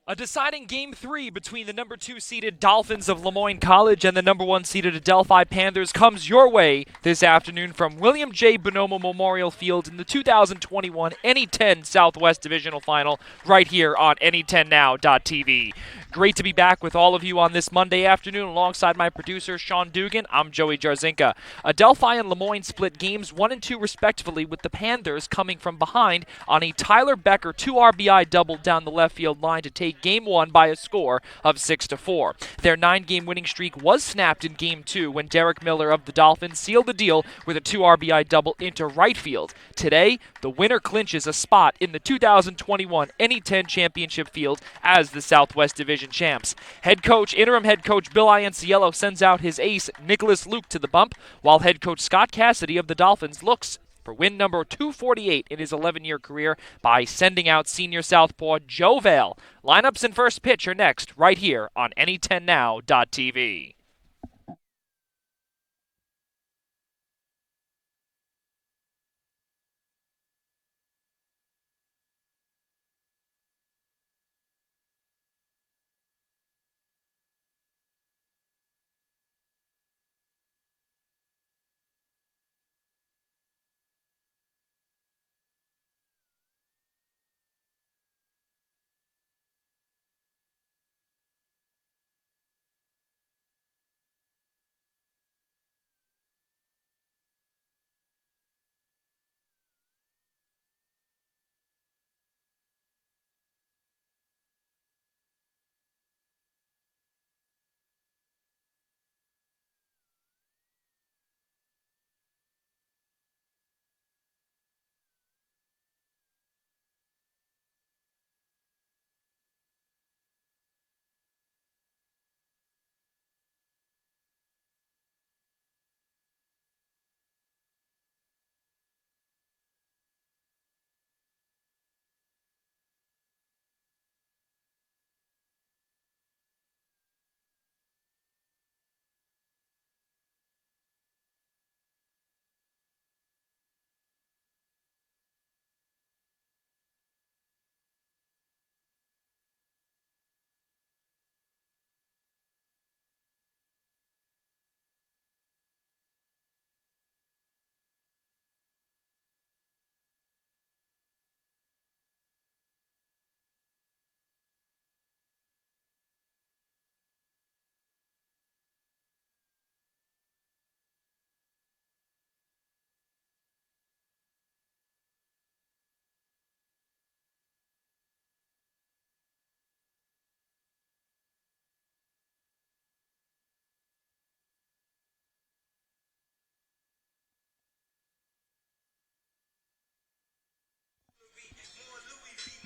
A deciding Game 3 between the number 2 seeded Dolphins of Moyne College and the number 1 seeded Adelphi Panthers comes your way this afternoon from William J. Bonomo Memorial Field in the 2021 NE10 Southwest Divisional Final right here on NE10Now.tv. Great to be back with all of you on this Monday afternoon alongside my producer Sean Dugan. I'm Joey Jarzinka. Adelphi and Moyne split games 1 and 2 respectively, with the Panthers coming from behind on a Tyler Becker 2 RBI double down the left field line to take Game 1 by a score of 6-4. Their 9-game winning streak was snapped in Game 2 when Derek Miller of the Dolphins sealed the deal with a 2 RBI double into right field. Today, the winner clinches a spot in the 2021 NE10 Championship field as the Southwest Division champs. Interim head coach Bill Ianciello sends out his ace Nicholas Luke to the bump, while head coach Scott Cassidy of the Dolphins looks for win number 248 in his 11-year career by sending out senior southpaw Joe Vale. Lineups and first pitch are next, right here on NE10Now.tv.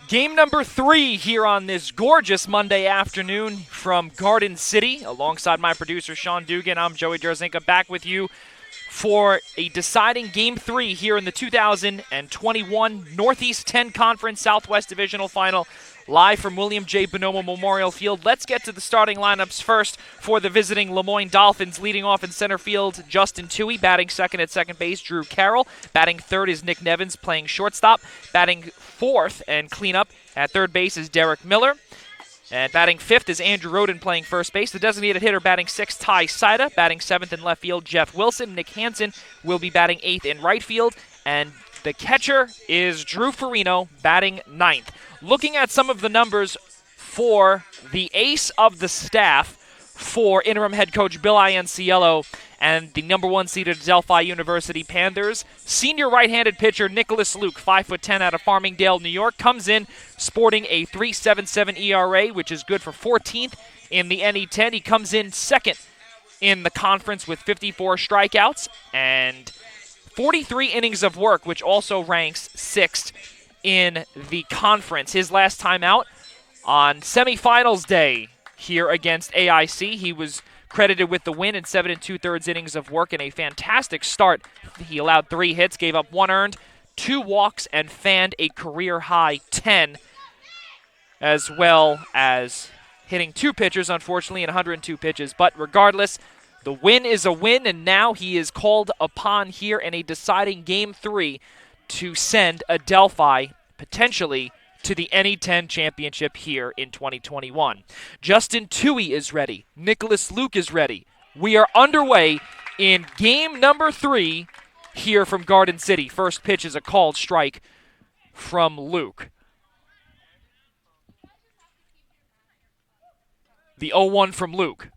Game number 3 here on this gorgeous Monday afternoon from Garden City. Alongside my producer, Sean Dugan, I'm Joey Jarzinka, back with you for a deciding Game 3 here in the 2021 Northeast 10 Conference Southwest Divisional Final, live from William J. Bonomo Memorial Field. Let's get to the starting lineups first for the visiting Moyne Dolphins. Leading off in center field, Justin Toohey. Batting second at second base, Drew Carroll. Batting third is Nick Nevins, playing shortstop. Batting fourth and cleanup at third base is Derek Miller. And batting fifth is Andrew Roden, playing first base. The designated hitter batting sixth, Ty Sida. Batting seventh in left field, Jeff Wilson. Nick Hansen will be batting eighth in right field. And the catcher is Drew Farino, batting ninth. Looking at some of the numbers for the ace of the staff for interim head coach Bill Ianciello and the number 1 seeded Adelphi University Panthers, senior right-handed pitcher Nicholas Luke, 5'10" out of Farmingdale, New York, comes in sporting a 3.77 ERA, which is good for 14th in the NE10. He comes in second in the conference with 54 strikeouts and 43 innings of work, which also ranks 6th in the conference. His last time out on semifinals day here against AIC, he was credited with the win in 7 2/3 innings of work in a fantastic start. He allowed 3 hits, gave up 1 earned, 2 walks, and fanned a career-high 10, as well as hitting 2 pitchers, unfortunately, in 102 pitches. But regardless, the win is a win, and now he is called upon here in a deciding Game 3 to send Adelphi potentially to the NE10 championship here in 2021. Justin Toohey is ready. Nicholas Luke is ready. We are underway in game number 3 here from Garden City. First pitch is a called strike from Luke. The 0-1 from Luke.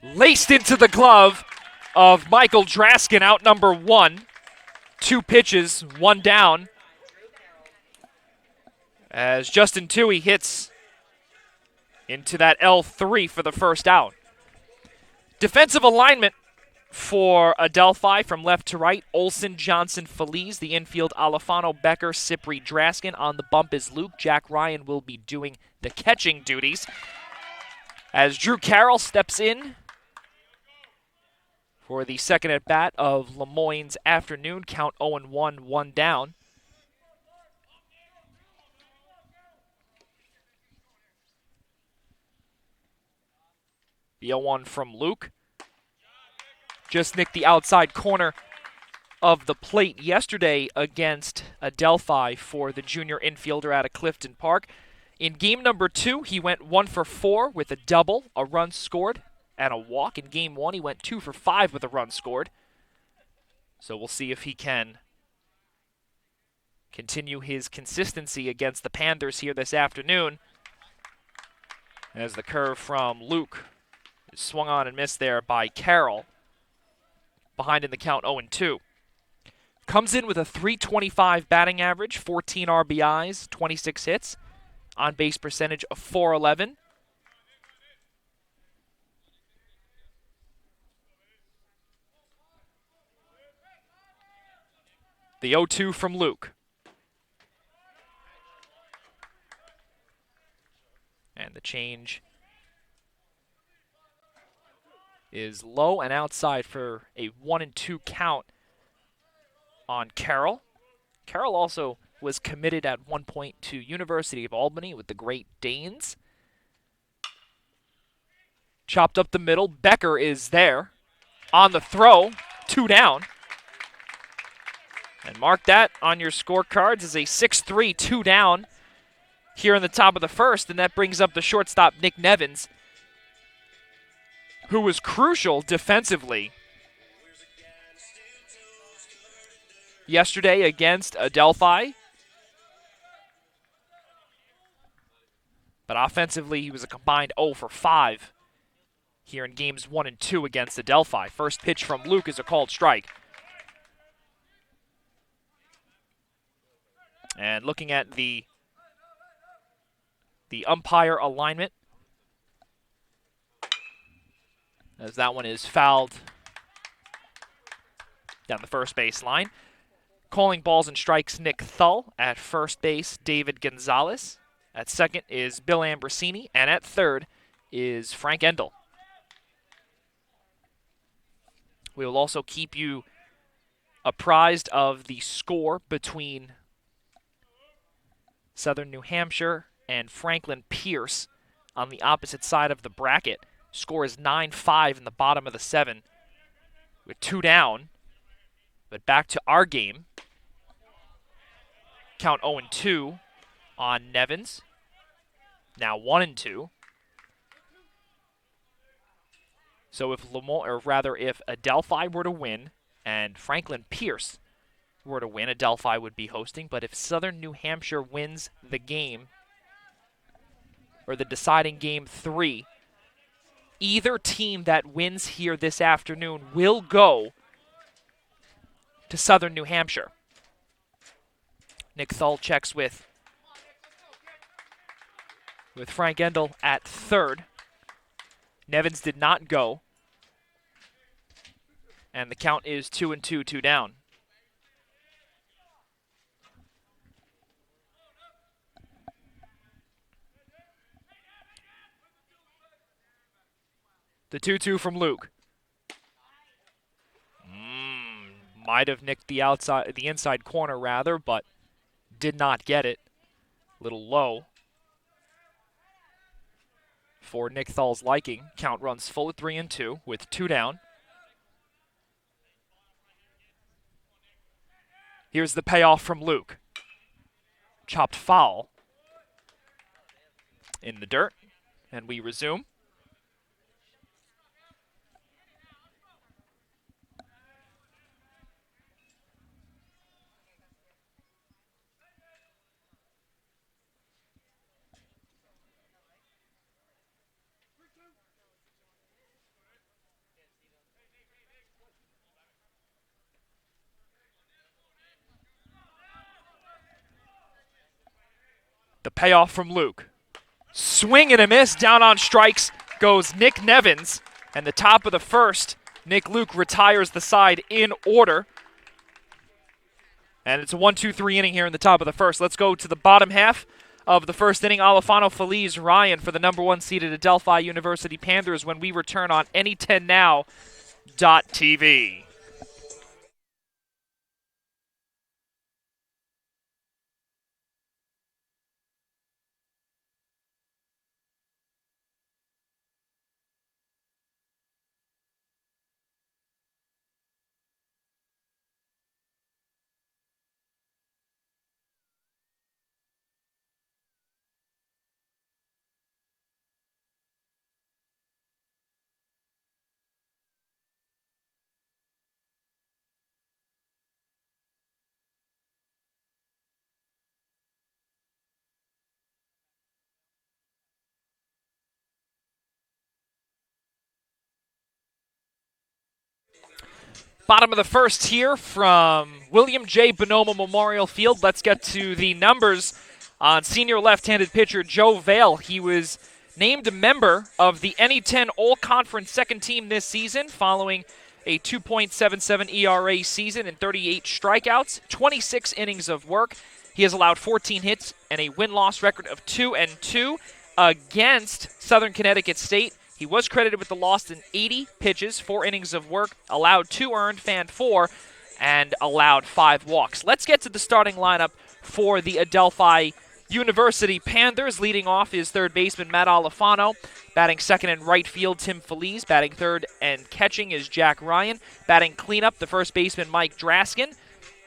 Laced into the glove of Michael Draskin, out number 1. 2 pitches, 1 down. As Justin Toohey hits into that L3 for the first out. Defensive alignment for Adelphi from left to right. Olson, Johnson, Feliz. The infield, Alifano, Becker, Cipri, Draskin. On the bump is Luke. Jack Ryan will be doing the catching duties. As Drew Carroll steps in for the second at-bat of Lemoyne's afternoon. Count 0-1, 1 down. The 0-1 from Luke. Just nicked the outside corner of the plate yesterday against Adelphi for the junior infielder out of Clifton Park. In game number 2, he went 1 for 4 with a double, a run scored, and a walk. In game 1, he went 2 for 5 with a run scored. So we'll see if he can continue his consistency against the Panthers here this afternoon. As the curve from Luke is swung on and missed there by Carroll. Behind in the count 0-2. Comes in with a .325 batting average, 14 RBIs, 26 hits, on base percentage of .411. The 0-2 from Luke. And the change is low and outside for a 1-2 count on Carroll. Carroll also was committed at one point to University of Albany with the Great Danes. Chopped up the middle. Becker is there on the throw. 2 down. And mark that on your scorecards as a 6-3, 2 down here in the top of the first. And that brings up the shortstop, Nick Nevins, who was crucial defensively yesterday against Adelphi. But offensively, he was a combined 0 for 5 here in games 1 and 2 against Adelphi. First pitch from Luke is a called strike. And looking at the umpire alignment, as that one is fouled down the first base line. Calling balls and strikes, Nick Thull. At first base, David Gonzalez. At second is Bill Ambrosini. And at third is Frank Endel. We will also keep you apprised of the score between Southern New Hampshire and Franklin Pierce on the opposite side of the bracket. Score is 9-5 in the bottom of the 7 with 2 down. But back to our game. Count 0-2 on Nevins. Now 1-2. So if Adelphi were to win and Franklin Pierce were to win, Adelphi would be hosting. But if Southern New Hampshire wins the game, or the deciding game 3, either team that wins here this afternoon will go to Southern New Hampshire. Nick Thull checks with Frank Endel at third. Nevins did not go. And the count is 2-2, 2 down. The 2-2 from Luke. Might have nicked the inside corner rather, but did not get it. A little low for Nick Thull's liking. Count runs full at 3-2 with 2 down. Here's the payoff from Luke. chopped foul in the dirt, and we resume. The payoff from Luke. Swing and a miss. Down on strikes goes Nick Nevins. And the top of the first, Nick Luke retires the side in order. And it's a 1-2-3 inning here in the top of the first. Let's go to the bottom half of the first inning. Alifano, Feliz, Ryan for the number 1 seeded Adelphi University Panthers when we return on any10now.tv. Bottom of the first here from William J. Bonoma Memorial Field. Let's get to the numbers on senior left-handed pitcher Joe Vale. He was named a member of the NE10 All-Conference second team this season following a 2.77 ERA season and 38 strikeouts, 26 innings of work. He has allowed 14 hits and a win-loss record of 2-2 against Southern Connecticut State. He was credited with the loss in 80 pitches, 4 innings of work, allowed 2 earned, fanned 4, and allowed 5 walks. Let's get to the starting lineup for the Adelphi University Panthers. Leading off is third baseman Matt Alifano. Batting second in right field, Tim Feliz. Batting third and catching is Jack Ryan. Batting cleanup, the first baseman Mike Draskin.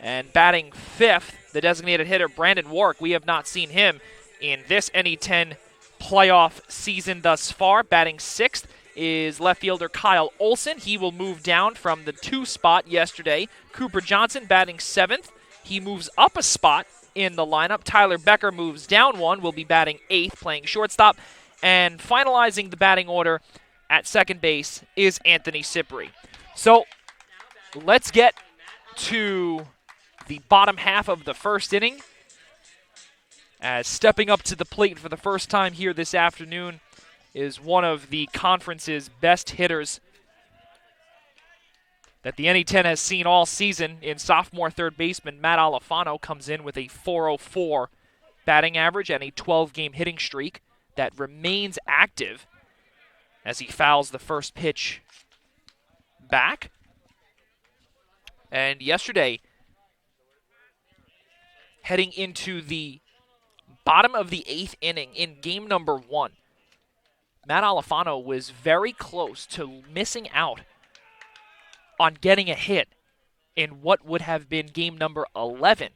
And batting fifth, the designated hitter Brandon Warwick. We have not seen him in this NE10 playoff season thus far. Batting sixth is left fielder Kyle Olson. He will move down from the 2 spot yesterday. Cooper Johnson batting seventh. He moves up a spot in the lineup. Tyler Becker moves down 1, will be batting 8th, playing shortstop. And finalizing the batting order at second base is Anthony Cipri. So let's get to the bottom half of the first inning, as stepping up to the plate for the first time here this afternoon is one of the conference's best hitters that the NE10 has seen all season in sophomore third baseman Matt Alifano. Comes in with a .404 batting average and a 12-game hitting streak that remains active as he fouls the first pitch back. And yesterday, heading into the bottom of the 8th inning in game number 1, Matt Alifano was very close to missing out on getting a hit in what would have been game number 11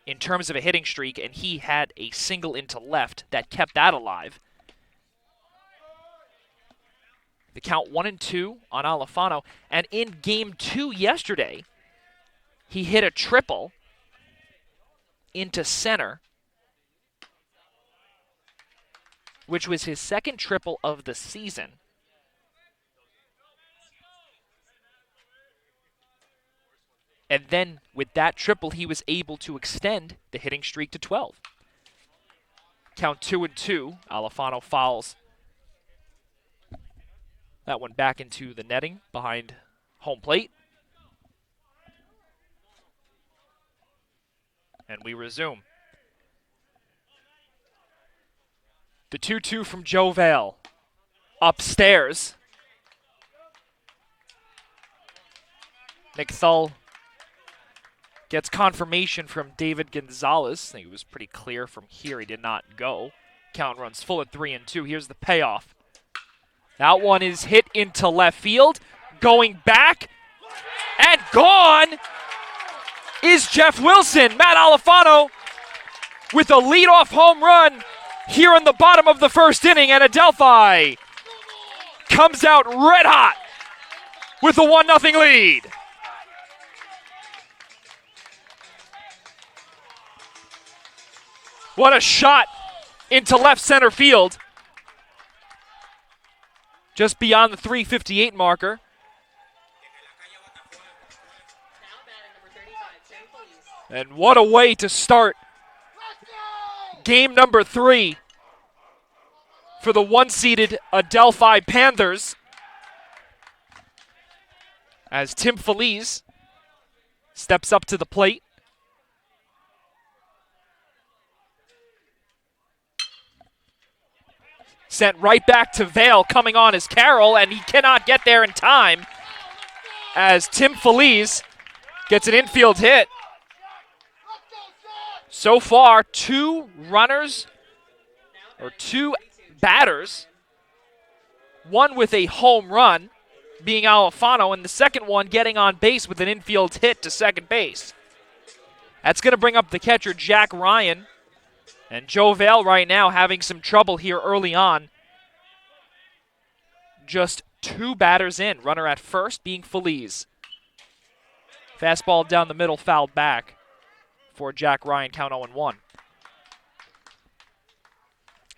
in terms of a hitting streak, and he had a single into left that kept that alive. The count 1-2 on Alifano, and in game 2 yesterday, he hit a triple into center, which was his second triple of the season. And then with that triple, he was able to extend the hitting streak to 12. Count 2-2. Alifano fouls that one back into the netting behind home plate. And we resume. The 2-2 from Joe Vale. Upstairs. Nick Thull gets confirmation from David Gonzalez. I think it was pretty clear from here he did not go. Count runs full at 3-2. Here's the payoff. That one is hit into left field. Going back and gone is Jeff Wilson. Matt Alifano with a leadoff home run here in the bottom of the first inning, and Adelphi comes out red hot with a 1-0 lead. What a shot into left center field. Just beyond the 358 marker. And what a way to start game number 3 for the 1-seeded Adelphi Panthers, as Tim Feliz steps up to the plate. Sent right back to Vail, coming on as Carroll, and he cannot get there in time as Tim Feliz gets an infield hit. So far, 2 batters, one with a home run, being Alfano, and the second one getting on base with an infield hit to second base. That's going to bring up the catcher, Jack Ryan. And Joe Vail right now having some trouble here early on. Just 2 batters in. Runner at first being Feliz. Fastball down the middle, fouled back for Jack Ryan, count 0-1.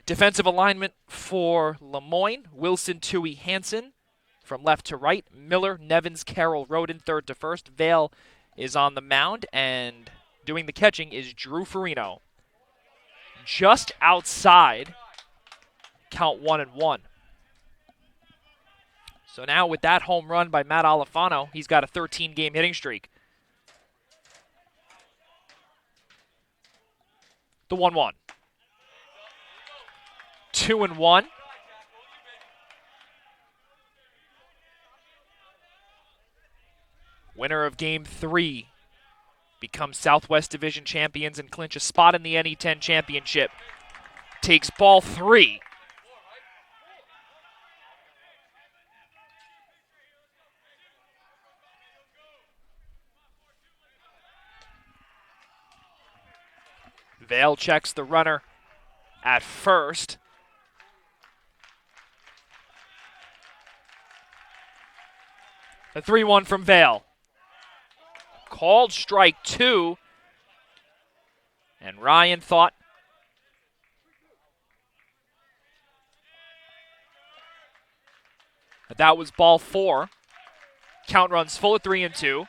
Defensive alignment for Lemoyne. Wilson, Tui, Hansen from left to right. Miller, Nevins, Carroll, Roden, third to first. Vail is on the mound, and doing the catching is Drew Farino. Just outside, count 1-1. So now with that home run by Matt Alfano, he's got a 13-game hitting streak. The 1-1. 2-1. Winner of Game 3 becomes Southwest Division champions and clinch a spot in the NE10 championship. Takes ball 3. Vail checks the runner at first. The 3-1 from Vail. Called strike 2. And Ryan thought that was ball 4. Count runs full at 3-2.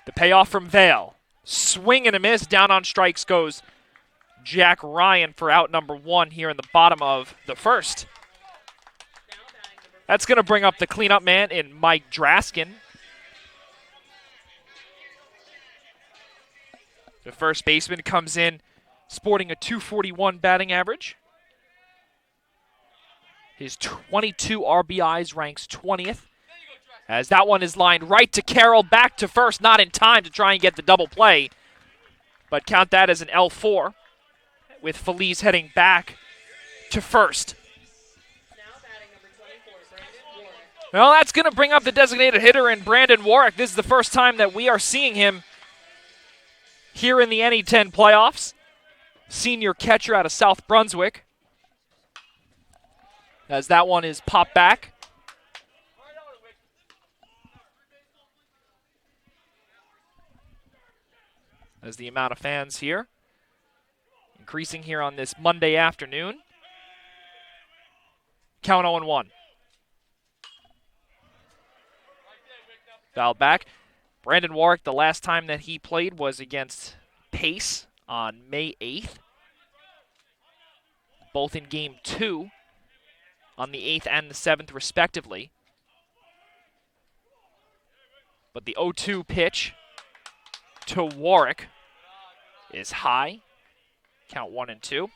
The payoff from Vail. Swing and a miss. Down on strikes goes Jack Ryan for out number 1 here in the bottom of the first. That's going to bring up the cleanup man in Mike Draskin. The first baseman comes in sporting a .241 batting average. His 22 RBIs ranks 20th. As that one is lined right to Carroll, back to first, not in time to try and get the double play. But count that as an L4, with Feliz heading back to first. Well, that's going to bring up the designated hitter in Brandon Warwick. This is the first time that we are seeing him here in the NE10 playoffs. Senior catcher out of South Brunswick. As that one is popped back. As the amount of fans here increasing here on this Monday afternoon. Count 0-1. Fouled back. Brandon Warwick, the last time that he played was against Pace on May 8th. Both in Game 2 on the 8th and the 7th, respectively. But the 0-2 pitch to Warwick is high. Count 1-2.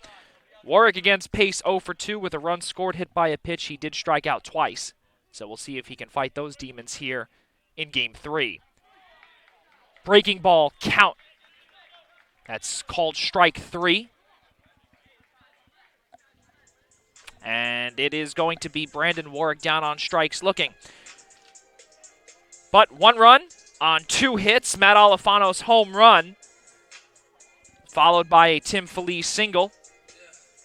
Warwick against Pace 0-2 with a run scored, hit by a pitch. He did strike out twice. So we'll see if he can fight those demons here in Game 3. Breaking ball count. That's called strike 3. And it is going to be Brandon Warwick down on strikes looking. But 1 run on 2 hits. Matt Alfano's home run followed by a Tim Feliz single.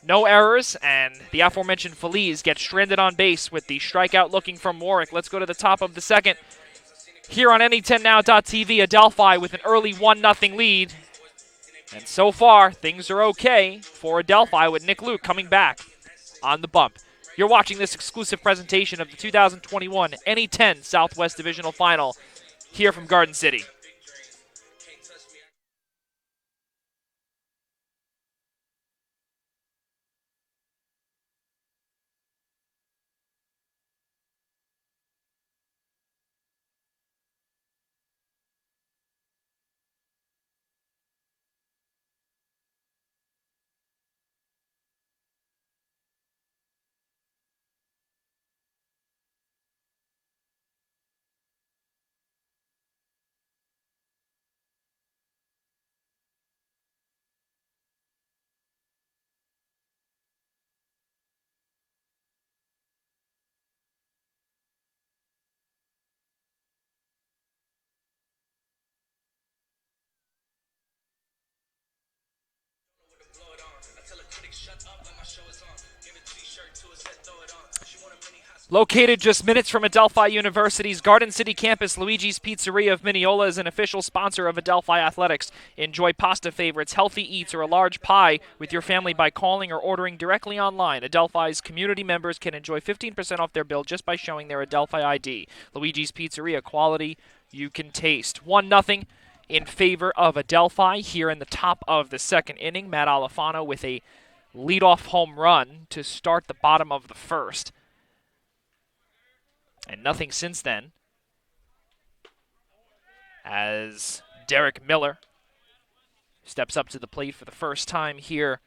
No errors, and the aforementioned Feliz gets stranded on base with the strikeout looking from Warwick. Let's go to the top of the second. Here on Any10Now.tv, Adelphi with an early 1-0 lead. And so far, things are okay for Adelphi with Nick Luke coming back on the bump. You're watching this exclusive presentation of the 2021 Any10 Southwest Divisional Final here from Garden City. Located just minutes from Adelphi University's Garden City campus, Luigi's Pizzeria of Mineola is an official sponsor of Adelphi Athletics. Enjoy pasta favorites, healthy eats, or a large pie with your family by calling or ordering directly online. Adelphi's community members can enjoy 15% off their bill just by showing their Adelphi ID. Luigi's Pizzeria, quality you can taste. 1-0 in favor of Adelphi here in the top of the second inning. Matt Alifano with a leadoff home run to start the bottom of the first. And nothing since then, as Derek Miller steps up to the plate for the first time here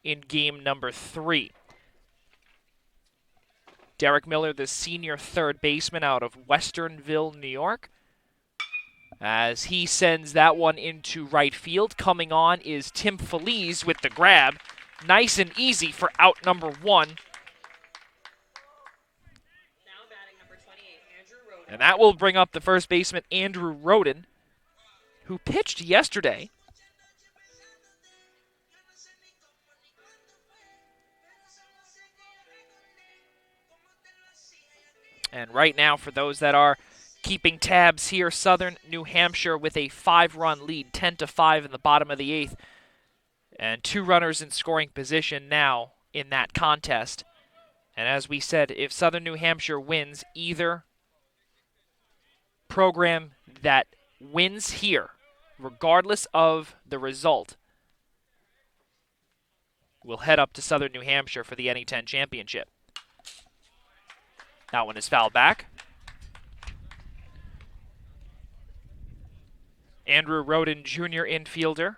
in game number 3. Derek Miller, the senior third baseman out of Westernville, New York, as he sends that one into right field. Coming on is Tim Feliz with the grab. Nice and easy for out number 1. And that will bring up the first baseman, Andrew Roden, who pitched yesterday. And right now, for those that are keeping tabs here, Southern New Hampshire with a 5-run lead, 10-5 in the bottom of the 8th. And 2 runners in scoring position now in that contest. And as we said, if Southern New Hampshire wins, either program that wins here, regardless of the result, will head up to Southern New Hampshire for the Any10 championship. That one is fouled back. Andrew Roden, junior infielder,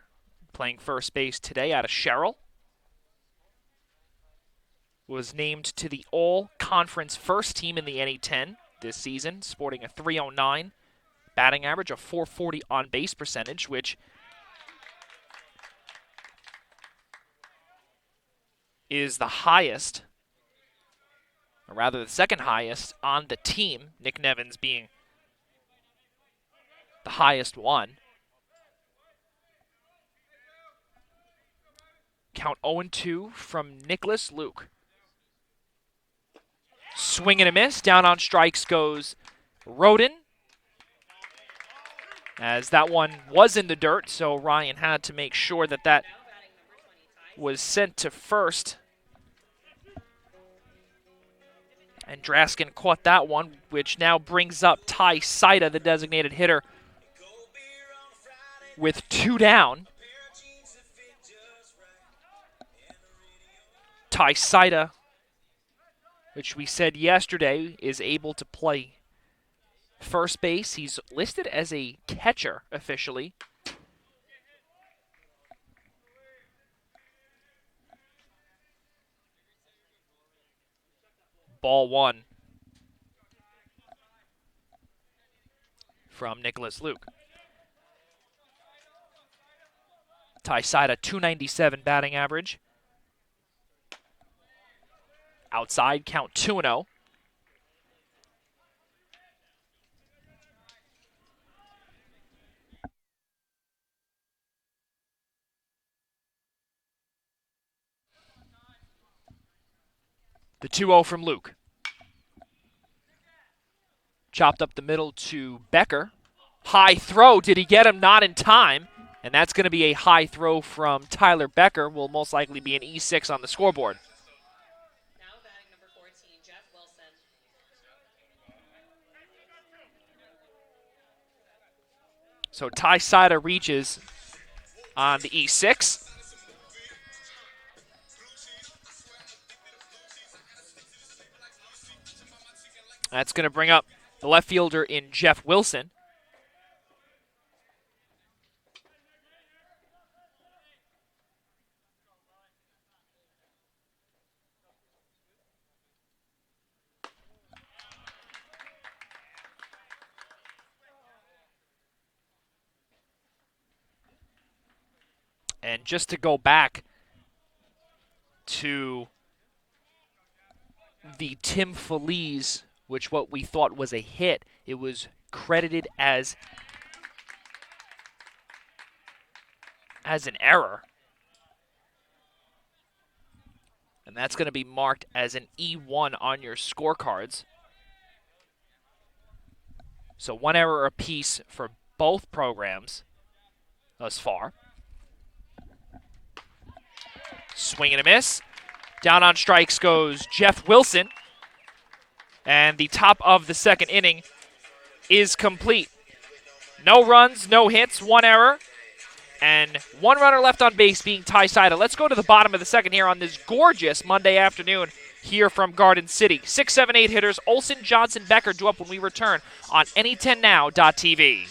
playing first base today out of Sherrill, was named to the all-conference first team in the Any10 this season, sporting a .309 batting average, a .440 on-base percentage, which is the highest, or rather the second highest on the team, Nick Nevins being the highest one. Count 0-2 from Nicholas Luke. Swing and a miss. Down on strikes goes Roden, as that one was in the dirt, so Ryan had to make sure that that was sent to first. And Draskin caught that one, which now brings up Ty Saida, the designated hitter, with 2 down. Ty Saida, which we said yesterday, is able to play first base. He's listed as a catcher officially. Ball 1 from Nicholas Luke. Ty Saida, .297 batting average. Outside, count 2-0. The 2-0 from Luke. Chopped up the middle to Becker. High throw. Did he get him? Not in time. And that's going to be a high throw from Tyler Becker. Will most likely be an E6 on the scoreboard. Now batting number 14, Jeff Wilson. So Ty Sida reaches on the E6. That's going to bring up the left fielder in Jeff Wilson. And just to go back to the Tim Feliz, which what we thought was a hit, it was credited as an error. And that's going to be marked as an E1 on your scorecards. So 1 error apiece for both programs thus far. Swing and a miss. Down on strikes goes Jeff Wilson. And the top of the second inning is complete. No runs, no hits, 1 error, and 1 runner left on base being Ty Sida. Let's go to the bottom of the second here on this gorgeous Monday afternoon here from Garden City. 6, 7, 8 hitters, Olson, Johnson, Becker due up when we return on any10now.tv.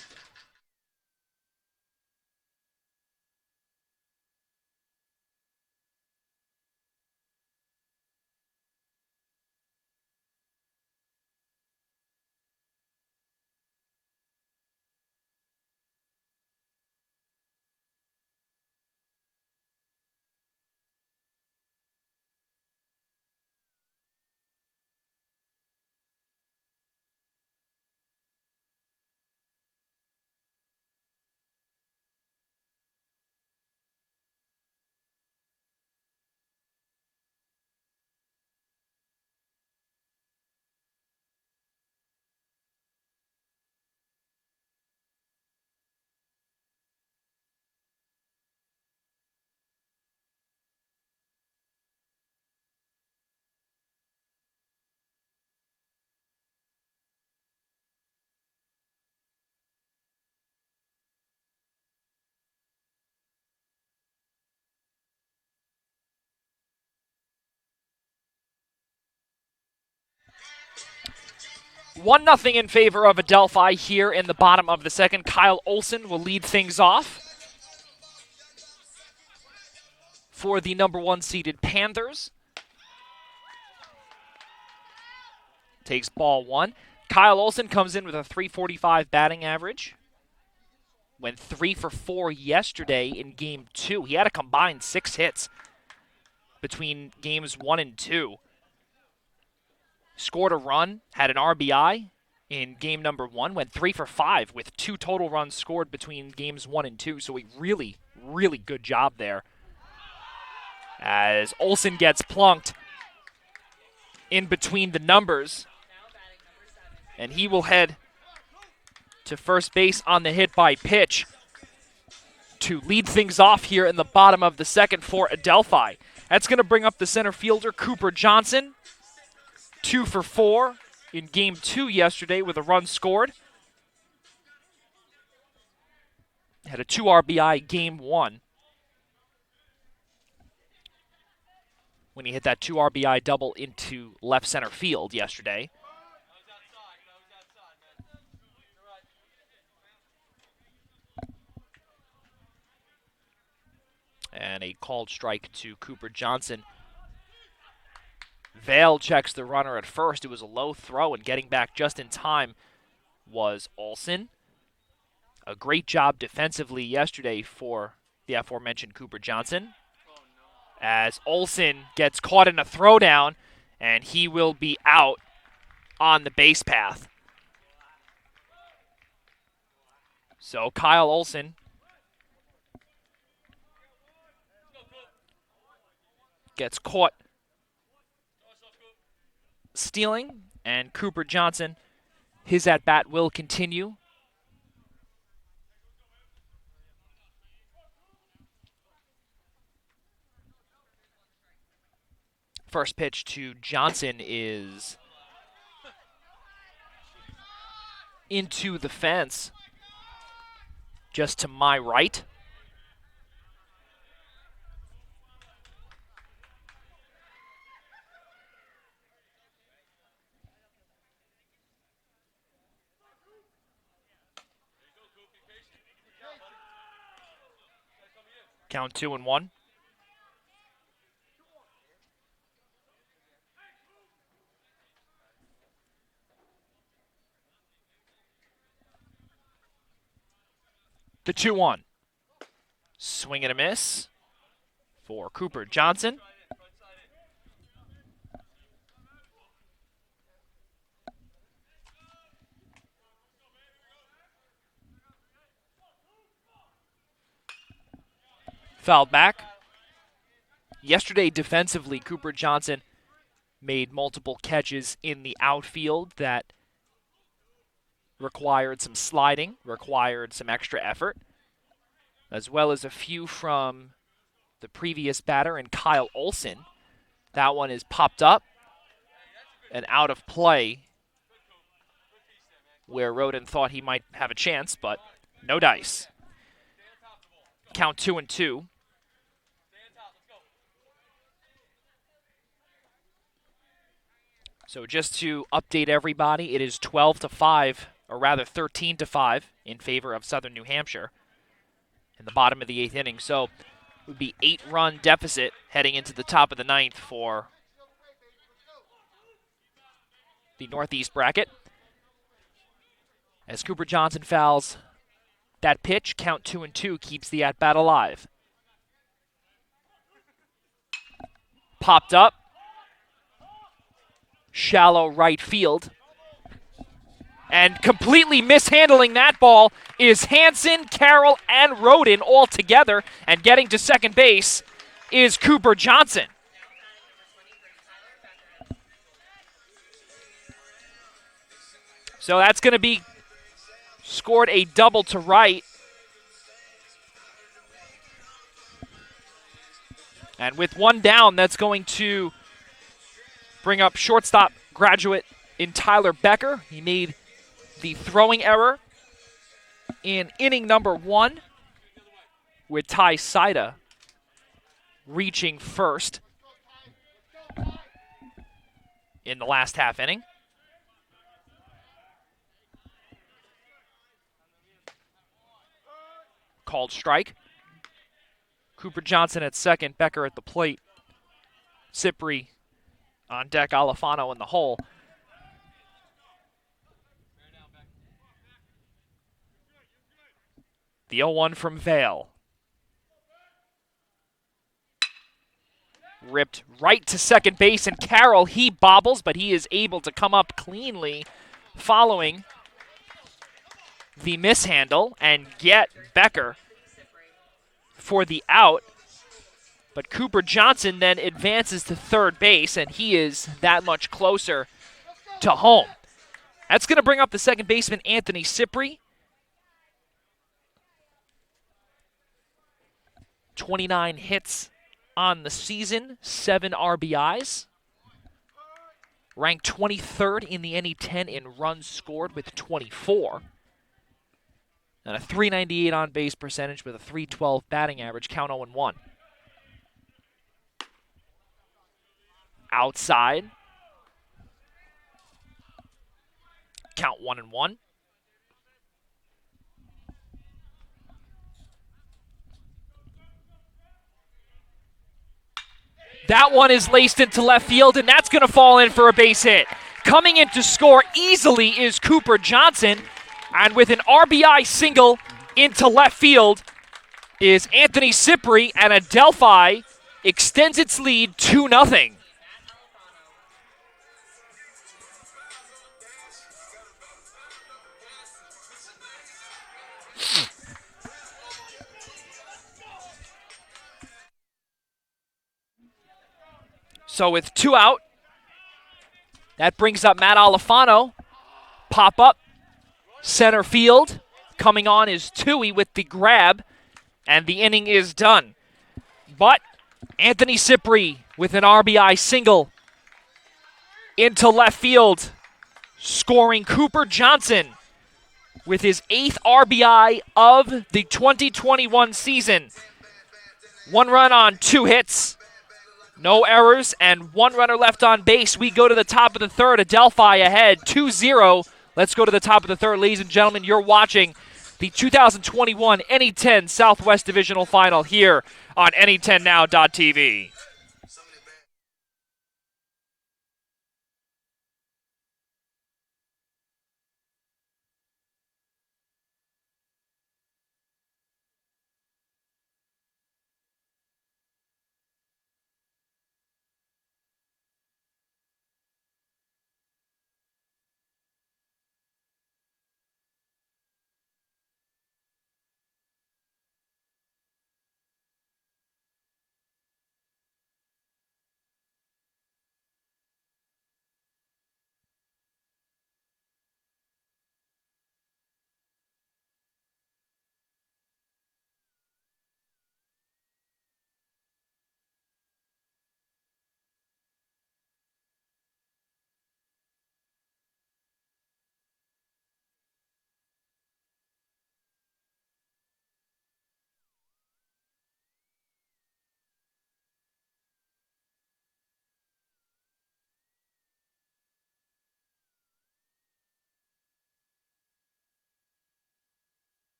One nothing in favor of Adelphi here in the bottom of the second. Kyle Olson will lead things off for the number 1 seeded Panthers. Takes ball 1. Kyle Olson comes in with a .345 batting average. Went 3 for 4 yesterday in Game 2. He had a combined 6 hits between Games 1 and 2. Scored a run, had an RBI in game number 1, went 3 for 5 with 2 total runs scored between games 1 and 2. So a really, really good job there. As Olson gets plunked in between the numbers. And he will head to first base on the hit by pitch to lead things off here in the bottom of the second for Adelphi. That's going to bring up the center fielder, Cooper Johnson. 2 for 4 in Game 2 yesterday with a run scored. Had a 2 RBI Game 1 when he hit that 2 RBI double into left center field yesterday. And a called strike to Cooper Johnson. Vale checks the runner at first. It was a low throw, and getting back just in time was Olson. A great job defensively yesterday for the aforementioned Cooper Johnson. As Olson gets caught in a throwdown, and he will be out on the base path. So Kyle Olson gets caught stealing, and Cooper Johnson, his at-bat will continue. First pitch to Johnson is into the fence, just to my right. Count 2-1. The 2-1. Swing and a miss for Cooper Johnson. Fouled back. Yesterday, defensively, Cooper Johnson made multiple catches in the outfield that required some sliding, required some extra effort, as well as a few from the previous batter and Kyle Olson. That one is popped up and out of play, where Roden thought he might have a chance, but no dice. Count 2-2. So just to update everybody, it is 12-5, or rather 13-5 in favor of Southern New Hampshire in the bottom of the 8th inning. So it would be 8-run deficit heading into the top of the 9th for the Northeast bracket. As Cooper Johnson fouls that pitch, count 2-2 keeps the at-bat alive. Popped up. Shallow right field. And completely mishandling that ball is Hansen, Carroll, and Roden all together. And getting to second base is Cooper Johnson. So that's going to be scored a double to right. And with one down, that's going to bring up shortstop graduate in Tyler Becker. He made the throwing error in inning number 1 with Ty Saida reaching first in the last half inning. Called strike. Cooper Johnson at second, Becker at the plate. Cipri on deck, Alifano in the hole. The 0-1 from Vale. Ripped right to second base, and Carroll, he bobbles, but he is able to come up cleanly following the mishandle and get Becker for the out. But Cooper Johnson then advances to third base, and he is that much closer to home. That's going to bring up the second baseman, Anthony Cipri. 29 hits on the season, 7 RBIs. Ranked 23rd in the NE10 in runs scored with 24. And a .398 on-base percentage with a .312 batting average, count 0-1. Outside. Count 1-1. That one is laced into left field, and that's going to fall in for a base hit. Coming in to score easily is Cooper Johnson, and with an RBI single into left field is Anthony Cipri, and Adelphi extends its lead 2-0. So with 2 out, That brings up Matt Alifano. Pop up, center field. Coming on is Tui with the grab, and the inning is done. But Anthony Cipri with an RBI single into left field, scoring Cooper Johnson with his 8th RBI of the 2021 season. 1 run on 2 hits, no errors, and 1 runner left on base. We go to the top of the third. Adelphi ahead, 2-0. Let's go to the top of the third, ladies and gentlemen. You're watching the 2021 NE10 Southwest Divisional Final here on NE10Now.tv.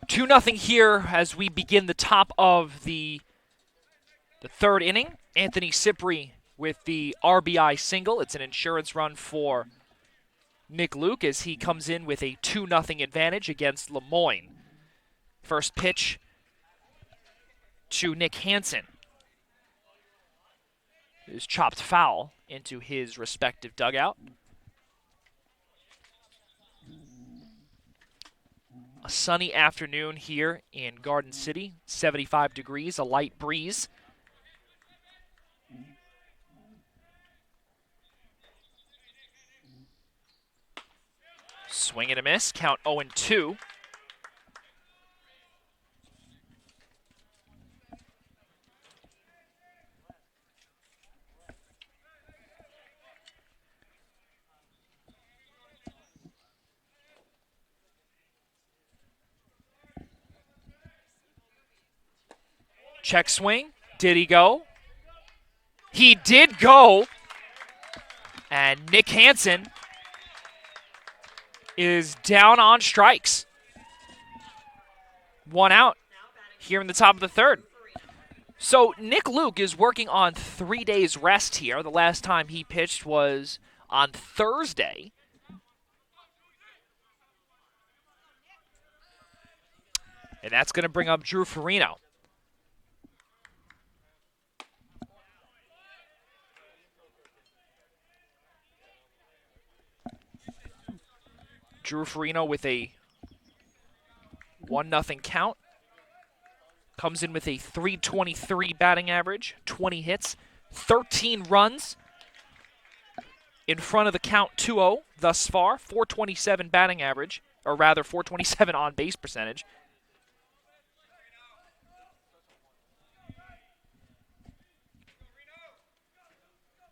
Two nothing here as we begin the top of the third inning. Anthony Cipri with the RBI single. It's an insurance run for Nick Luke as he comes in with a 2-0 advantage against Lemoyne. First pitch to Nick Hansen is chopped foul into his respective dugout. A sunny afternoon here in Garden City, 75 degrees, a light breeze. Swing and a miss, count 0-2. Check swing. Did he go? He did go. And Nick Hansen is down on strikes. 1 out here in the top of the third. So Nick Luke is working on 3 days rest here. The last time he pitched was on Thursday. And that's going to bring up Drew Farino. Drew Farino with a 1-0 count. Comes in with a .323 batting average, 20 hits, 13 runs. In front of the count 2-0 thus far, .427 batting average, or rather .427 on base percentage.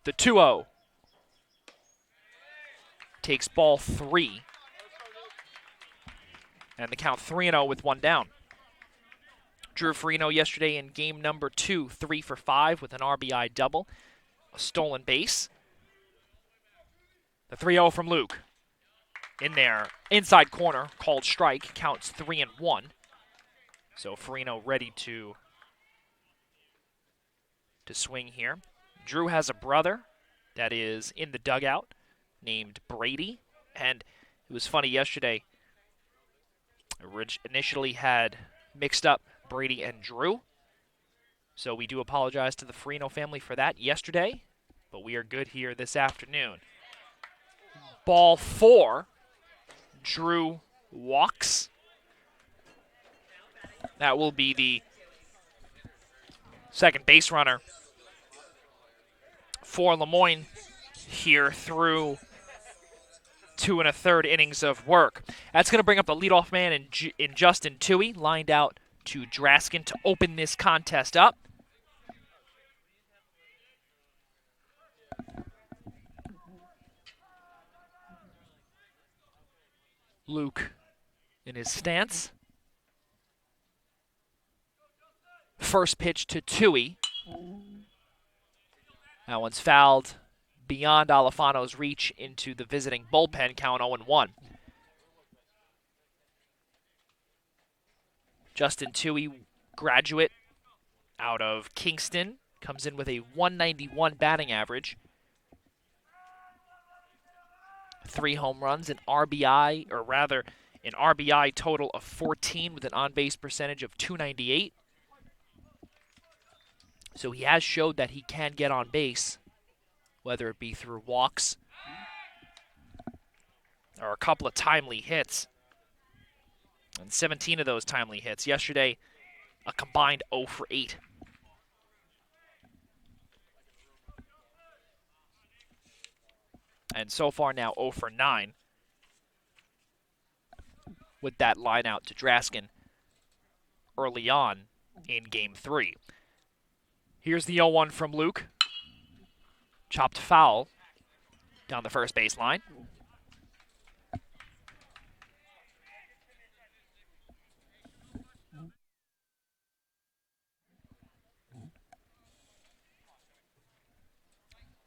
The 2-0 takes ball 3. And the count 3-0 with 1 down. Drew Farino yesterday in game number 2, 3 for 5 with an RBI double, a stolen base. The 3-0 from Luke. In there, inside corner, called strike, counts 3-1. So Farino ready to swing here. Drew has a brother that is in the dugout named Brady, and it was funny yesterday. Initially had mixed up Brady and Drew. So we do apologize to the Farino family for that yesterday, but we are good here this afternoon. Ball 4. Drew walks. That will be the second base runner for Lemoyne here through 2 1/3 innings of work. That's going to bring up the leadoff man in Justin Toohey, lined out to Draskin to open this contest up. Luke in his stance. First pitch to Toohey. That one's fouled beyond Alifano's reach into the visiting bullpen, count 0-1. Justin Toohey, graduate out of Kingston, comes in with a 191 batting average. 3 home runs, an RBI total of 14 with an on-base percentage of .298. So he has showed that he can get on base, whether it be through walks or a couple of timely hits. And 17 of those timely hits. Yesterday, a combined 0 for 8. And so far now 0 for 9 with that line out to Draskin early on in Game 3. Here's the 0-1 from Luke. Chopped foul down the first baseline.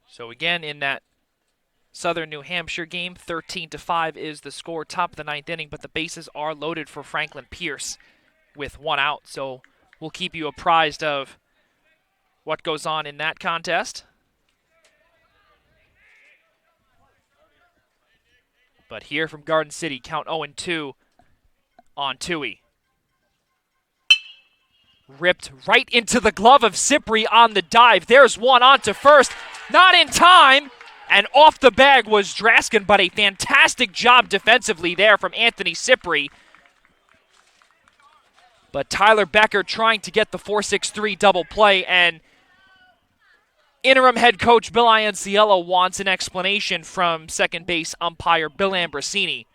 So again, in that Southern New Hampshire game, 13-5 is the score, top of the 9th inning, but the bases are loaded for Franklin Pierce with 1 out. So we'll keep you apprised of what goes on in that contest. But here from Garden City, count 0-2 on Toohey. Ripped right into the glove of Cipri on the dive. There's one on to first. Not in time. And off the bag was Draskin, but a fantastic job defensively there from Anthony Cipri. But Tyler Becker trying to get the 4-6-3 double play, and interim head coach Bill Ianciello wants an explanation from second base umpire Bill Ambrosini.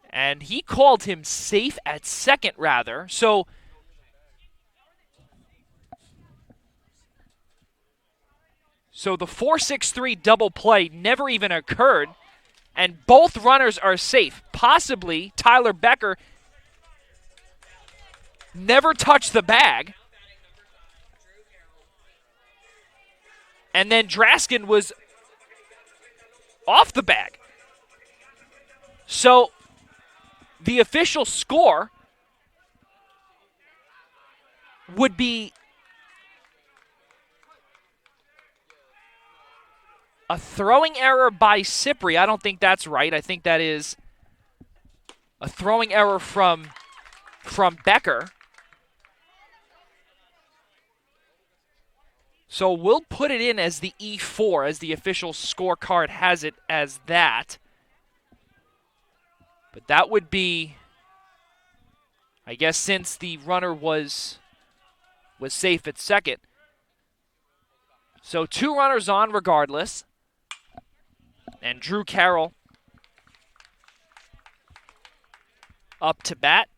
And he called him safe at second, rather. So the 4-6-3 double play never even occurred, and both runners are safe. Possibly Tyler Becker never touched the bag, and then Draskin was off the bag. So the official score would be a throwing error by Cipri. I don't think that's right. I think that is a throwing error from Becker. So we'll put it in as the E4, as the official scorecard has it as that. But that would be, I guess, since the runner was safe at second. So 2 runners on regardless. And Drew Carroll up to bat.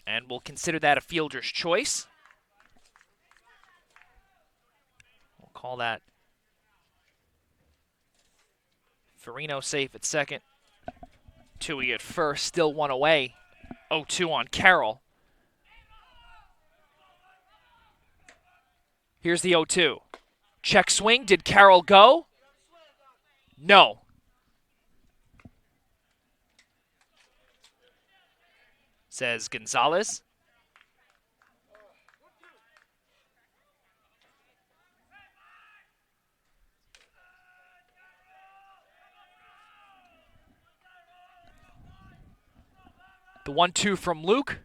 And we'll consider that a fielder's choice. We'll call that Farino safe at second. Toohey at first, still 1 away. 0-2 on Carroll. Here's the 0-2. Check swing. Did Carroll go? No. Says Gonzalez. The 1-2 from Luke.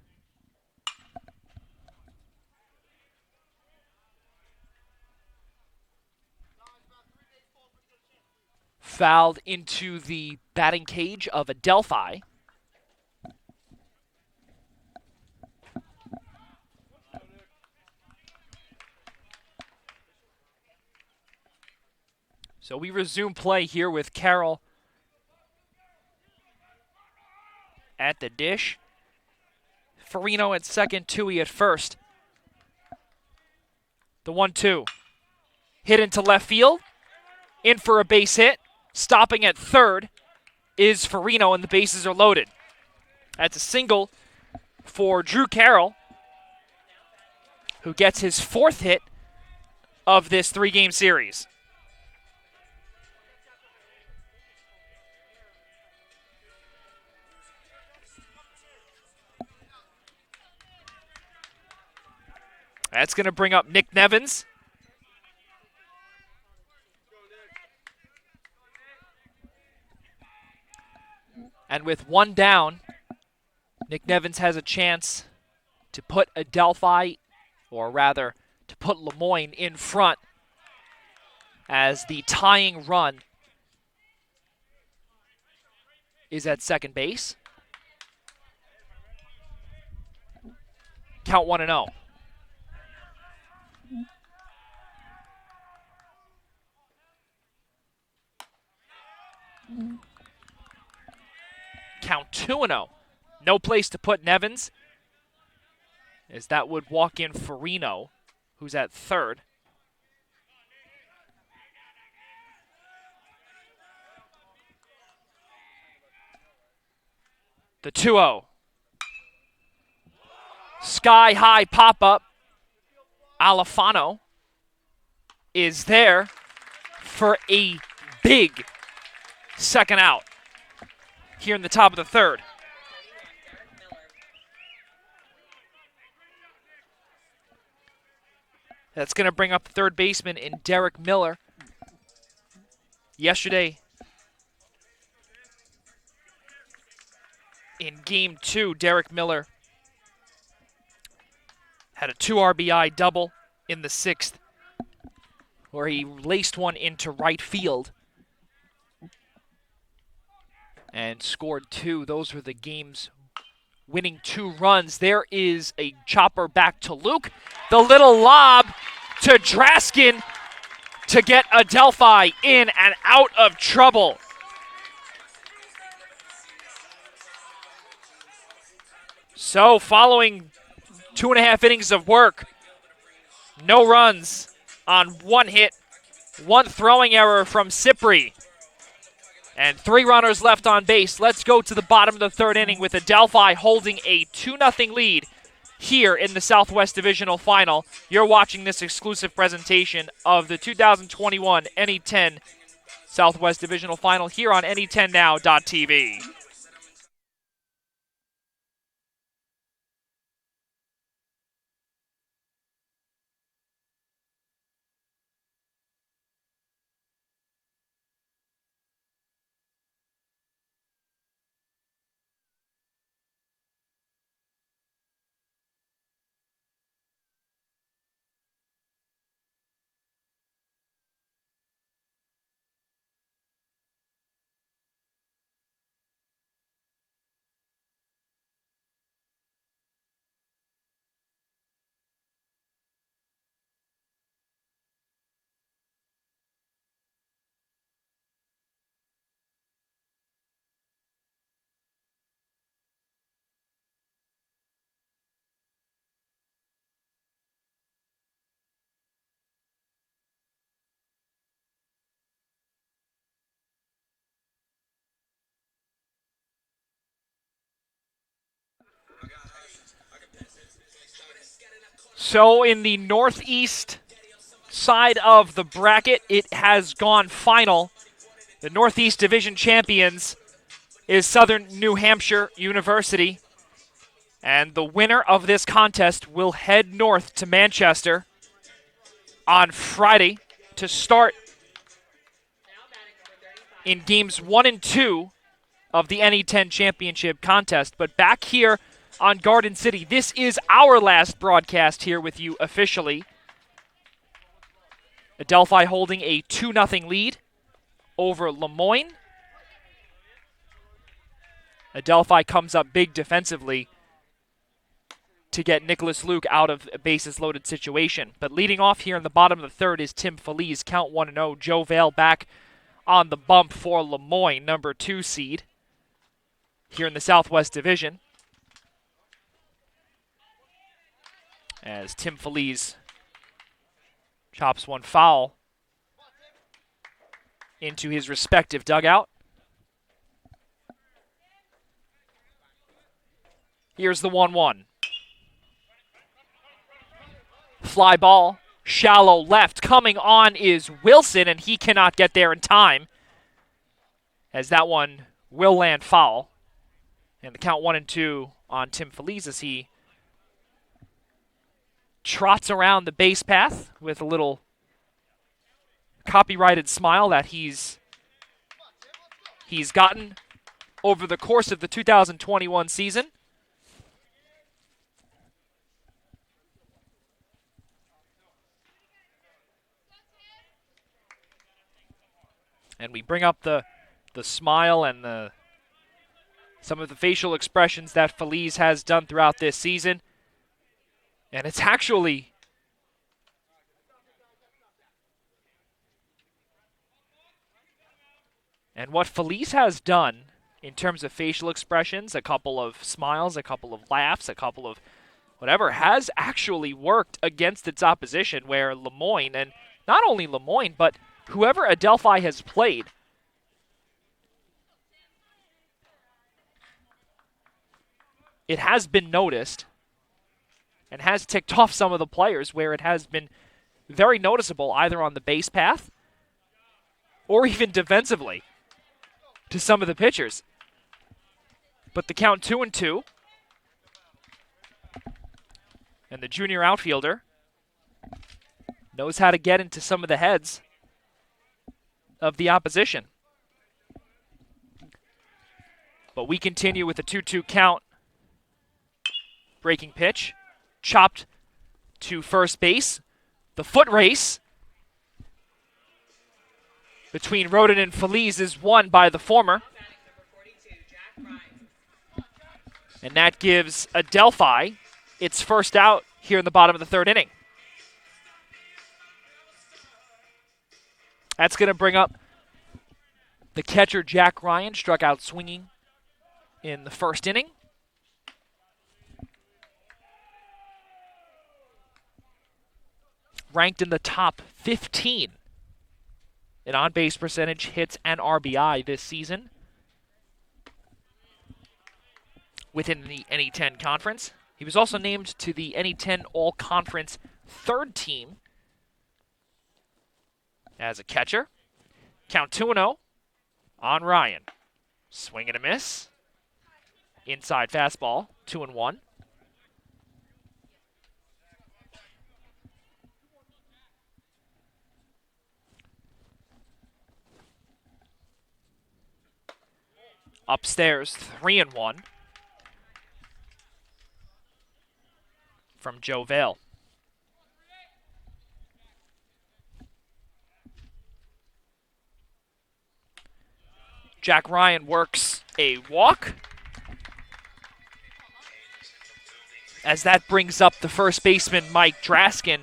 Fouled into the batting cage of Adelphi. So we resume play here with Carroll at the dish. Farino at second, Tui at first. The 1-2. Hit into left field. In for a base hit. Stopping at third is Farino, and the bases are loaded. That's a single for Drew Carroll, who gets his fourth hit of this three-game series. That's going to bring up Nick Nevins. And with one down, Nick Nevins has a chance to put Adelphi, or rather, to put Moyne in front as the tying run is at second base. Count 1-0. Count 2-0. No place to put Nevins, as that would walk in Farino, who's at third. The 2-0. Sky-high pop-up. Alifano is there for a big second out here in the top of the third. That's going to bring up the third baseman in Derek Miller. Yesterday, in Game 2, Derek Miller had a 2 RBI double in the sixth, where he laced one into right field and scored 2. Those were the game's winning 2 runs. There is a chopper back to Luke. The little lob to Draskin to get Adelphi in and out of trouble. So following 2.5 innings of work, no runs on 1 hit, 1 throwing error from Cipri, and 3 runners left on base. Let's go to the bottom of the third inning with Adelphi holding a 2-0 lead here in the Southwest Divisional Final. You're watching this exclusive presentation of the 2021 NE10 Southwest Divisional Final here on NE10now.tv. So in the northeast side of the bracket, it has gone final. The Northeast Division champions is Southern New Hampshire University. And the winner of this contest will head north to Manchester on Friday to start in games 1 and 2 of the NE10 championship contest. But back here on Garden City, this is our last broadcast here with you officially. Adelphi holding a 2-0 lead. over Lemoyne. Adelphi comes up big defensively to get Nicholas Luke out of a bases-loaded situation. But leading off here in the bottom of the third is Tim Feliz, count 1-0. Joe Vale back on the bump for Lemoyne, number 2 seed here in the Southwest Division. As Tim Feliz chops one foul into his respective dugout. Here's the 1-1. Fly ball, shallow left. Coming on is Wilson, and he cannot get there in time, as that one will land foul. And the count 1-2 on Tim Feliz as he trots around the base path with a little copyrighted smile that he's gotten over the course of the 2021 season. And we bring up the smile and some of the facial expressions that Feliz has done throughout this season. And it's actually and what Feliz has done in terms of facial expressions, a couple of smiles, a couple of laughs, a couple of whatever, has actually worked against its opposition, where Lemoyne, and not only Lemoyne, but whoever Adelphi has played, it has been noticed and has ticked off some of the players, where it has been very noticeable either on the base path or even defensively to some of the pitchers. But the count 2-2, and the junior outfielder knows how to get into some of the heads of the opposition. But we continue with a 2-2 count. Breaking pitch, chopped to first base. The foot race between Roden and Feliz is won by the former. And that gives Adelphi its first out here in the bottom of the third inning. That's going to bring up the catcher, Jack Ryan, struck out swinging in the first inning. Ranked in the top 15 in on-base percentage, hits, and RBI this season within the NE10 conference. He was also named to the NE10 All-Conference third team as a catcher. Count 2-0 on Ryan. Swing and a miss. Inside fastball, 2-1. Upstairs, 3-1 from Joe Vale. Jack Ryan works a walk, as that brings up the first baseman, Mike Draskin,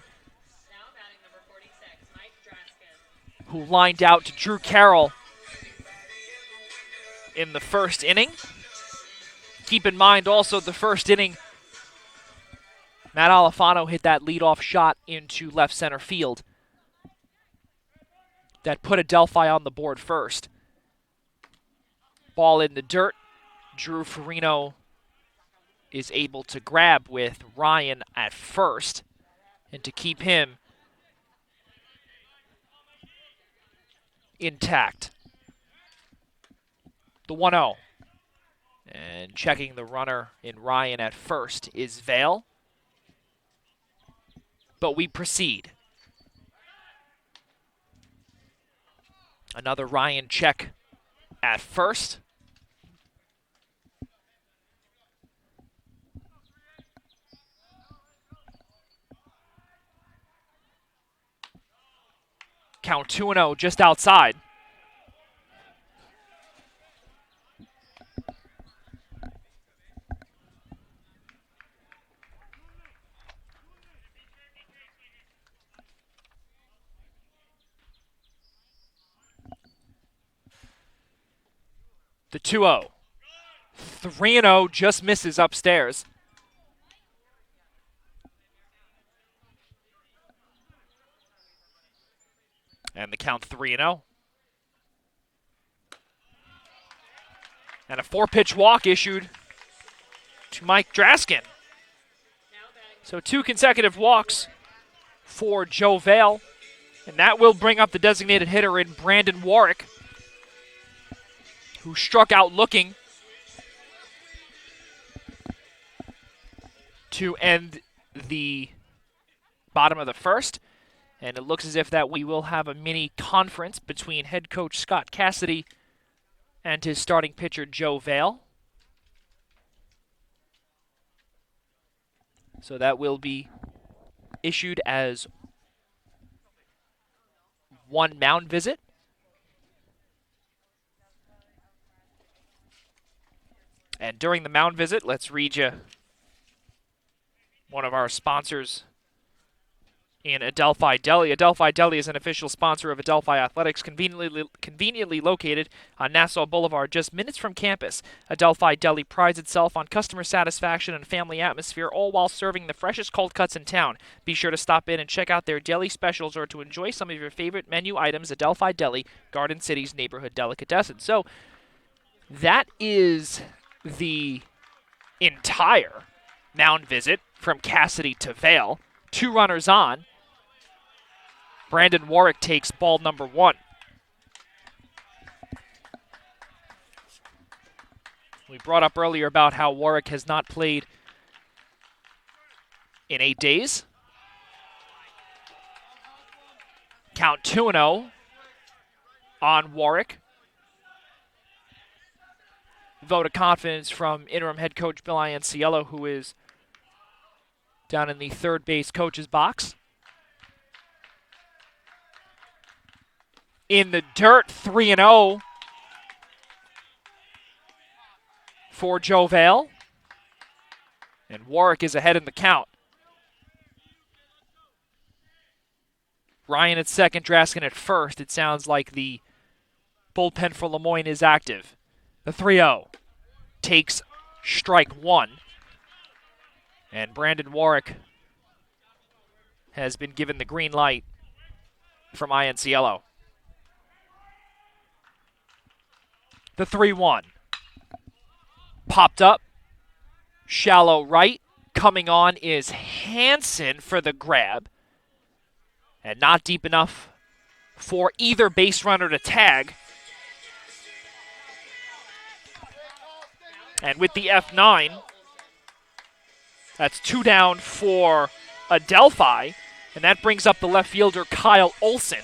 who lined out to Drew Carroll in the first inning. Keep in mind also the first inning, Matt Alifano hit that leadoff shot into left center field that put Adelphi on the board first. Ball in the dirt. Drew Farino is able to grab with Ryan at first and to keep him intact. The 1-0. And checking the runner in Ryan at first is Vale. But we proceed. Another Ryan check at first. Count 2-0 just outside. The 2-0. 3-0 just misses upstairs. And the count 3-0. And a 4-pitch walk issued to Mike Draskin. So 2 consecutive walks for Joe Vale. And that will bring up the designated hitter in Brandon Warwick, who struck out looking to end the bottom of the first. And it looks as if that we will have a mini conference between head coach Scott Cassidy and his starting pitcher Joe Vale. So that will be issued as one mound visit. And during the mound visit, let's read you one of our sponsors in Adelphi Deli. Adelphi Deli is an official sponsor of Adelphi Athletics, conveniently located on Nassau Boulevard, just minutes from campus. Adelphi Deli prides itself on customer satisfaction and family atmosphere, all while serving the freshest cold cuts in town. Be sure to stop in and check out their deli specials or to enjoy some of your favorite menu items. Adelphi Deli, Garden City's neighborhood delicatessen. So that is the entire mound visit from Cassidy to Vale. 2 runners on. Brandon Warwick takes ball number 1. We brought up earlier about how Warwick has not played in 8 days. Count 2-0 on Warwick. Vote of confidence from interim head coach Bill Ianciello, who is down in the third base coach's box. In the dirt, 3-0 for Joe Vale. And Warwick is ahead in the count. Ryan at second, Draskin at first. It sounds like the bullpen for Lemoyne is active. The 3-0 takes strike 1. And Brandon Warwick has been given the green light from Ianciello. The 3-1. Popped up. Shallow right. Coming on is Hansen for the grab. And not deep enough for either base runner to tag. And with the F9, that's 2 down for Adelphi. And that brings up the left fielder Kyle Olson,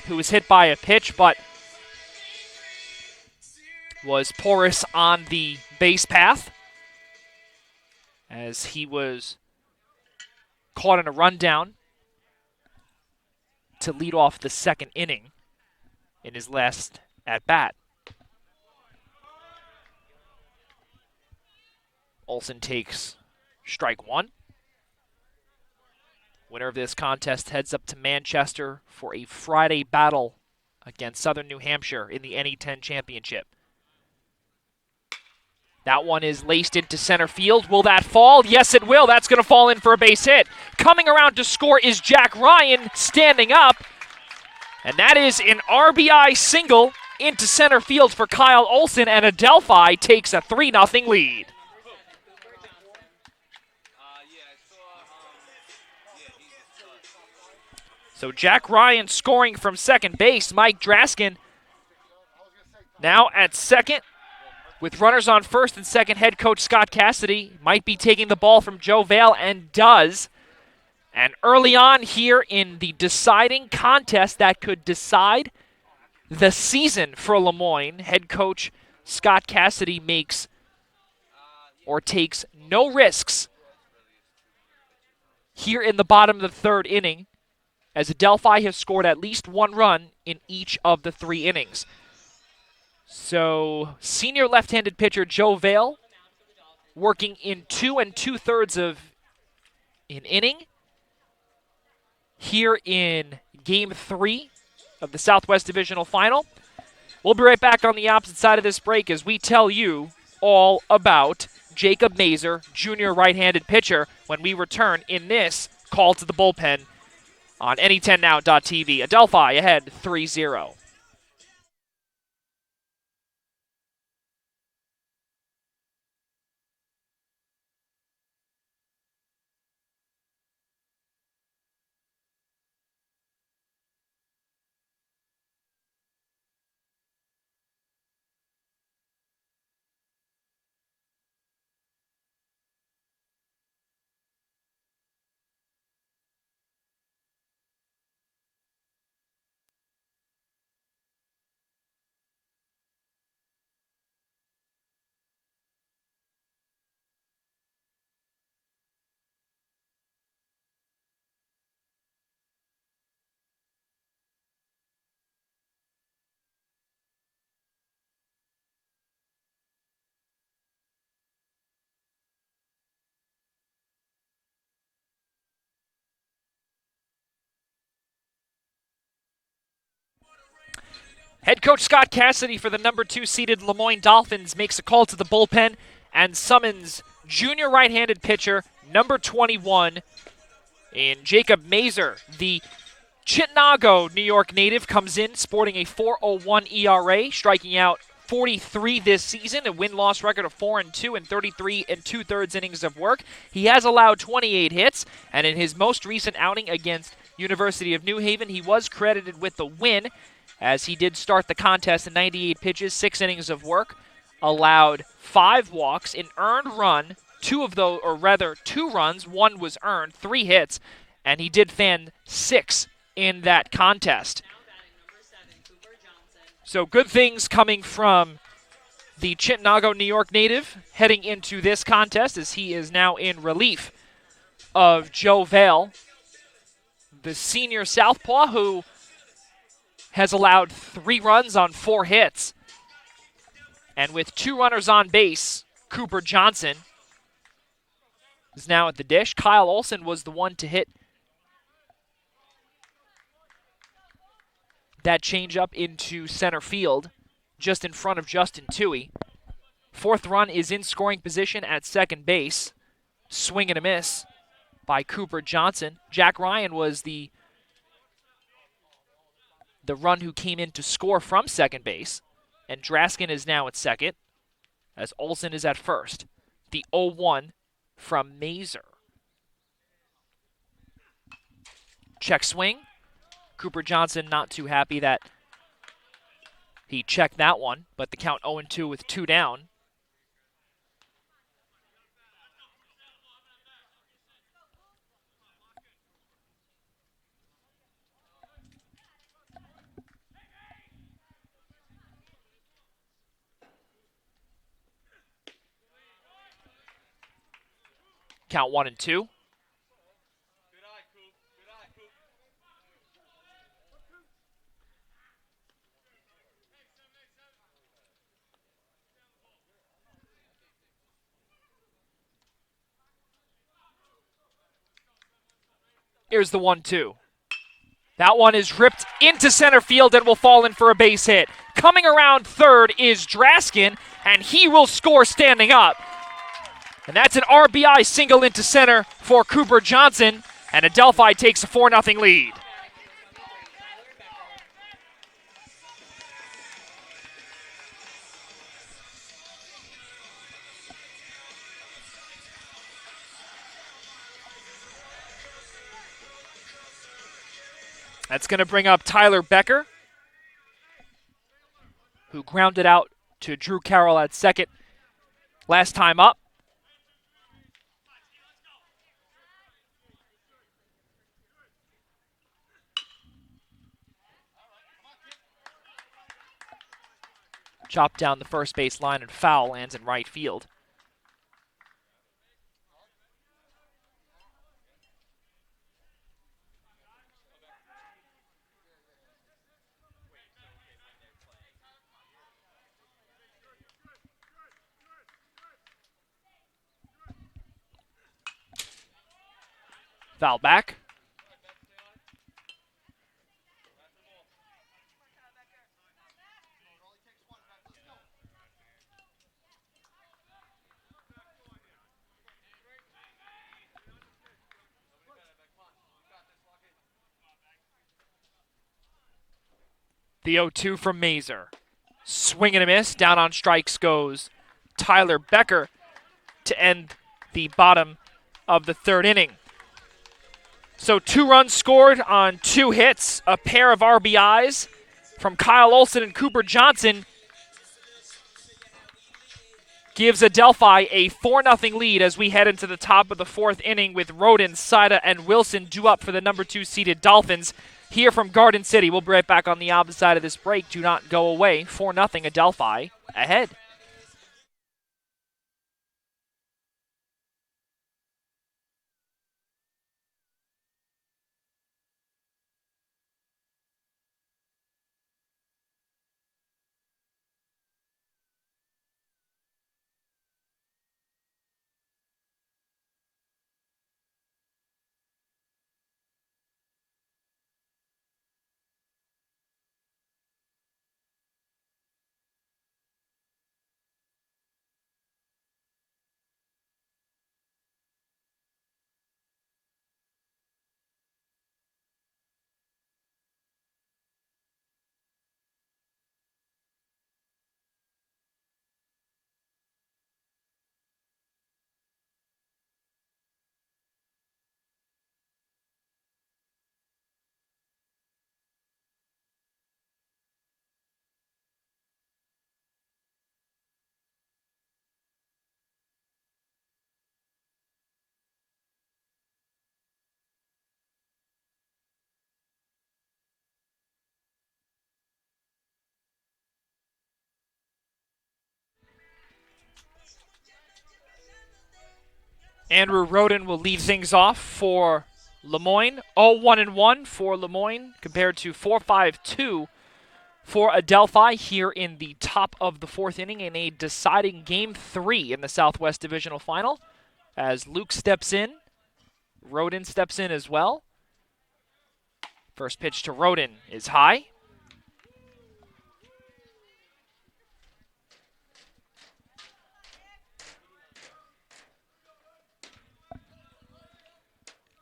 who was hit by a pitch but was porous on the base path as he was caught in a rundown to lead off the second inning in his last at-bat. Olson takes strike 1. Winner of this contest heads up to Manchester for a Friday battle against Southern New Hampshire in the NE10 championship. That one is laced into center field. Will that fall? Yes, it will. That's going to fall in for a base hit. Coming around to score is Jack Ryan, standing up. And that is an RBI single into center field for Kyle Olson, and Adelphi takes a 3-0 lead. So Jack Ryan scoring from second base. Mike Draskin now at second. With runners on first and second, head coach Scott Cassidy might be taking the ball from Joe Vale, and does. And early on here in the deciding contest that could decide the season for Lemoyne, head coach Scott Cassidy makes or takes no risks here in the bottom of the third inning, as Adelphi has scored at least 1 run in each of the 3 innings. So, senior left-handed pitcher Joe Vale working in 2 2/3 of an inning here in Game 3 of the Southwest Divisional Final. We'll be right back on the opposite side of this break as we tell you all about Jacob Mazer, junior right-handed pitcher, when we return in this Call to the Bullpen on any10now.tv. Adelphi ahead 3-0. Head coach Scott Cassidy for the number 2 seeded Moyne Dolphins makes a call to the bullpen and summons junior right-handed pitcher number 21 in Jacob Mazer. The Chittenango, New York native, comes in sporting a 4.01 ERA, striking out 43 this season, a win-loss record of 4-2 and 33 2/3 innings of work. He has allowed 28 hits, and in his most recent outing against University of New Haven, he was credited with the win, as he did start the contest in 98 pitches, 6 innings of work, allowed 5 walks, an earned run, 2 of those, or rather 2 runs, 1 was earned, 3 hits, and he did fan 6 in that contest. Now batting number 7, Cooper Johnson. So good things coming from the Chittenango, New York native heading into this contest, as he is now in relief of Joe Vale, the senior southpaw, who has allowed 3 runs on 4 hits. And with 2 runners on base, Cooper Johnson is now at the dish. Kyle Olson was the one to hit that changeup into center field, just in front of Justin Toohey. 4th run is in scoring position at second base. Swing and a miss by Cooper Johnson. Jack Ryan was the run who came in to score from second base. And Draskin is now at second, as Olson is at first. The 0-1 from Mazer. Check swing. Cooper Johnson not too happy that he checked that one, but the count 0-2 with 2 down. Count 1-2. Here's the 1-2. That one is ripped into center field and will fall in for a base hit. Coming around third is Draskin, and he will score standing up. And that's an RBI single into center for Cooper Johnson, and Adelphi takes a 4-0 lead. That's going to bring up Tyler Becker, who grounded out to Drew Carroll at second last time up. Chopped down the first base line and foul lands in right field. Foul back. The 0-2 from Mazer. Swing and a miss. Down on strikes goes Tyler Becker to end the bottom of the third inning. So 2 runs scored on 2 hits, a pair of RBIs from Kyle Olson and Cooper Johnson gives Adelphi a 4-0 lead as we head into the top of the 4th inning with Roden, Saida, and Wilson due up for the number 2 seeded Dolphins. Here from Garden City, we'll be right back on the opposite side of this break. Do not go away. 4-0 Adelphi ahead. Andrew Roden will lead things off for Lemoyne. 0-1-1 for Lemoyne compared to 4-5-2 for Adelphi here in the top of the 4th inning in a deciding Game 3 in the Southwest Divisional Final. As Luke steps in, Roden steps in as well. First pitch to Roden is high.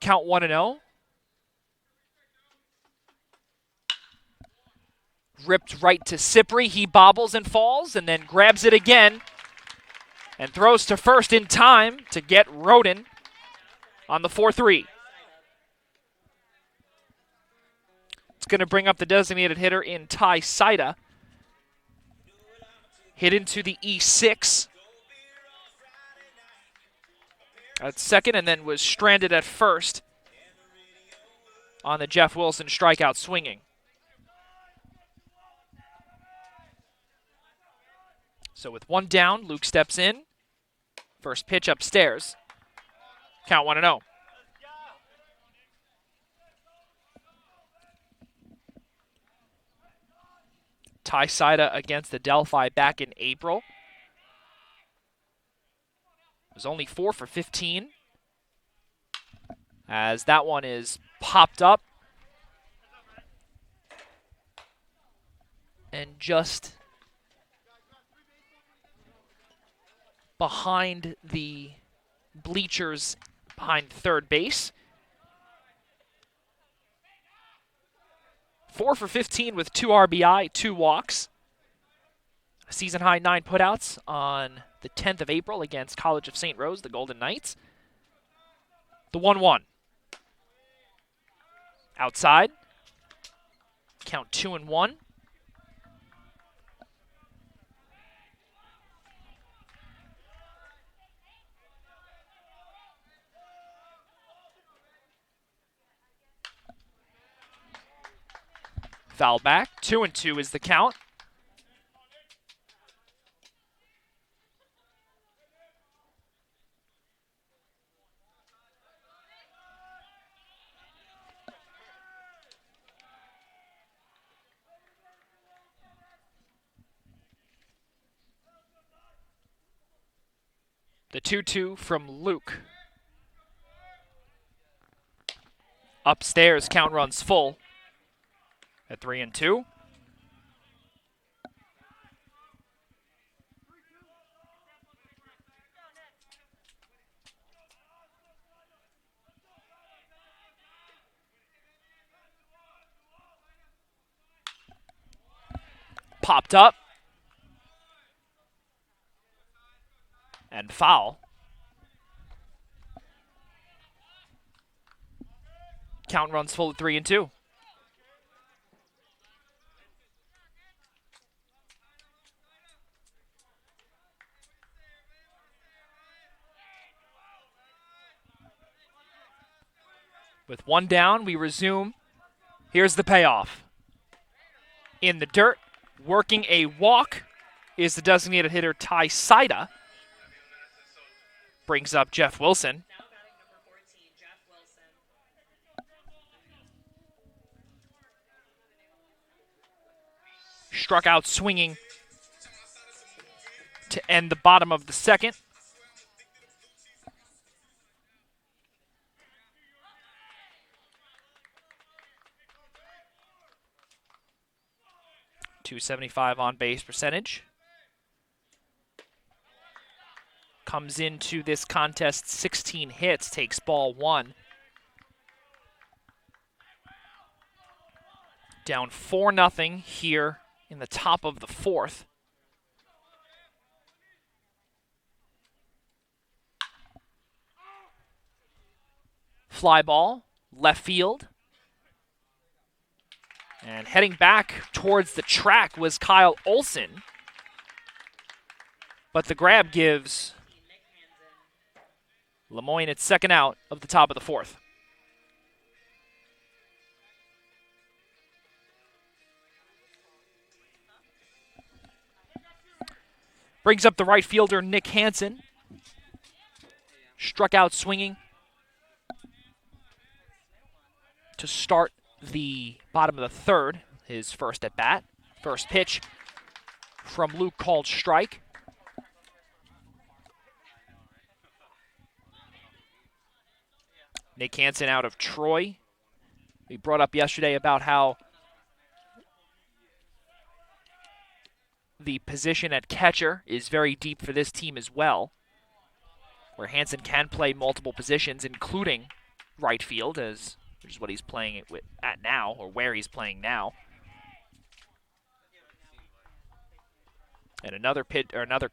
Count 1-0. Ripped right to Cipri. He bobbles and falls and then grabs it again and throws to first in time to get Roden on the 4-3. It's going to bring up the designated hitter in Ty Saida. Hit into the E6 at second and then was stranded at first on the Jeff Wilson strikeout swinging. So with 1 down, Luke steps in. First pitch upstairs. Count 1-0. Ty Saida against Adelphi back in April. Was only 4 for 15. As that one is popped up. And just behind the bleachers behind third base. 4 for 15 with 2 RBI, 2 walks. A season-high 9 putouts on the 10th of April against College of St. Rose, the Golden Knights. The 1-1. Outside. Count 2-1. Foul back. 2-2 is the count. The 2-2 from Luke. Upstairs, count runs full at 3-2. popped up. And foul. Count runs full at 3-2. With one down, we resume. Here's the payoff. In the dirt, working a walk, is the designated hitter Ty Saida. Brings up Jeff Wilson. Now batting number 14, Jeff Wilson. Struck out swinging to end the bottom of the second. .275 on base percentage. Comes into this contest 16 hits, takes ball one. Down 4-0 here in the top of the fourth. Fly ball, left field. And heading back towards the track was Kyle Olson. But the grab gives Moyne its second out of the top of the fourth. Brings up the right fielder, Nick Hansen. Struck out swinging to start the bottom of the third, his first at bat. First pitch from Luke called strike. Nick Hansen out of Troy. We brought up yesterday about how the position at catcher is very deep for this team as well, where Hansen can play multiple positions, including right field, which is what he's playing it at now, or where he's playing now. And another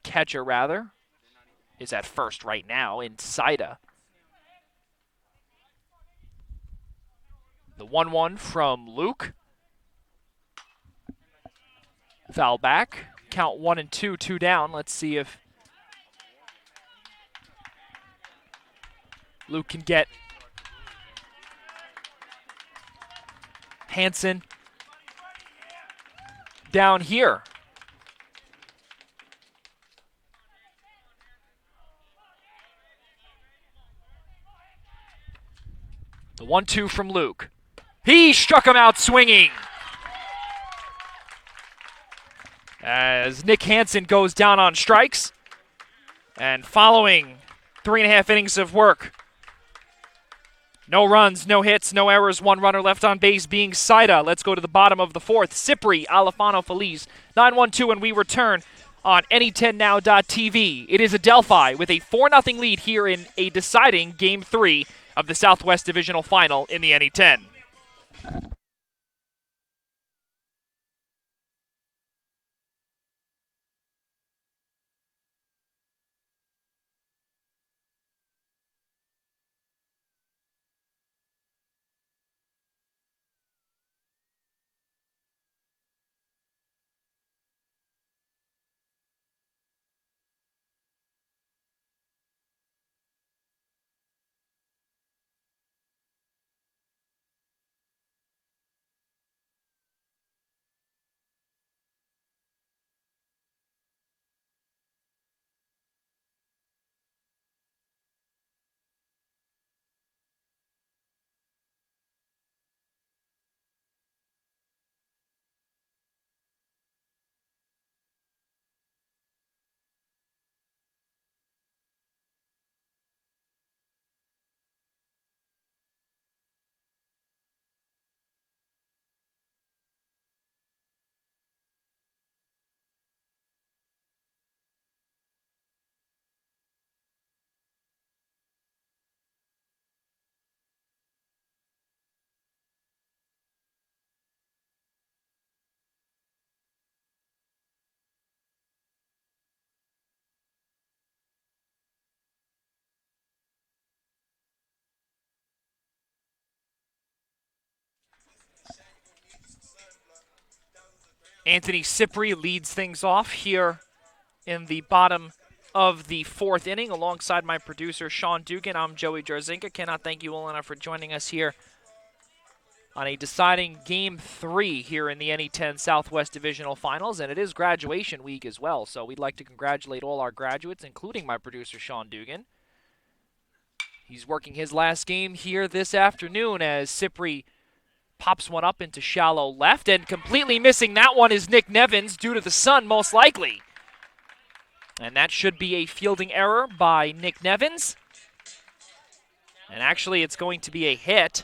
catcher rather is at first right now in Saida. The 1-1 from Luke. Foul back. Count 1-2, 2 down. Let's see if Luke can get Hansen down here. The 1-2 from Luke. He struck him out swinging. As Nick Hansen goes down on strikes. And following 3.5 innings of work, no runs, no hits, no errors, one runner left on base being Saida. Let's go to the bottom of the fourth. Cipri, Alifano, Feliz. 9-1-2, and we return on any10now.tv. It is Adelphi with a 4-0 lead here in a deciding Game 3 of the Southwest Divisional Final in the NE10. Anthony Cipri leads things off here in the bottom of the fourth inning alongside my producer, Sean Dugan. I'm Joey Jarzinka. Cannot thank you all enough for joining us here on a deciding Game 3 here in the NE10 Southwest Divisional Finals, and it is graduation week as well, so we'd like to congratulate all our graduates, including my producer, Sean Dugan. He's working his last game here this afternoon as Cipri pops one up into shallow left, and completely missing that one is Nick Nevins due to the sun, most likely. And that should be a fielding error by Nick Nevins. And actually, it's going to be a hit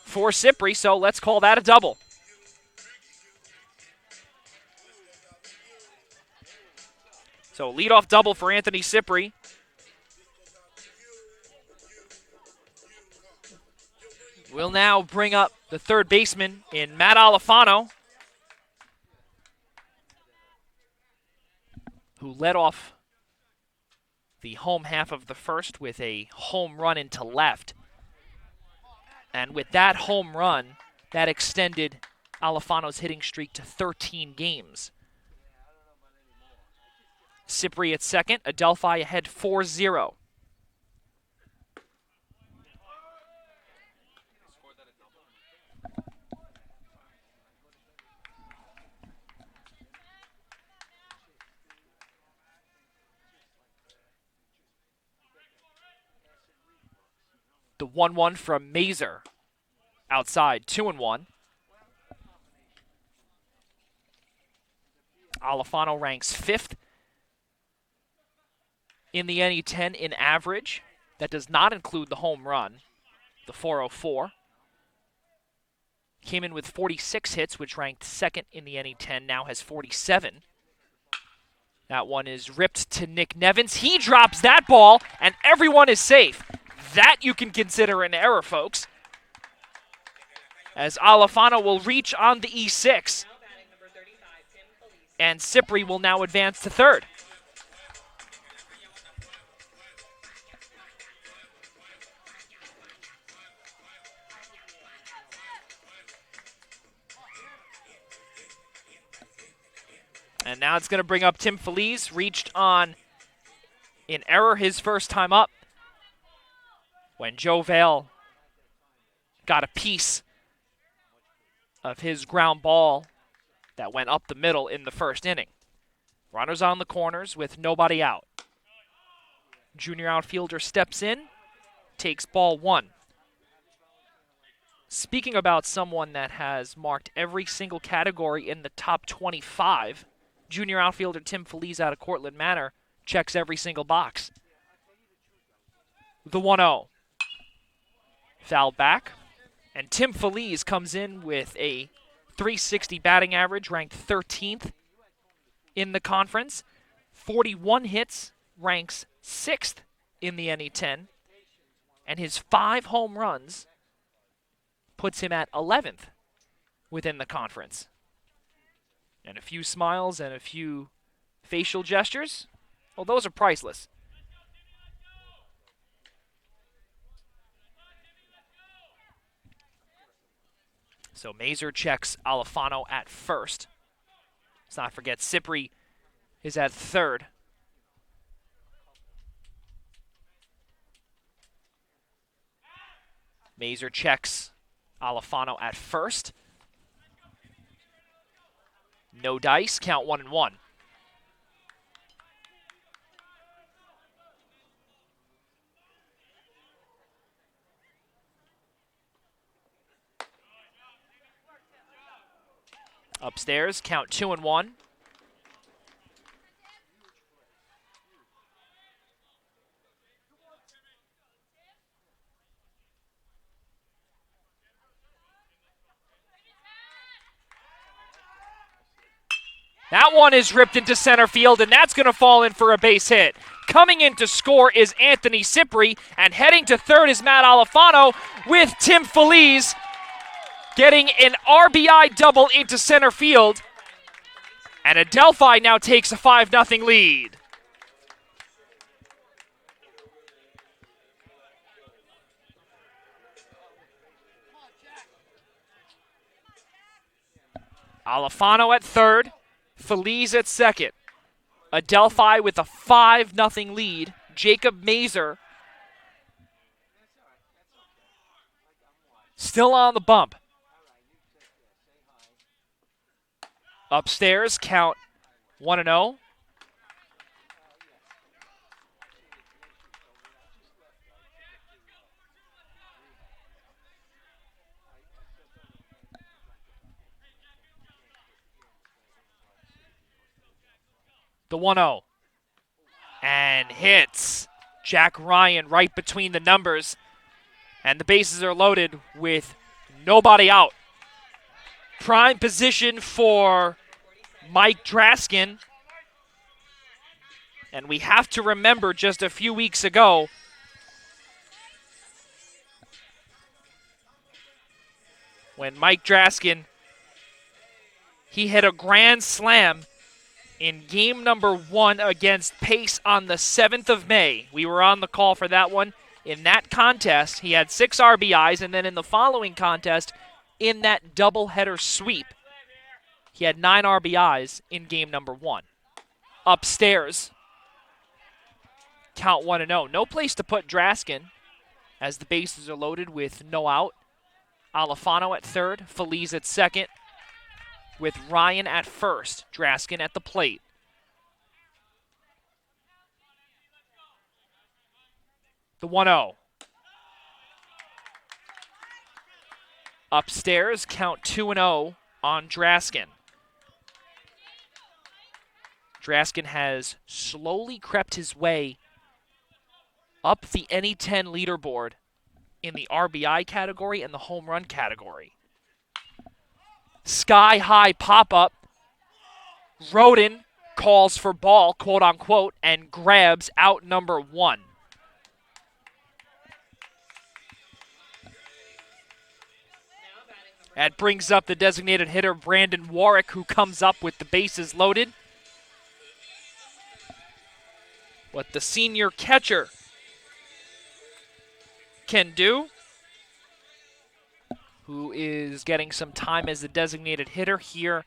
for Cipri, so let's call that a double. So leadoff double for Anthony Cipri. We'll now bring up the third baseman in Matt Alifano, who led off the home half of the first with a home run into left. And with that home run, that extended Alifano's hitting streak to 13 games. Cipri at second, Adelphi ahead 4-0. The 1-1 from Mazer. Outside, 2-1. Alifano ranks 5th in the NE10 in average. That does not include the home run, the 404. Came in with 46 hits, which ranked 2nd in the NE10, now has 47. That one is ripped to Nick Nevins. He drops that ball, and everyone is safe. That you can consider an error, folks, as Alifano will reach on the E6, and Cipri will now advance to third. And now it's going to bring up Tim Feliz, reached on in error his first time up when Joe Vale got a piece of his ground ball that went up the middle in the first inning. Runners on the corners with nobody out. Junior outfielder steps in, takes ball 1. Speaking about someone that has marked every single category in the top 25, junior outfielder Tim Feliz out of Cortland Manor checks every single box. The 1-0. Foul back. And Tim Feliz comes in with a .360 batting average, ranked 13th in the conference. 41 hits, ranks 6th in the NE10. And his 5 home runs puts him at 11th within the conference. And a few smiles and a few facial gestures, well, those are priceless. So Mazer checks Alifano at first. Let's not forget Cipri is at third. Mazer checks Alifano at first. No dice, count 1-1. Upstairs, count 2-1. That one is ripped into center field, and that's going to fall in for a base hit. Coming in to score is Anthony Cipri, and heading to third is Matt Alifano with Tim Feliz getting an RBI double into center field. And Adelphi now takes a 5-0 lead. Alfano at third, Feliz at second. Adelphi with a 5-0 lead. Jacob Mazer still on the bump. Upstairs, count 1-0. The 1-0. And hits Jack Ryan right between the numbers. And the bases are loaded with nobody out. Prime position for Mike Draskin. And we have to remember just a few weeks ago, when Mike Draskin, he hit a grand slam in game number 1 against Pace on the 7th of May. We were on the call for that one. In that contest, he had 6 RBIs, and then in the following contest, in that doubleheader sweep, he had 9 RBIs in game number 1. Upstairs, count 1-0. No place to put Draskin as the bases are loaded with no out. Alfano at third, Feliz at second, with Ryan at first, Draskin at the plate. The 1-0. Upstairs, count 2-0 on Draskin. Draskin has slowly crept his way up the NE10 leaderboard in the RBI category and the home run category. Sky-high pop-up. Roden calls for ball, quote-unquote, and grabs out number 1. That brings up the designated hitter, Brandon Warwick, who comes up with the bases loaded. What the senior catcher can do, who is getting some time as the designated hitter here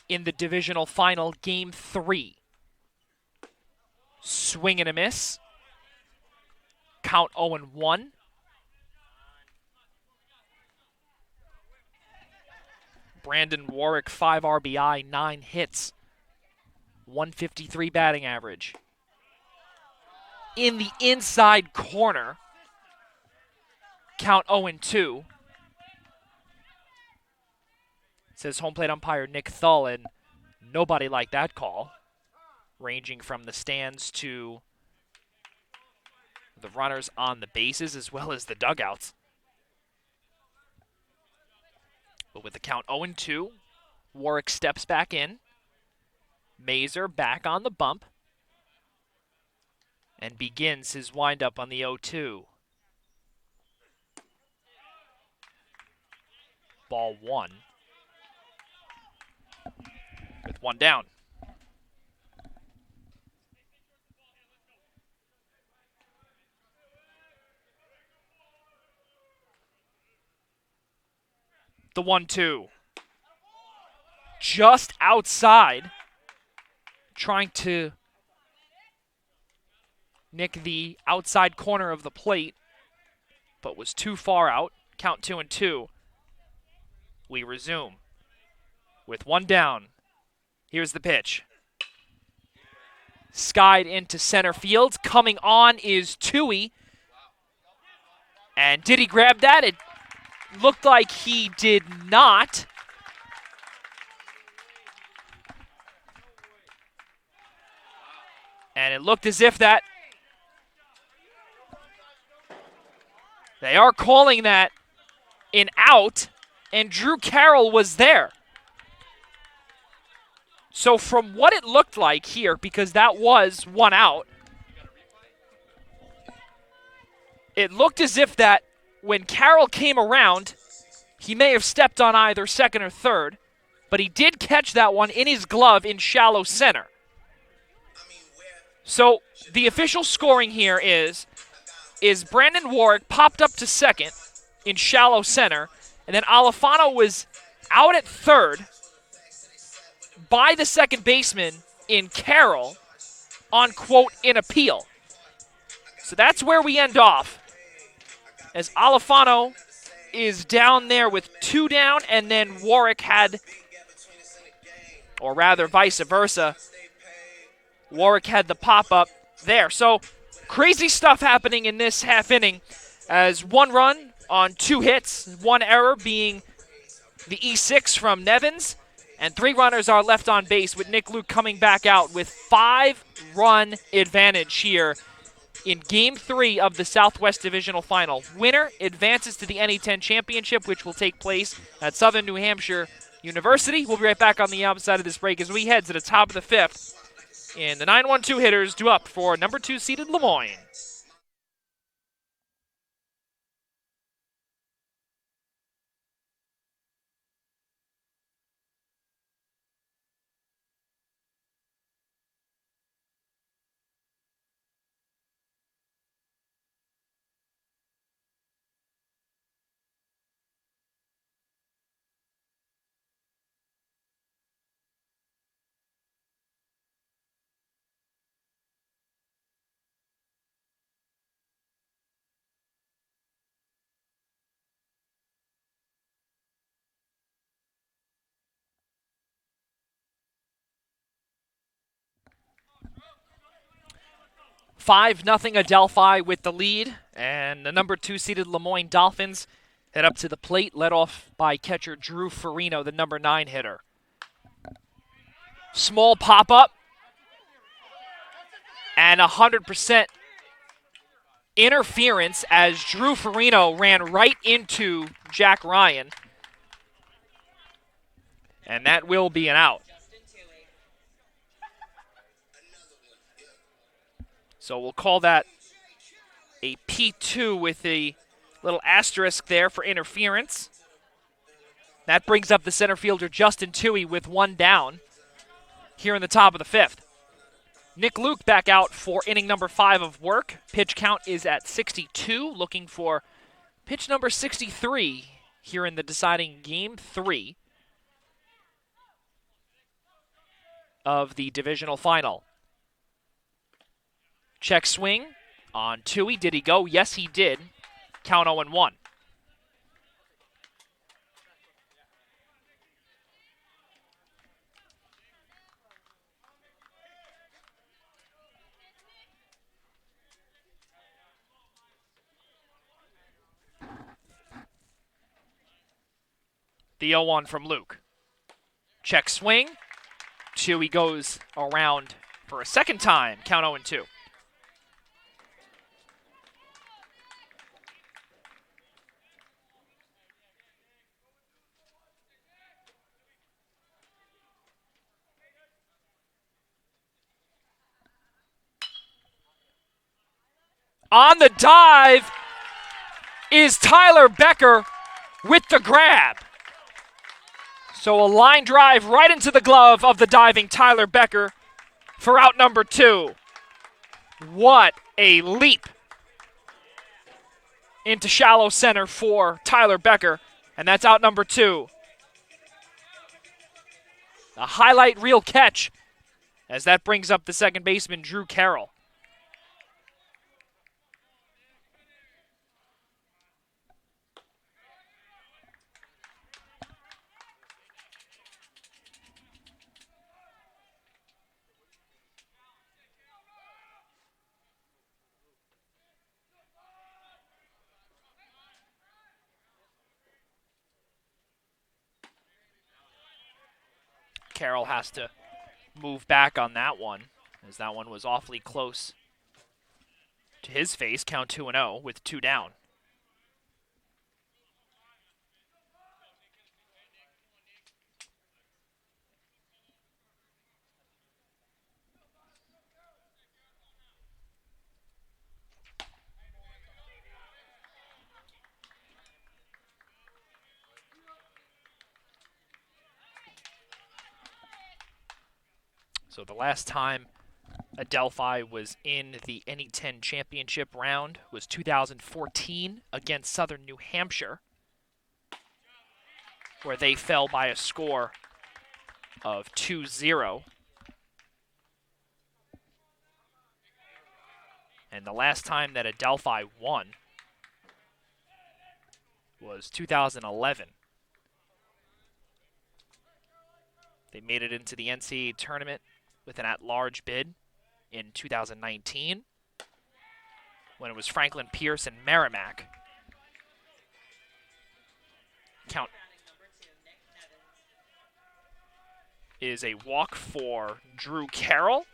in the divisional final, Game 3. Swing and a miss. Count 0-1. Brandon Warwick, 5 RBI, 9 hits, 153 batting average. In the inside corner, count 0-2. Says home plate umpire Nick Thull, and nobody liked that call, ranging from the stands to the runners on the bases as well as the dugouts. But with the count 0-2, Warwick steps back in. Mazer back on the bump and begins his windup on the 0-2. Ball 1. With 1 down. The 1-2. Just outside, trying to nick the outside corner of the plate, but was too far out. Count 2-2. We resume. With 1 down, here's the pitch. Skied into center field. Coming on is Tui. And did he grab that? It looked like he did not. And it looked as if that... They are calling that an out, and Drew Carroll was there. So from what it looked like here, because that was 1 out, it looked as if that when Carroll came around, he may have stepped on either second or third, but he did catch that one in his glove in shallow center. So the official scoring here is Brandon Warwick popped up to second in shallow center, and then Alfano was out at third, by the second baseman in Carroll on, quote, an appeal. So that's where we end off, as Alfano is down there with 2 down, and then Warwick had, or rather vice versa, Warwick had the pop-up there. So crazy stuff happening in this half inning, as 1 run on 2 hits, 1 error being the E6 from Nevins, and 3 runners are left on base, with Nick Luke coming back out with 5-run advantage here in Game 3 of the Southwest Divisional Final. Winner advances to the NE10 Championship, which will take place at Southern New Hampshire University. We'll be right back on the opposite of this break as we head to the top of the 5th. And the 9-1-2 hitters due up for number 2 seeded Lemoyne. Five nothing Adelphi with the lead, and the number 2 seeded Lemoyne Dolphins head up to the plate, led off by catcher Drew Farino, the number 9 hitter. Small pop-up, and 100% interference as Drew Farino ran right into Jack Ryan, and that will be an out. So we'll call that a P2 with a little asterisk there for interference. That brings up the center fielder Justin Toohey with 1 down here in the top of the 5th. Nick Luke back out for inning number 5 of work. Pitch count is at 62, looking for pitch number 63 here in the deciding Game 3 of the divisional final. Check swing on Toohey. Did he go? Yes, he did. Count 0-1. The 0-1 from Luke. Check swing. Toohey goes around for a second time. Count 0-2. On the dive is Tyler Becker with the grab. So a line drive right into the glove of the diving Tyler Becker for out number 2. What a leap into shallow center for Tyler Becker, and that's out number 2. A highlight reel catch, as that brings up the second baseman Drew Carroll. Carroll has to move back on that one, as that one was awfully close to his face. Count 2-0 with 2 down. So the last time Adelphi was in the NE10 championship round was 2014 against Southern New Hampshire, where they fell by a score of 2-0. And the last time that Adelphi won was 2011. They made it into the NCAA tournament with an at-large bid in 2019 when it was Franklin Pierce and Merrimack. Count is a walk for Drew Carroll.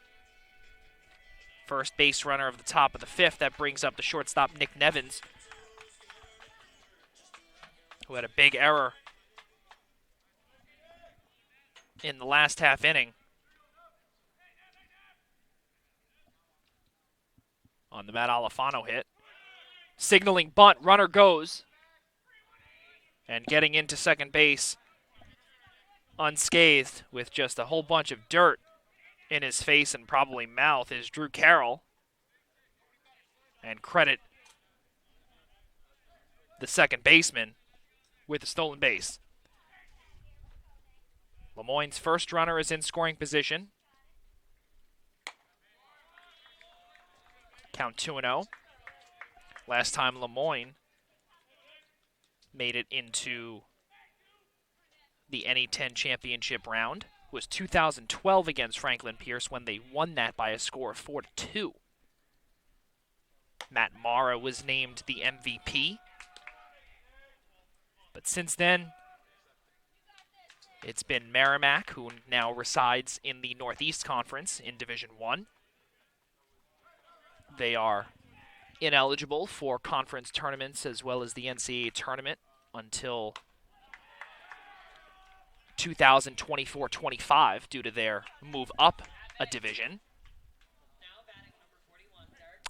First base runner of the top of the fifth. That brings up the shortstop Nick Nevins, who had a big error in the last half inning on the Matt Alifano hit. Signaling bunt, runner goes. And getting into second base unscathed with just a whole bunch of dirt in his face and probably mouth is Drew Carroll. And credit the second baseman with a stolen base. Lemoyne's first runner is in scoring position. Count 2-0. Last time Lemoyne made it into the NE10 championship round was 2012 against Franklin Pierce when they won that by a score of 4-2. Matt Mara was named the MVP. But since then, it's been Merrimack, who now resides in the Northeast Conference in Division I. They are ineligible for conference tournaments as well as the NCAA tournament until 2024-25 due to their move up a division.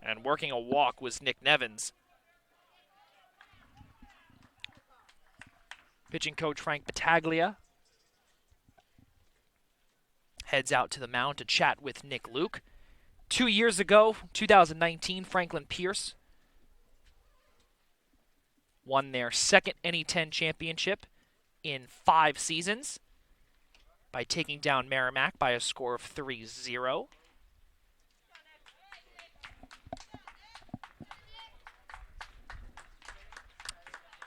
And working a walk was Nick Nevins. Pitching coach Frank Battaglia heads out to the mound to chat with Nick Luke. 2 years ago, 2019, Franklin Pierce won their second NE10 championship in 5 seasons by taking down Merrimack by a score of 3-0.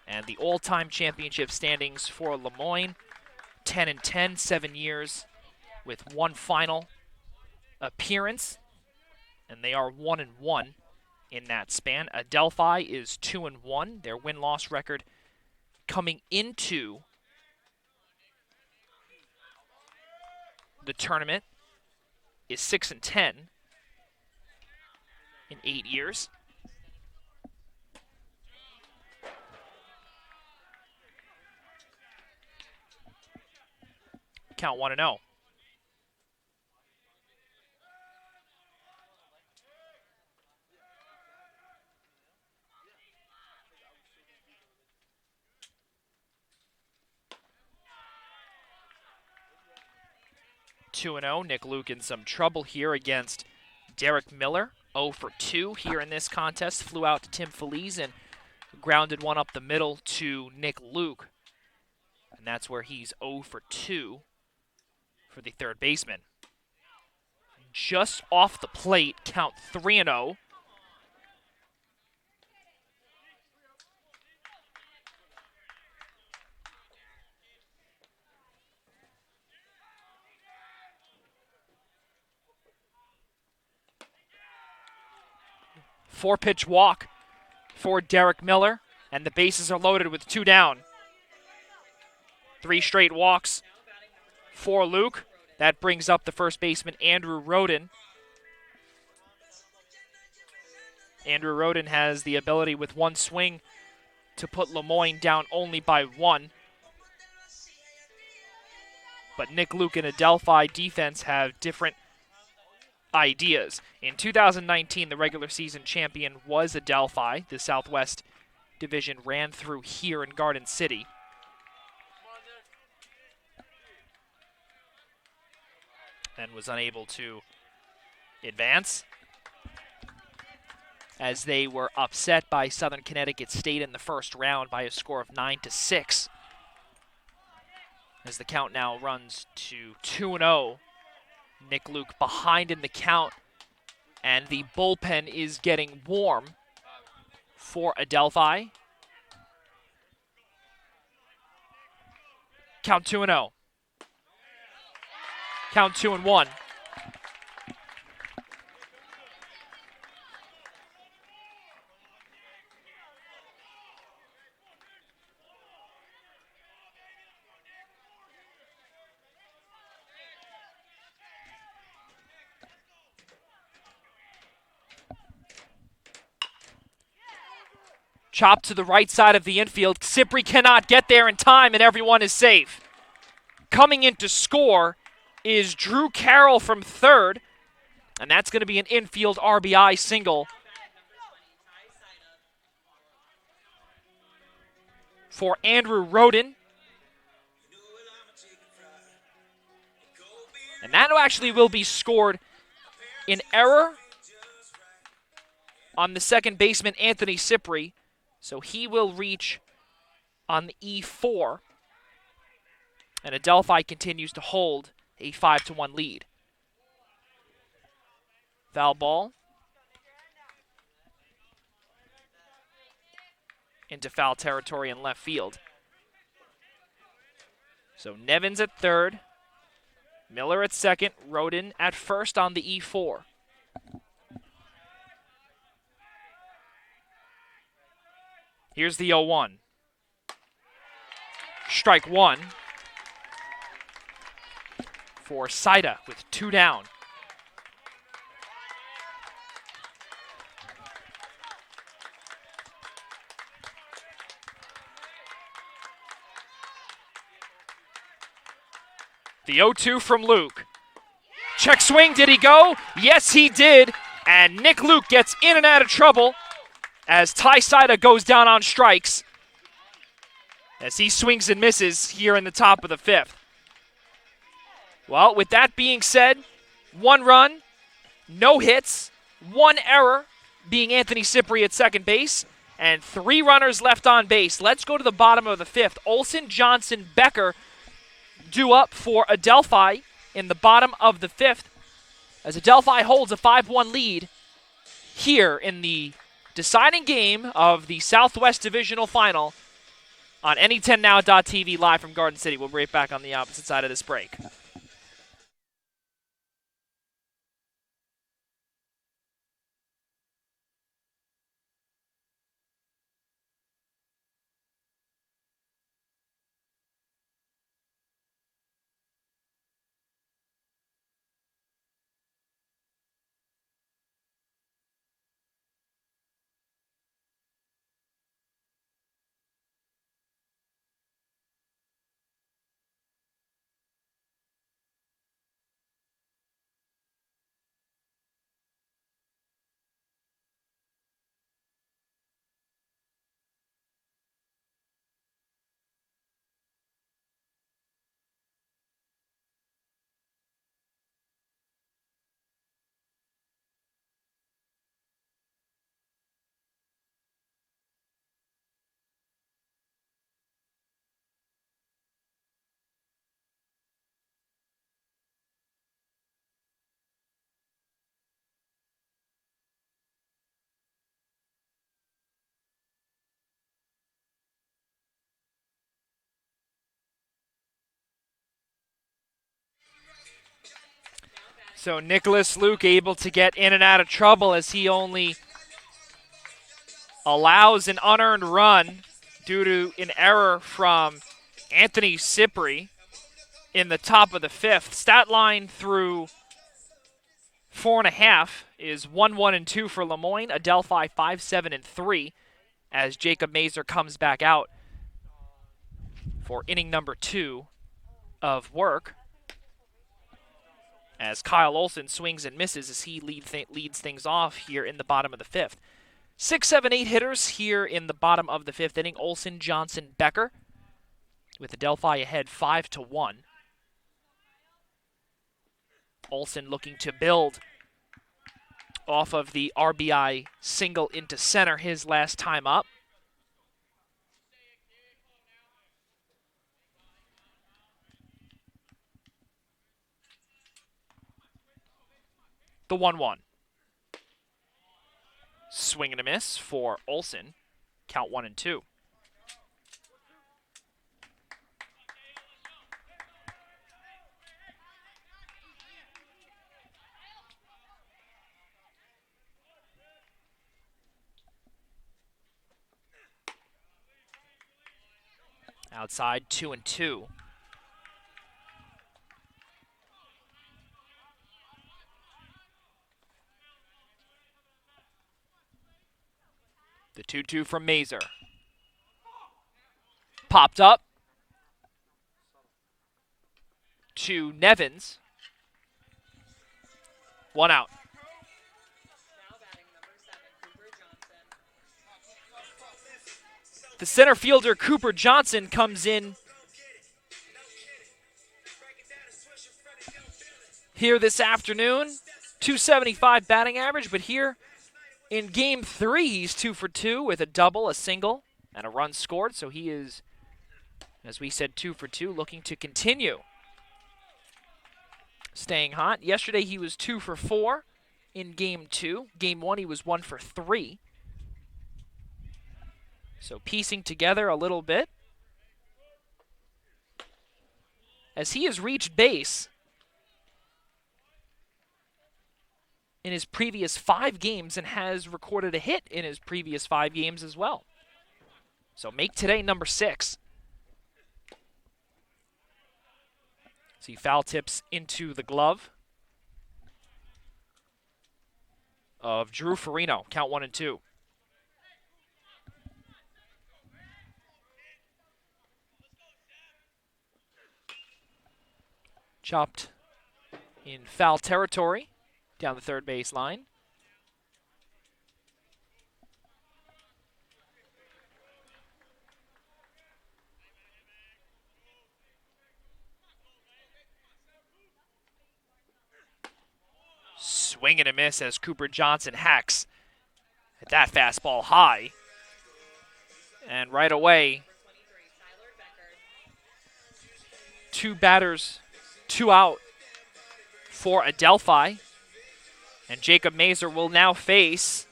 And the all-time championship standings for Lemoyne, 10-10, 7 years with 1 final appearance. And they are 1-1 in that span. Adelphi is 2-1. Their win-loss record coming into the tournament is 6-10 in 8 years. Count 1-0. Nick Luke in some trouble here against Derek Miller. 0 for 2 here in this contest. Flew out to Tim Feliz and grounded one up the middle to Nick Luke. And that's where he's 0 for 2 for the third baseman. Just off the plate, count 3-0. Four-pitch walk for Derek Miller, and the bases are loaded with 2 down. 3 straight walks for Luke. That brings up the first baseman, Andrew Roden. Andrew Roden has the ability with 1 swing to put Lemoyne down only by 1. But Nick Luke and Adelphi defense have different ideas. In 2019, the regular season champion was Adelphi. The Southwest Division ran through here in Garden City. And was unable to advance as they were upset by Southern Connecticut State in the first round by a score of 9-6. as the count now runs to 2-0. Nick Luke behind in the count, and the bullpen is getting warm for Adelphi. Count 2-0. Count 2-1. Chop to the right side of the infield. Cipri cannot get there in time, and everyone is safe. Coming in to score is Drew Carroll from third, and that's going to be an infield RBI single for Andrew Roden. And that actually will be scored in error on the second baseman, Anthony Cipri. So he will reach on the E4. And Adelphi continues to hold a 5-1 lead. Foul ball. Into foul territory in left field. So Nevins at third. Miller at second. Roden at first on the E4. Here's the 0-1. Strike one for Saida with 2 down. The 0-2 from Luke. Check swing, did he go? Yes, he did. And Nick Luke gets in and out of trouble as Ty Saida goes down on strikes as he swings and misses here in the top of the 5th. Well, with that being said, 1 run, no hits, 1 error, being Anthony Cipri at second base, and 3 runners left on base. Let's go to the bottom of the 5th. Olson, Johnson, Becker due up for Adelphi in the bottom of the 5th as Adelphi holds a 5-1 lead here in the deciding game of the Southwest Divisional Final on any10now.tv live from Garden City. We'll be right back on the opposite side of this break. So Nicholas Luke able to get in and out of trouble as he only allows an unearned run due to an error from Anthony Cipri in the top of the 5th. Stat line through 4.5 is 1-1-2 for Lemoyne. Adelphi 5-7-3 as Jacob Mazer comes back out for inning number 2 of work. As Kyle Olson swings and misses as he leads things off here in the bottom of the 5th. 6, 7, 8 hitters here in the bottom of the 5th inning. Olson, Johnson, Becker, with Adelphi ahead 5-1. Olson looking to build off of the RBI single into center his last time up. The 1-1. Swing and a miss for Olsen. Count 1-2. Outside 2-2. The 2-2 from Mazer. Popped up to Nevins. 1 out. Now batting number 7, Cooper Johnson. The center fielder, Cooper Johnson, comes in here this afternoon. 275 batting average, but here in Game 3, he's 2 for 2 with a double, a single, and a run scored. So he is, as we said, 2 for 2, looking to continue staying hot. Yesterday, he was 2 for 4 in Game 2. Game 1, he was 1 for 3. So piecing together a little bit as he has reached base in his previous 5 games and has recorded a hit in his previous 5 games as well. So make today number 6. See foul tips into the glove of Drew Farino. Count 1-2. Chopped in foul territory down the third base line. Swing and a miss as Cooper Johnson hacks at that fastball high. And right away, 23, Tyler Becker. 2 batters, 2 out for Adelphi. And Jacob Mazer will now face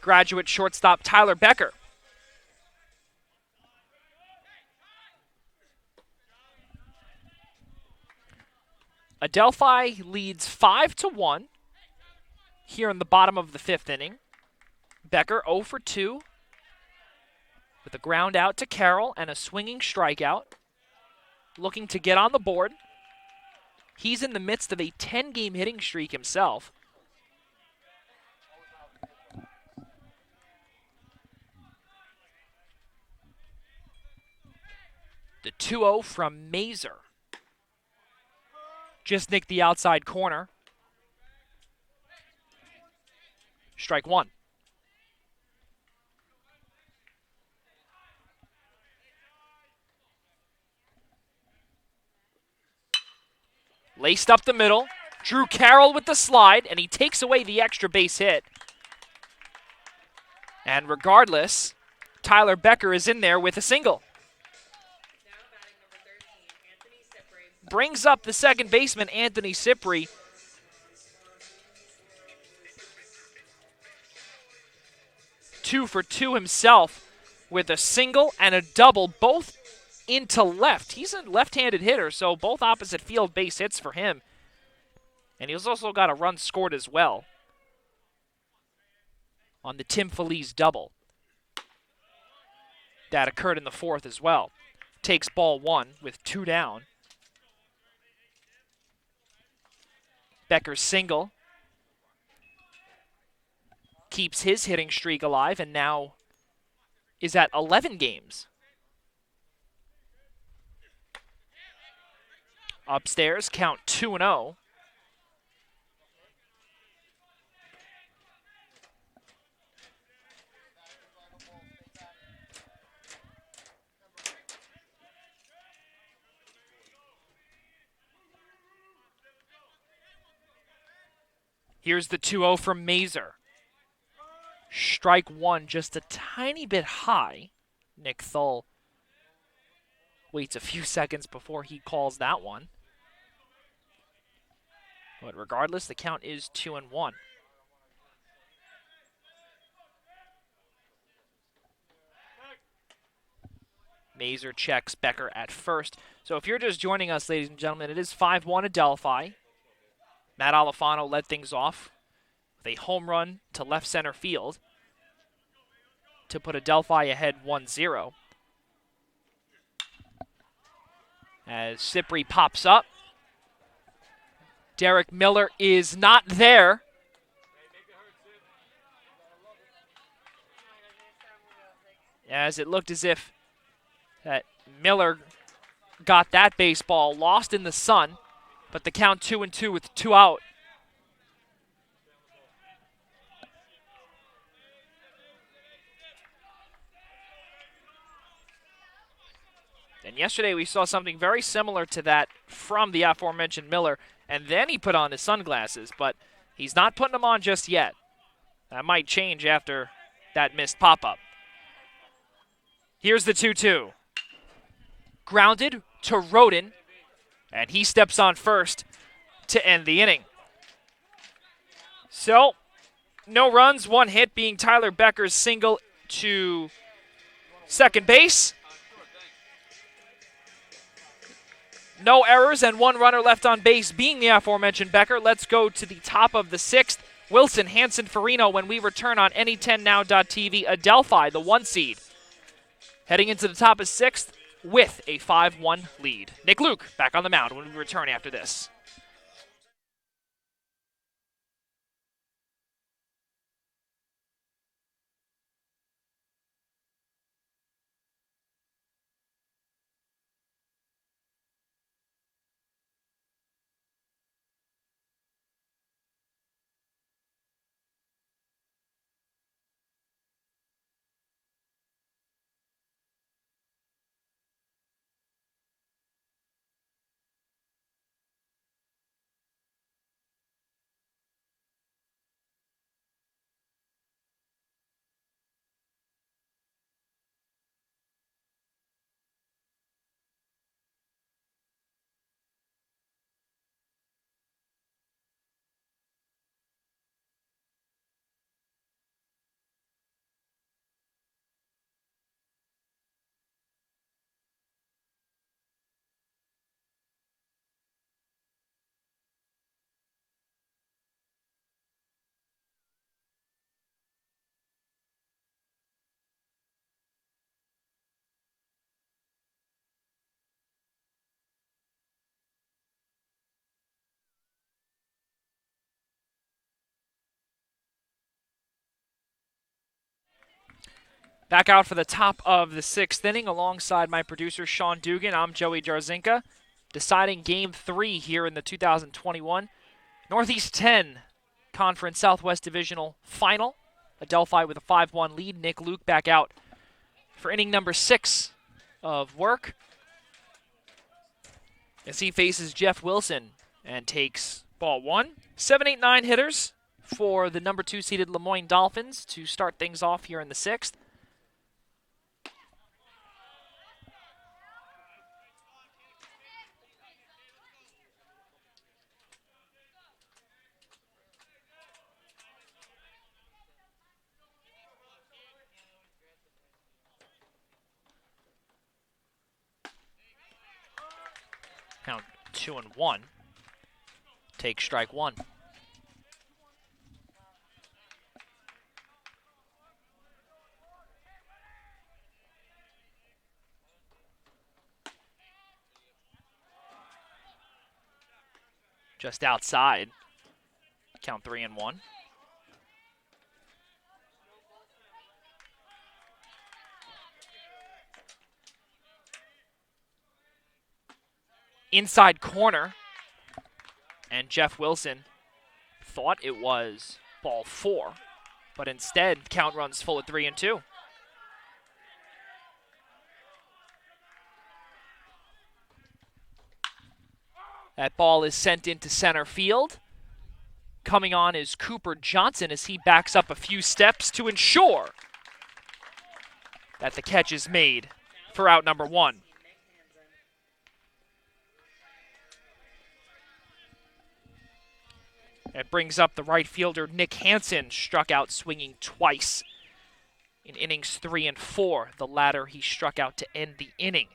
graduate shortstop Tyler Becker. Adelphi leads 5-1 here in the bottom of the 5th inning. Becker 0 for 2 with a ground out to Carroll and a swinging strikeout, looking to get on the board. He's in the midst of a 10-game hitting streak himself. The 2-0 from Mazer. Just nicked the outside corner. Strike 1. Laced up the middle. Drew Carroll with the slide, and he takes away the extra base hit. And regardless, Tyler Becker is in there with a single. Now batting number 13, Anthony Cipri. Brings up the second baseman, Anthony Cipri. Two for 2 himself with a single and a double, both into left. He's a left-handed hitter, so both opposite field base hits for him. And he's also got a run scored as well on the Tim Feliz double. That occurred in the 4th as well. Takes ball 1 with 2 down. Becker's single keeps his hitting streak alive and now is at 11 games. Upstairs, count 2-0. Here's the 2-0 from Mazer. Strike 1 just a tiny bit high. Nick Thull waits a few seconds before he calls that one. But regardless, the count is 2-1. Mazer checks Becker at first. So if you're just joining us, ladies and gentlemen, it is 5-1 Adelphi. Matt Alifano led things off with a home run to left center field to put Adelphi ahead 1-0. As Cipri pops up, Derek Miller is not there. As it looked as if that Miller got that baseball lost in the sun, but the count 2-2 with 2 out. And yesterday we saw something very similar to that from the aforementioned Miller, and then he put on his sunglasses, but he's not putting them on just yet. That might change after that missed pop-up. Here's the 2-2. Grounded to Roden, and he steps on first to end the inning. So, no runs, 1 hit being Tyler Becker's single to second base. No errors and 1 runner left on base being the aforementioned Becker. Let's go to the top of the 6th. Wilson, Hansen, Farino when we return on any10now.tv. Adelphi, the 1 seed, heading into the top of 6th with a 5-1 lead. Nick Luke back on the mound when we return after this. Back out for the top of the 6th inning alongside my producer Sean Dugan. I'm Joey Jarzinka, deciding Game 3 here in the 2021 Northeast 10 Conference Southwest Divisional Final. Adelphi with a 5-1 lead. Nick Luke back out for inning number 6 of work as he faces Jeff Wilson and takes ball 1. 7, 8, 9 hitters for the number 2 seeded Moyne Dolphins to start things off here in the 6th. Count 2-1. Take strike 1. Just outside. Count 3-1. Inside corner, and Jeff Wilson thought it was ball 4, but instead count runs full at 3-2. That ball is sent into center field. Coming on is Cooper Johnson as he backs up a few steps to ensure that the catch is made for out number 1. It brings up the right fielder, Nick Hansen, struck out swinging twice in innings 3 and 4. The latter he struck out to end the inning.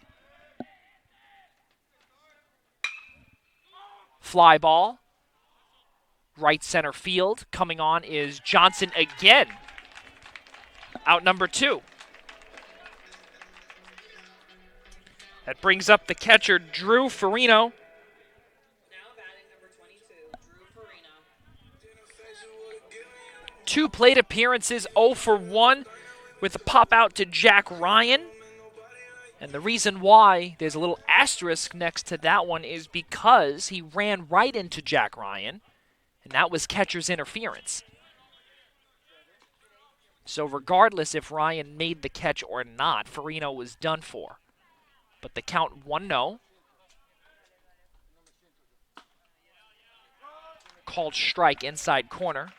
Fly ball. Right center field. Coming on is Johnson again. Out number 2. That brings up the catcher, Drew Farino. Now batting number 22, Drew Farino. 2 plate appearances, 0 for 1 with a pop out to Jack Ryan. And the reason why there's a little asterisk next to that one is because he ran right into Jack Ryan, and that was catcher's interference. So regardless if Ryan made the catch or not, Farino was done for. But the count 1-0. Called strike inside corner.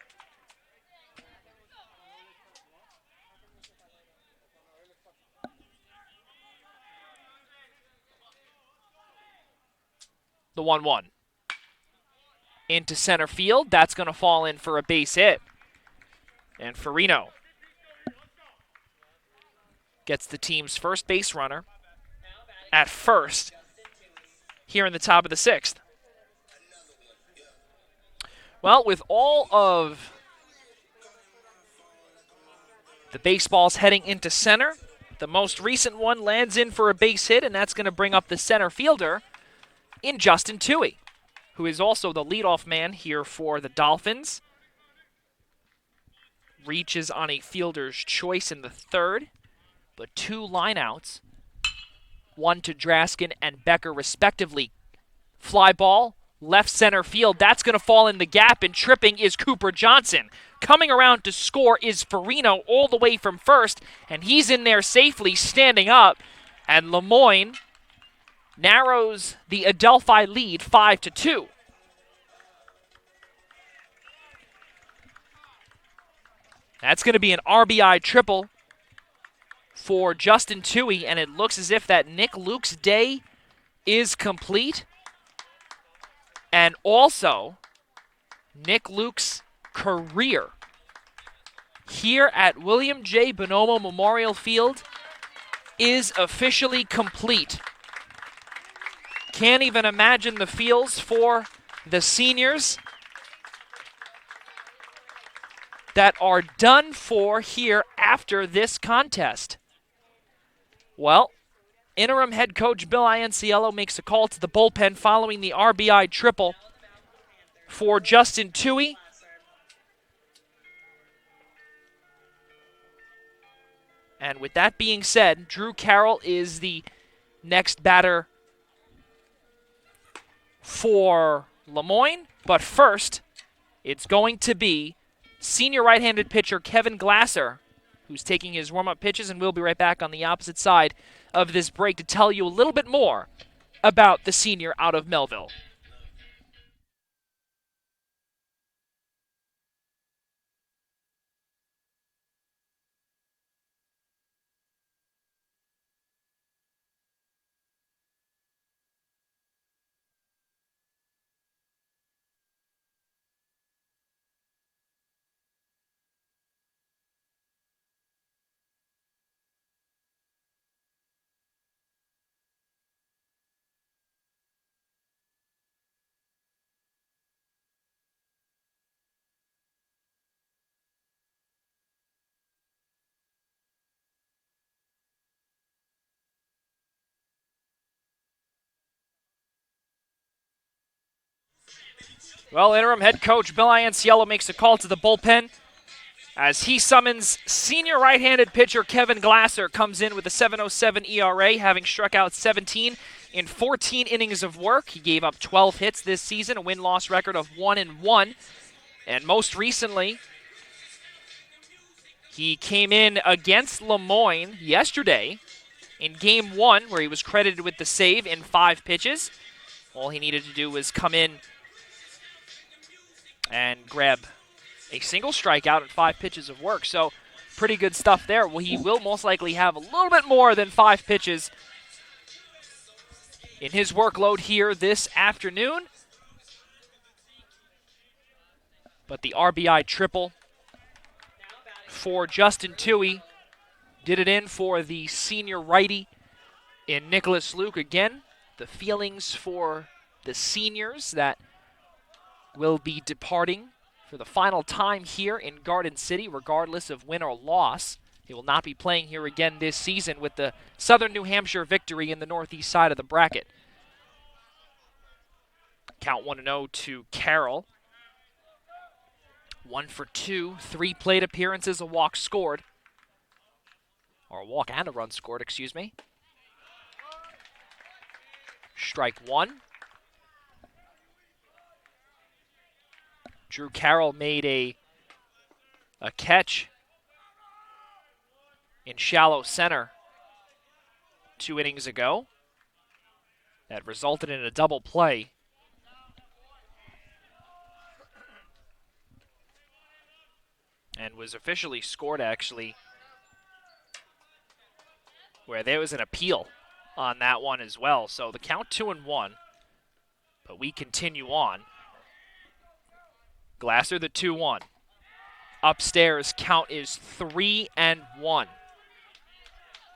The 1-1. Into center field. That's going to fall in for a base hit. And Farino gets the team's first base runner at first here in the top of the 6th. Well, with all of the baseballs heading into center, the most recent one lands in for a base hit, and that's going to bring up the center fielder in Justin Toohey, who is also the leadoff man here for the Dolphins. Reaches on a fielder's choice in the 3rd, but 2 lineouts, 1 to Draskin and Becker respectively. Fly ball, left center field, that's going to fall in the gap, and tripping is Cooper Johnson. Coming around to score is Farino all the way from first, and he's in there safely standing up, and Moyne narrows the Adelphi lead 5-2. That's going to be an RBI triple for Justin Toohey, and it looks as if that Nick Luke's day is complete. And also, Nick Luke's career here at William J. Bonomo Memorial Field is officially complete. Can't even imagine the feels for the seniors that are done for here after this contest. Well, interim head coach Bill Ianciello makes a call to the bullpen following the RBI triple for Justin Toohey. And with that being said, Drew Carroll is the next batter for Lemoyne. But first, it's going to be senior right-handed pitcher Kevin Glasser, who's taking his warm-up pitches, and we'll be right back on the opposite side of this break to tell you a little bit more about the senior out of Melville. Well, interim head coach Bill Ianciello makes a call to the bullpen as he summons senior right-handed pitcher Kevin Glasser. Comes in with a 7.07 ERA, having struck out 17 in 14 innings of work. He gave up 12 hits this season, a win-loss record of 1-1. And most recently, he came in against Lemoyne yesterday in Game 1, where he was credited with the save in 5 pitches. All he needed to do was come in and grab a single strikeout and 5 pitches of work. So pretty good stuff there. Well, he will most likely have a little bit more than 5 pitches in his workload here this afternoon. But the RBI triple for Justin Toohey did it in for the senior righty in Nicholas Luke. Again, the feelings for the seniors that will be departing for the final time here in Garden City, regardless of win or loss. He will not be playing here again this season with the Southern New Hampshire victory in the northeast side of the bracket. Count 1-0 to Carroll. 1 for 2, 3 plate appearances, a walk scored. Or a walk and a run scored, excuse me. Strike one. Drew Carroll made a catch in shallow center 2 innings ago that resulted in a double play. And was officially scored, actually, where there was an appeal on that one as well. So the count 2-1, but we continue on. Glasser the 2-1. Upstairs, count is 3-1.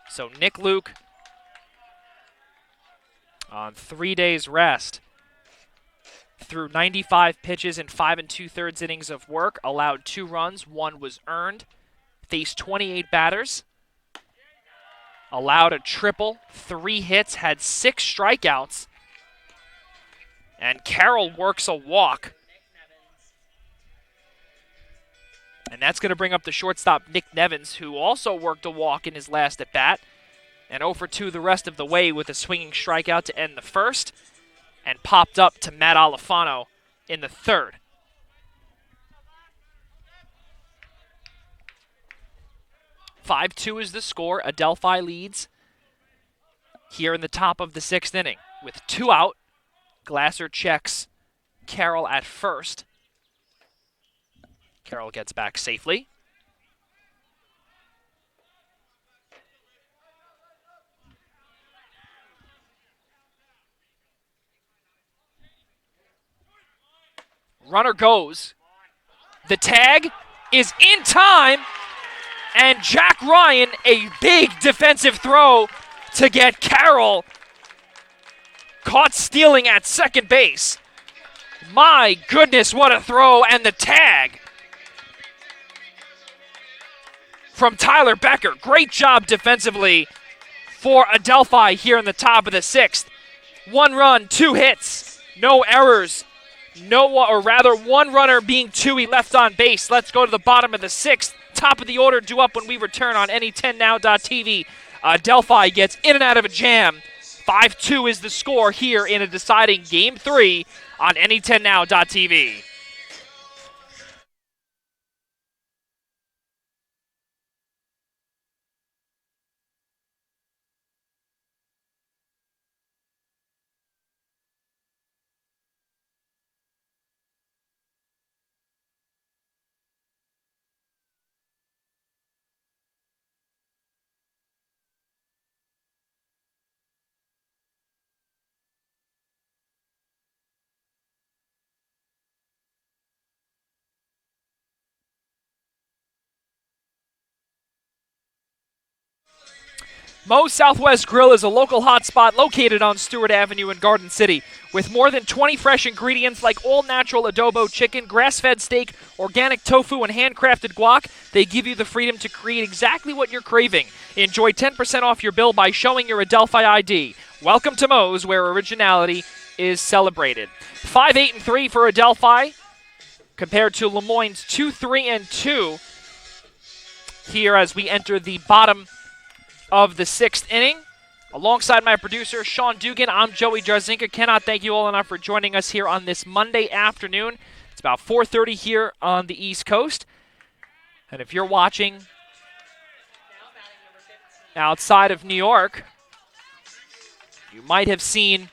So Nick Luke on 3 days rest threw 95 pitches in 5 2/3 innings of work, allowed 2 runs, 1 was earned, faced 28 batters, allowed a triple, 3 hits, had 6 strikeouts, and Carroll works a walk. And that's going to bring up the shortstop, Nick Nevins, who also worked a walk in his last at-bat, and 0 for 2 the rest of the way with a swinging strikeout to end the first, and popped up to Matt Alifano in the third. "5-2 is the score. Adelphi leads here in the top of the 6th inning. With 2 out, Glasser checks Carroll at first. Carroll gets back safely. Runner goes. The tag is in time, and Jack Ryan, a big defensive throw to get Carroll caught stealing at second base. My goodness, what a throw, and the tag from Tyler Becker. Great job defensively for Adelphi here in the top of the 6th. 1 run, 2 hits, no errors. One runner being Toohey left on base. Let's go to the bottom of the 6th. Top of the order due up when we return on any10now.tv. Adelphi gets in and out of a jam. 5-2 is the score here in a deciding Game 3 on any10now.tv. Moe's Southwest Grill is a local hotspot located on Stewart Avenue in Garden City. With more than 20 fresh ingredients like all-natural adobo chicken, grass-fed steak, organic tofu, and handcrafted guac, they give you the freedom to create exactly what you're craving. Enjoy 10% off your bill by showing your Adelphi ID. Welcome to Moe's, where originality is celebrated. 5-8-3 for Adelphi, compared to Lemoyne's 2-3-2 here as we enter the bottom of the 6th inning. Alongside my producer, Sean Dugan, I'm Joey Jarzinka. Cannot thank you all enough for joining us here on this Monday afternoon. It's about 4:30 here on the East Coast. And if you're watching outside of New York, you might have seen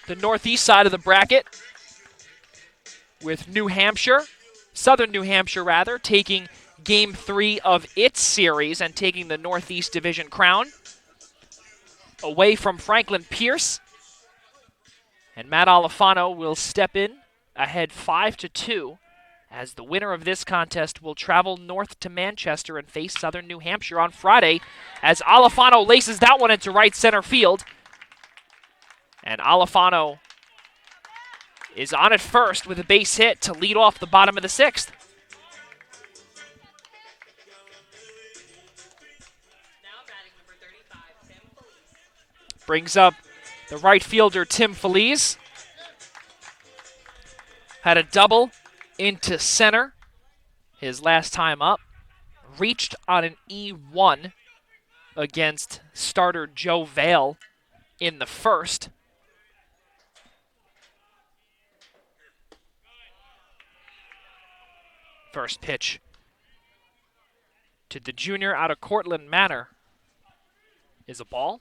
the northeast side of the bracket with New Hampshire, Southern New Hampshire rather, taking Game 3 of its series and taking the Northeast Division crown away from Franklin Pierce. And Matt Alifano will step in ahead 5-2, as the winner of this contest will travel north to Manchester and face Southern New Hampshire on Friday, as Alifano laces that one into right center field. And Alifano is on at first with a base hit to lead off the bottom of the sixth. Now batting number 35, Tim Felice. Brings up the right fielder, Tim Felice. Had a double into center his last time up. Reached on an E1 against starter Joe Vale in the first. First pitch to the junior out of Cortland Manor is a ball.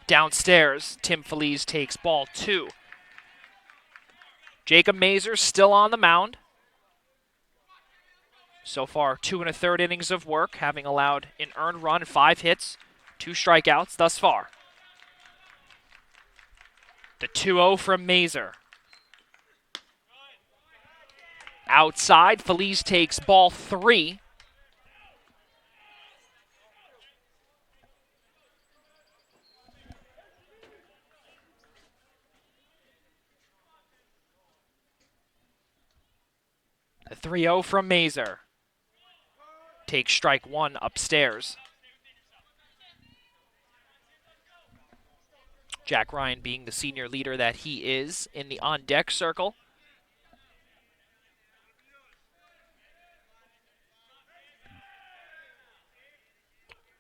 Downstairs, Tim Felice takes ball 2. Jacob Mazer still on the mound. So far, 2 1/3 innings of work, having allowed an earned run, 5 hits, 2 strikeouts thus far. The 2-0 from Mazer. Outside, Felice takes ball 3. The 3-0 from Mazer. Takes strike 1 upstairs. Jack Ryan being the senior leader that he is in the on-deck circle.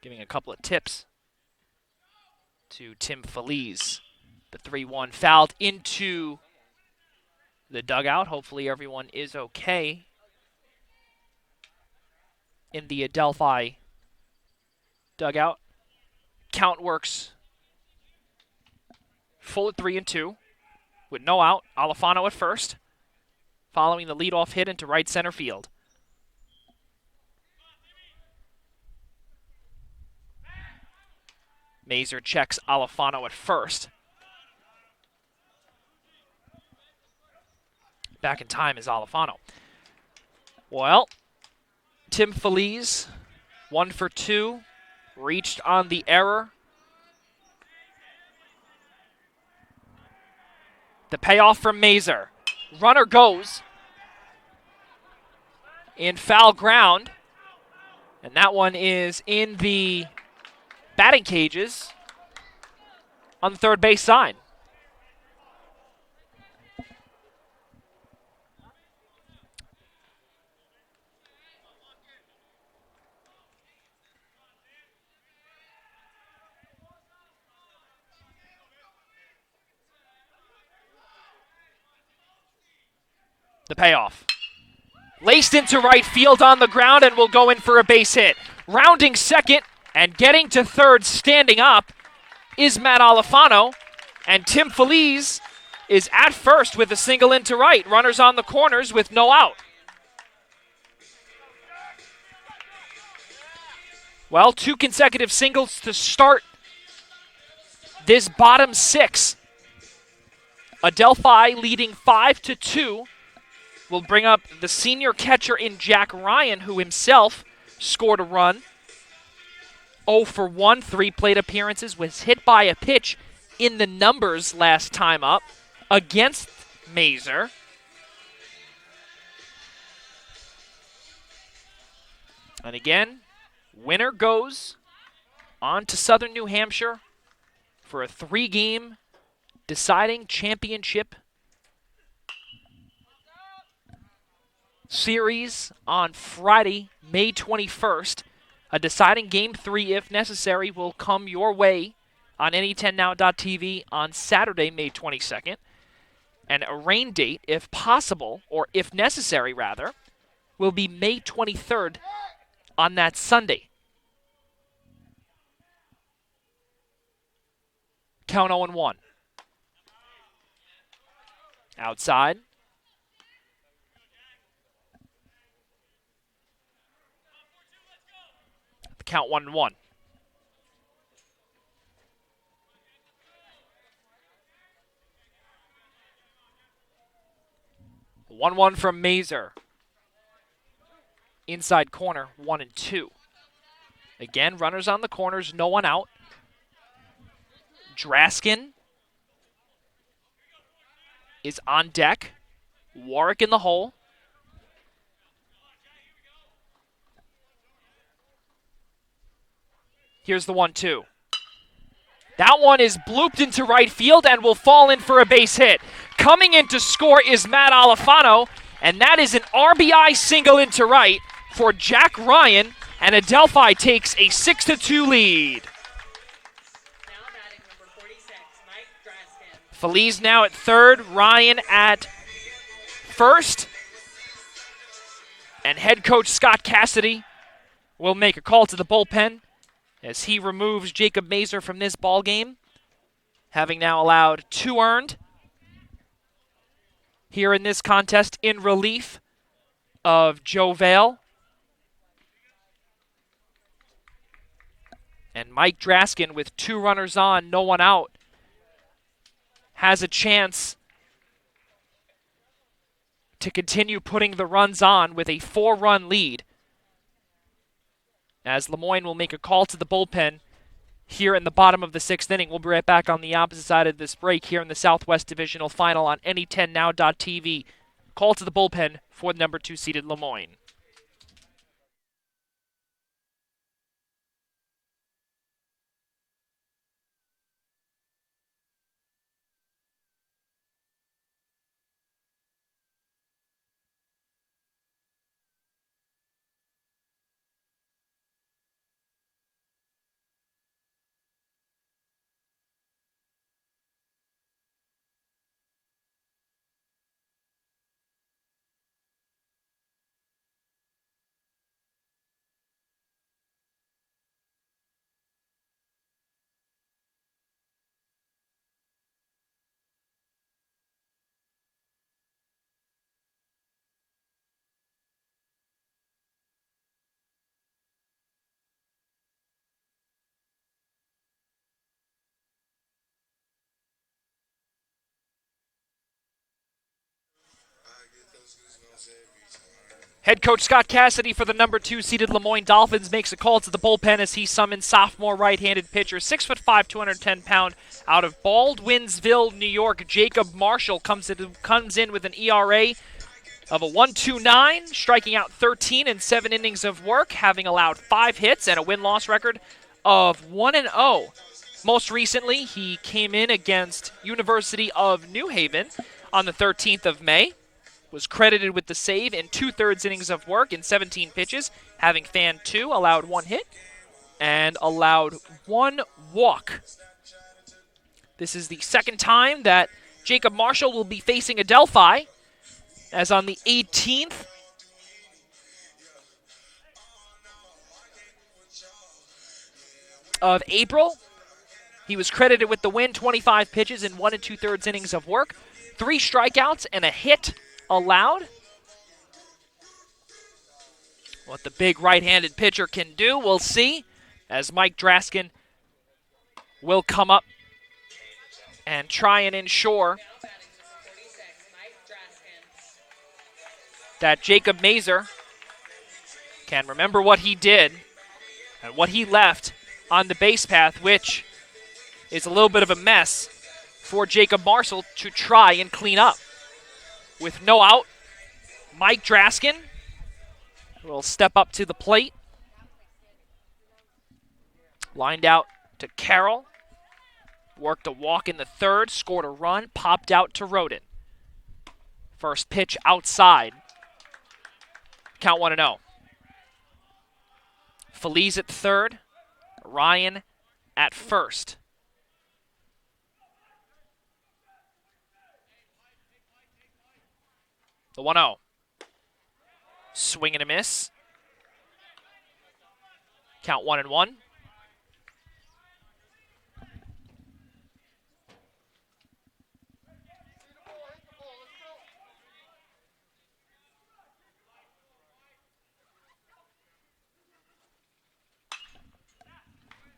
Giving a couple of tips to Tim Felice. The 3-1 fouled into the dugout. Hopefully everyone is okay in the Adelphi dugout. Count works full at 3-2 with no out. Alifano at first, following the leadoff hit into right center field. Mazer checks Alifano at first. Back in time is Alifano. Well, Tim Felice, 1 for 2, reached on the error. The payoff from Mazer. Runner goes in foul ground, and that one is in the batting cages on the third base side. The payoff. Laced into right field on the ground and will go in for a base hit. Rounding second and getting to third standing up is Matt Alifano. And Tim Felice is at first with a single into right. Runners on the corners with no out. Well, 2 consecutive singles to start this bottom 6. Adelphi leading 5-2. Will bring up the senior catcher in Jack Ryan, who himself scored a run. 0 for 1, 3 plate appearances, was hit by a pitch in the numbers last time up against Mazer. And again, winner goes on to Southern New Hampshire for a 3-game deciding championship series on Friday, May 21st. A deciding Game 3, if necessary, will come your way on any10now.tv on Saturday, May 22nd. And a rain date, if possible, or if necessary, rather, will be May 23rd on that Sunday. Count 0-1. Outside. Count 1-1. 1-1 from Mazer. Inside corner, 1-2. Again, runners on the corners, no one out. Draskin is on deck. Warwick in the hole. Here's the 1-2. That one is blooped into right field and will fall in for a base hit. Coming in to score is Matt Alifano, and that is an RBI single into right for Jack Ryan, and Adelphi takes a 6-2 lead. Now batting number 46, Mike Draskin. Feliz now at third, Ryan at first, and head coach Scott Cassidy will make a call to the bullpen as he removes Jacob Mazer from this ball game, having now allowed 2 earned here in this contest in relief of Joe Vale. And Mike Draskin, with 2 runners on, no one out, has a chance to continue putting the runs on with a 4-run lead, as Lemoyne will make a call to the bullpen here in the bottom of the 6th inning. We'll be right back on the opposite side of this break here in the Southwest Divisional Final on any10now.tv. Call to the bullpen for the number 2 seeded Lemoyne. Head coach Scott Cassidy for the number 2 seeded Lemoyne Dolphins makes a call to the bullpen as he summons sophomore right-handed pitcher, 6'5", 210-pound, out of Baldwinsville, New York. Jacob Marshall comes in with an ERA of a 1.29, striking out 13 in 7 innings of work, having allowed 5 hits and a win-loss record of 1-0. Most recently, he came in against University of New Haven on the 13th of May. Was credited with the save in 2/3 innings of work in 17 pitches, having fanned 2, allowed 1 hit, and allowed 1 walk. This is the second time that Jacob Marshall will be facing Adelphi, as on the 18th of April. He was credited with the win, 25 pitches in 1 2/3 innings of work, 3 strikeouts and a hit allowed. What the big right-handed pitcher can do, we'll see, as Mike Draskin will come up and try and ensure that Jacob Mazer can remember what he did and what he left on the base path, which is a little bit of a mess for Jacob Marshall to try and clean up. With no out, Mike Draskin will step up to the plate. Lined out to Carroll. Worked a walk in the 3rd, scored a run, popped out to Roden. First pitch outside. Count 1-0. Feliz at 3rd, Ryan at 1st. The 1-0. Swing and a miss. Count 1-1.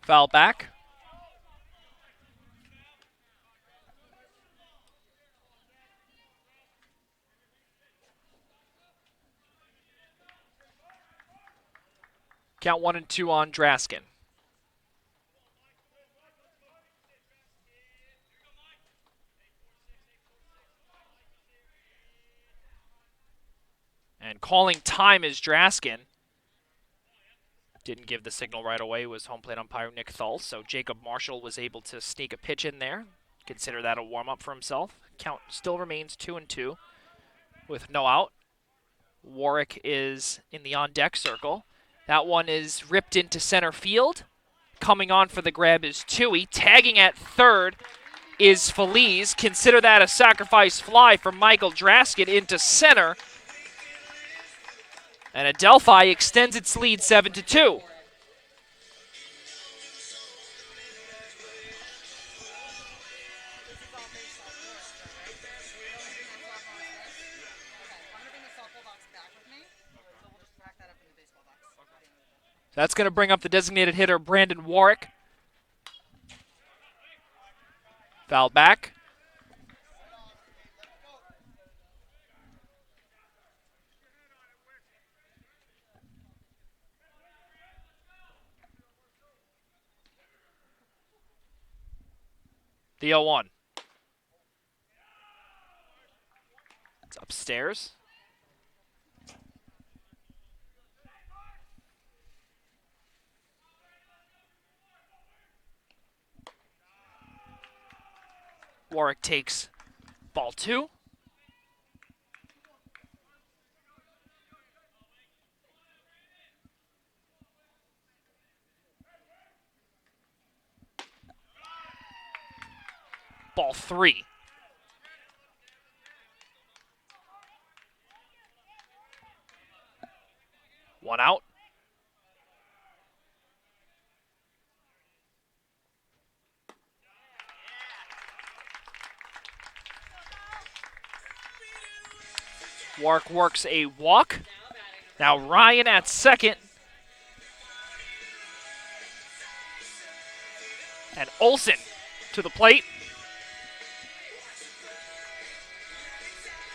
Foul back. Count 1 and 2 on Draskin. And calling time is Draskin. Didn't give the signal right away. It was home plate umpire Nick Thull. So Jacob Marshall was able to sneak a pitch in there. Consider that a warm-up for himself. Count still remains 2 and 2 with no out. Warwick is in the on-deck circle. That one is ripped into center field. Coming on for the grab is Toohey. Tagging at third is Feliz. Consider that a sacrifice fly from Michael Draskin into center. And Adelphi extends its lead 7-2. That's going to bring up the designated hitter, Brandon Warwick. Foul back. The 0-1. It's upstairs. Warwick takes ball 2. Ball 3. One out. Warwick works a walk. Now Ryan at second. And Olsen to the plate.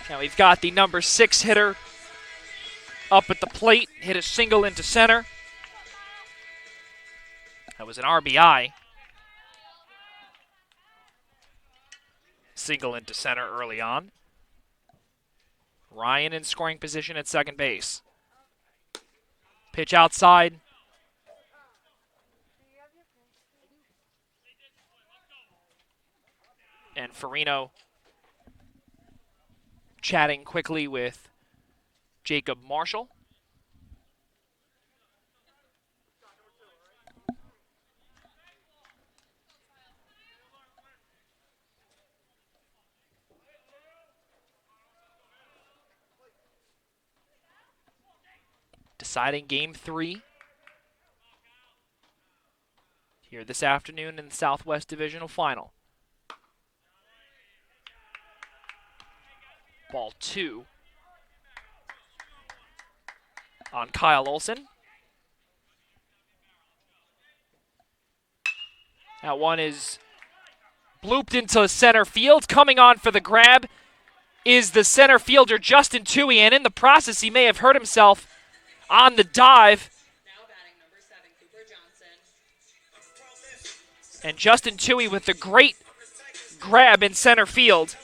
Now we've got the number 6 hitter up at the plate. Hit a single into center. That was an RBI. Single into center early on. Ryan in scoring position at second base. Pitch outside. And Farino chatting quickly with Jacob Marshall. Deciding Game 3 here this afternoon in the Southwest Divisional Final. Ball 2 on Kyle Olsen. That one is blooped into center field. Coming on for the grab is the center fielder Justin Toohey, and in the process he may have hurt himself on the dive. Now batting number 7, Cooper Johnson. And Justin Toohey with a great grab in center field.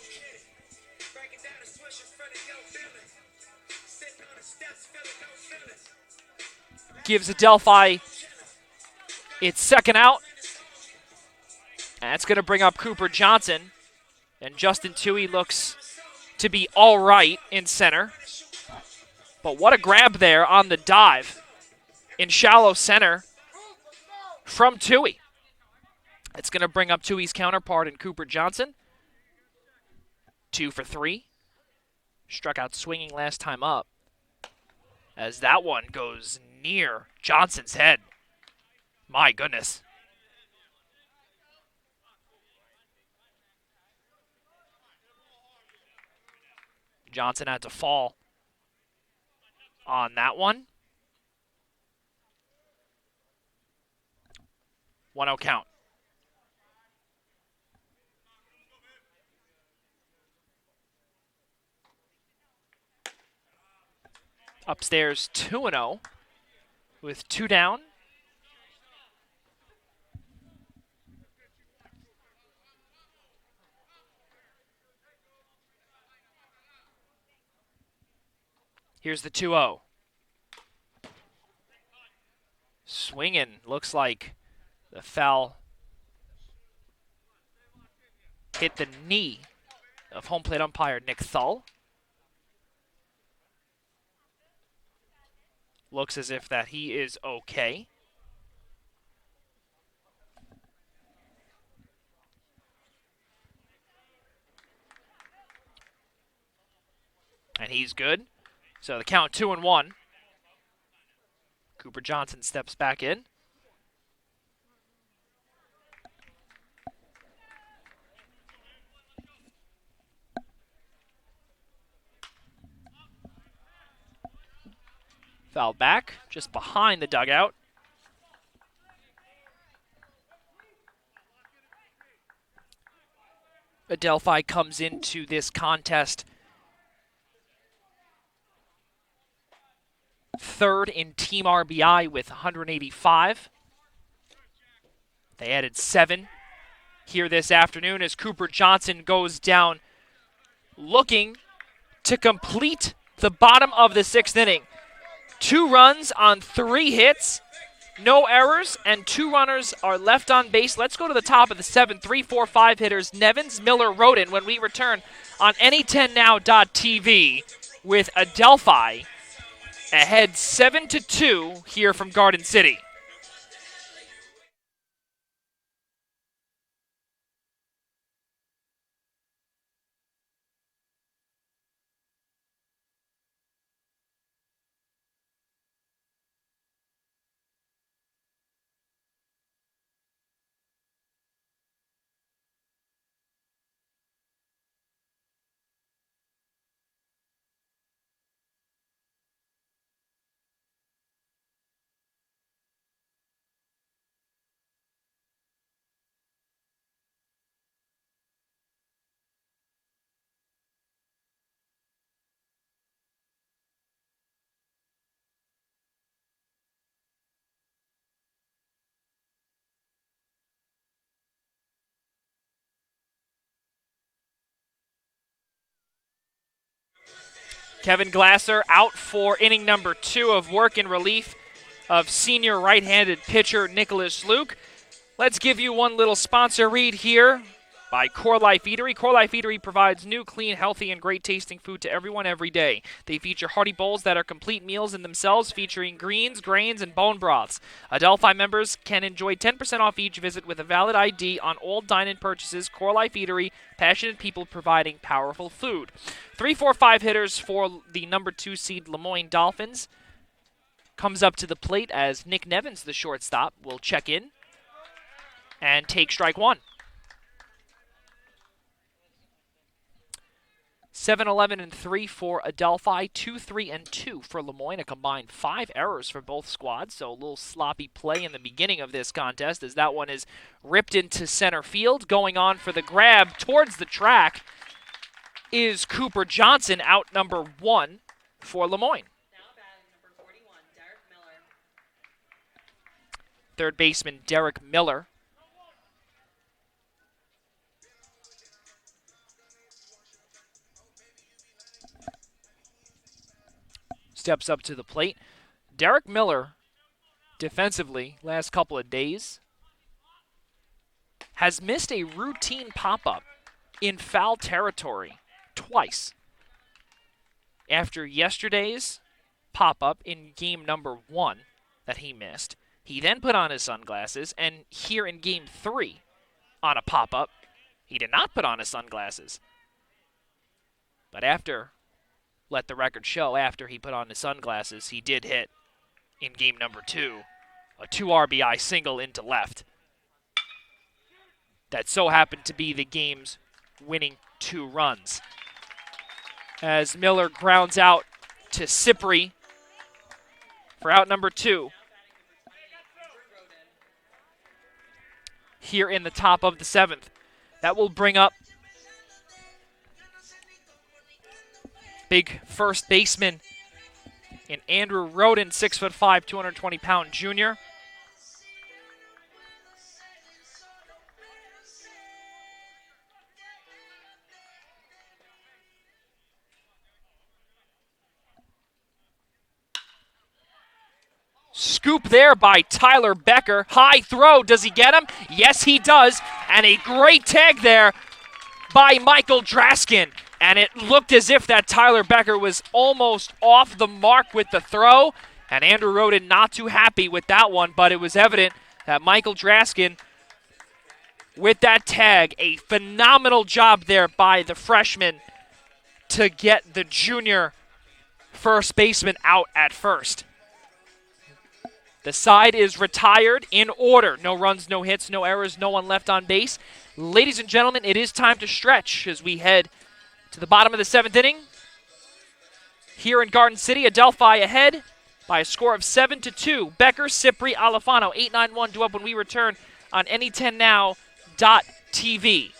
Gives Adelphi its second out. And that's going to bring up Cooper Johnson. And Justin Toohey looks to be all right in center. But what a grab there on the dive in shallow center from Toohey. It's going to bring up Toohey's counterpart in Cooper Johnson. 2 for 3. Struck out swinging last time up, as that one goes near Johnson's head. My goodness. Johnson had to fall on that one. 1-0 count. Upstairs 2-0 with 2 down. Here's the 2-0. Swinging. Looks like the foul hit the knee of home plate umpire Nick Thull. Looks as if that he is okay. And he's good. So the count 2-1. Cooper Johnson steps back in. Foul back, just behind the dugout. Adelphi comes into this contest third in team RBI with 185. They added 7 here this afternoon as Cooper Johnson goes down looking to complete the bottom of the 6th inning. 2 runs on 3 hits, no errors, and 2 runners are left on base. Let's go to the top of the 7th. 3, 4, 5 hitters. Nevins, Miller, Roden when we return on any10now.tv with Adelphi ahead 7-2 here from Garden City. Kevin Glasser out for inning number 2 of work in relief of senior right-handed pitcher Nicholas Luke. Let's give you one little sponsor read here by Core Life Eatery. Core Life Eatery provides new, clean, healthy, and great-tasting food to everyone every day. They feature hearty bowls that are complete meals in themselves, featuring greens, grains, and bone broths. Adelphi members can enjoy 10% off each visit with a valid ID on all dine-in purchases. Core Life Eatery, passionate people providing powerful food. 3, 4, 5 hitters for the number 2 seed Moyne Dolphins. Comes up to the plate as Nick Nevins, the shortstop, will check in and take strike 1. 7-11-3 for Adelphi, 2-3-2 for Moyne. A combined 5 errors for both squads, so a little sloppy play in the beginning of this contest as that one is ripped into center field. Going on for the grab towards the track is Cooper Johnson, out number 1 for Moyne. Now batting number 41, Derek Miller. Third baseman Derek Miller. Steps up to the plate. Derek Miller, defensively, last couple of days, has missed a routine pop-up in foul territory twice. After yesterday's pop-up in game number 1 that he missed, he then put on his sunglasses, and here in game 3 on a pop-up, he did not put on his sunglasses. But let the record show, after he put on his sunglasses, he did hit in game number 2 a 2 RBI single into left. That so happened to be the game's winning 2 runs. As Miller grounds out to Cipri for out number 2. here in the top of the 7th. That will bring up big first baseman in Andrew Roden, 6'5", 220-pound junior. Scoop there by Tyler Becker. High throw. Does he get him? Yes, he does. And a great tag there by Michael Draskin. And it looked as if that Tyler Becker was almost off the mark with the throw. And Andrew Roden not too happy with that one, but it was evident that Michael Draskin, with that tag, a phenomenal job there by the freshman to get the junior first baseman out at first. The side is retired in order. No runs, no hits, no errors, no one left on base. Ladies and gentlemen, it is time to stretch as we head to the bottom of the 7th inning. Here in Garden City, Adelphi ahead by a score of 7-2. Becker, Cipri, Alifano, 8-9-1 due up when we return on any10now.tv.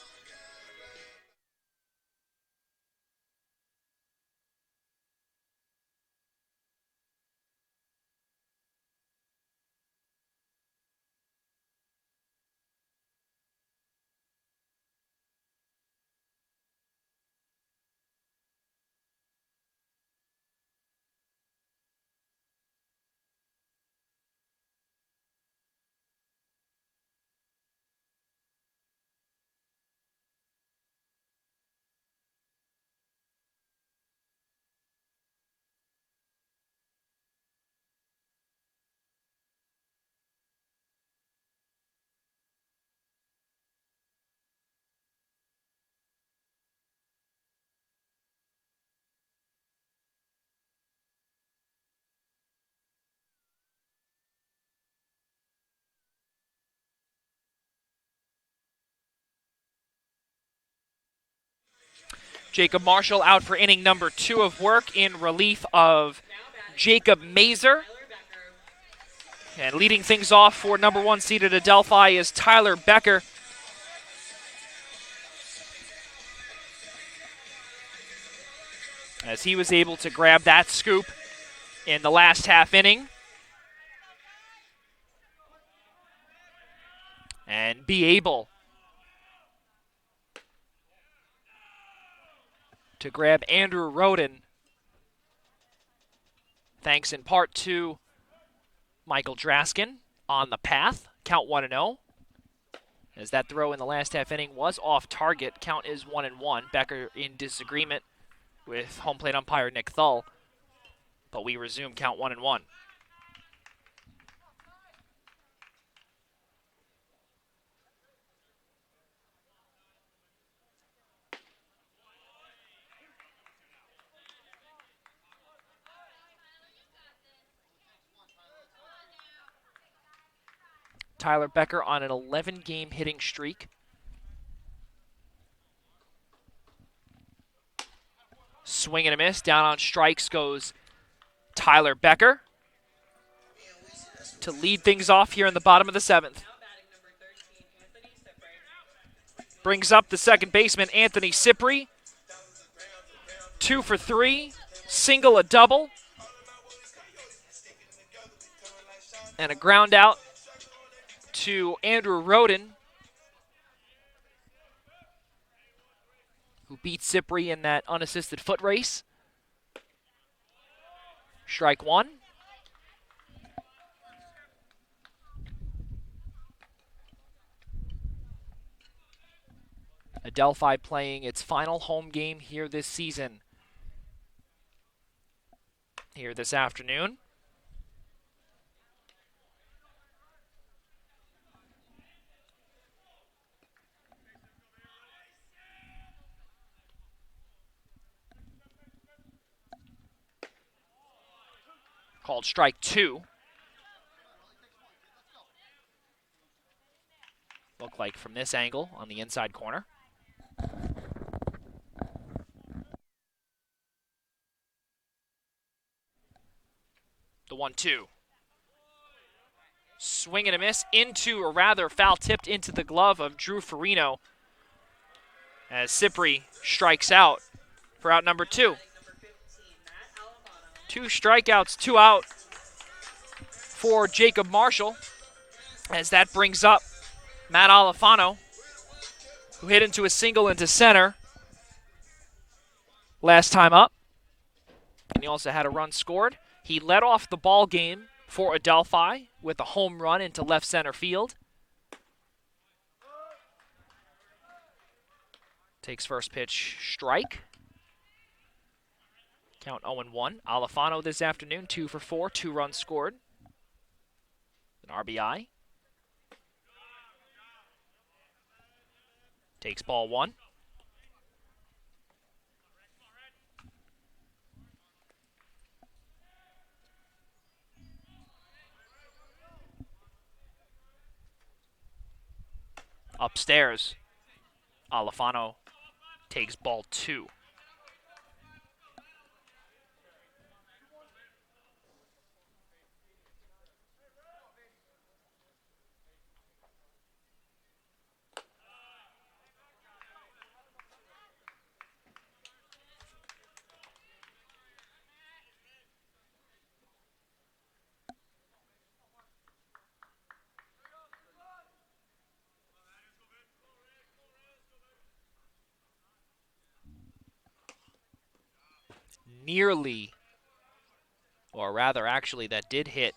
Jacob Marshall out for inning number 2 of work in relief of Jacob Mazer. And leading things off for number 1 seeded Adelphi is Tyler Becker. As he was able to grab that scoop in the last half inning and be able to grab Andrew Roden, thanks in part to Michael Draskin on the path. Count 1-0. As that throw in the last half inning was off target. Count is 1-1. Becker in disagreement with home plate umpire Nick Thull. But we resume count 1-1. Tyler Becker on an 11-game hitting streak. Swing and a miss. Down on strikes goes Tyler Becker to lead things off here in the bottom of the 7th. Brings up the second baseman, Anthony Cipri. 2 for 3. Single, a double. And a ground out to Andrew Roden, who beat Cipri in that unassisted foot race. Strike 1. Adelphi playing its final home game here this season, here this afternoon. Called strike 2. Look like from this angle on the inside corner. The 1-2. Swing and a miss into, or rather foul tipped into the glove of Drew Farino as Cipri strikes out for out number 2. 2 strikeouts, 2 out for Jacob Marshall, as that brings up Matt Alifano, who hit into a single into center last time up. And he also had a run scored. He led off the ball game for Adelphi with a home run into left center field. Takes first pitch, strike. Count 0-1. Alifano this afternoon, 2 for 4, 2 runs scored. An RBI. Takes ball 1. Upstairs, Alifano takes ball 2. Nearly, or rather actually that did hit.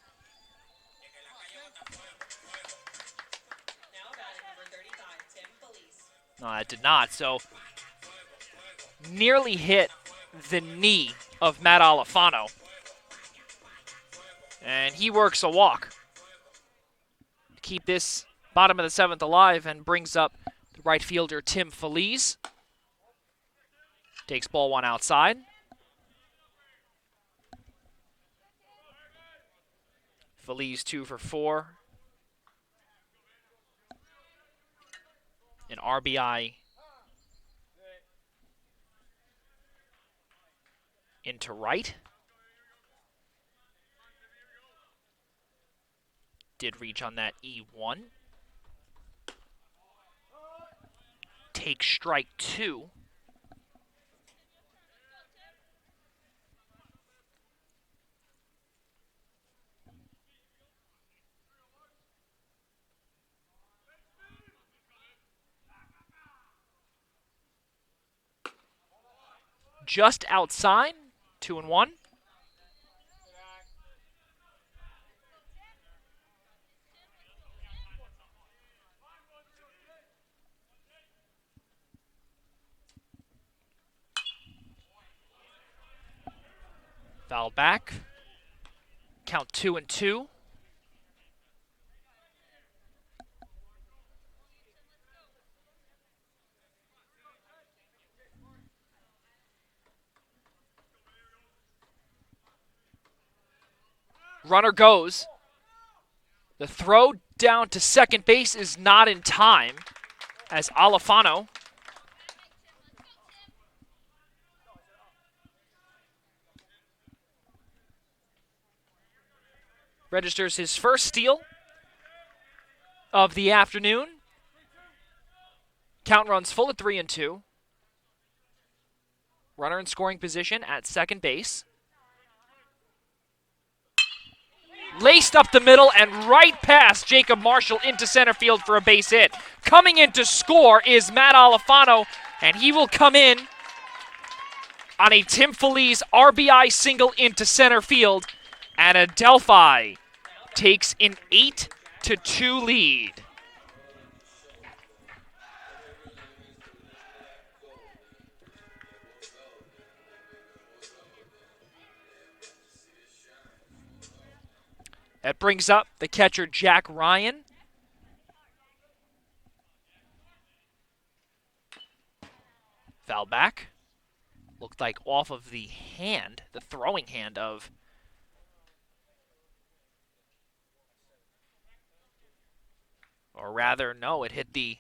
Now batting number 35, Tim Felice. No, that did not. So nearly hit the knee of Matt Alifano. And he works a walk to keep this bottom of the 7th alive and brings up the right fielder Tim Felice. Takes ball 1 outside. Felice 2 for 4. An RBI into right. Did reach on that E1. Take strike 2. Just outside, 2-1. Foul back. Count 2-2. Runner goes. The throw down to second base is not in time as Alifano registers his first steal of the afternoon. Count runs full at 3-2. Runner in scoring position at second base. Laced up the middle and right past Jacob Marshall into center field for a base hit. Coming in to score is Matt Alifano, and he will come in on a Tim Felice RBI single into center field, and Adelphi takes an 8-2 lead. That brings up the catcher, Jack Ryan. Foul back. Looked like off of the hand, the throwing hand of or rather, no, it hit the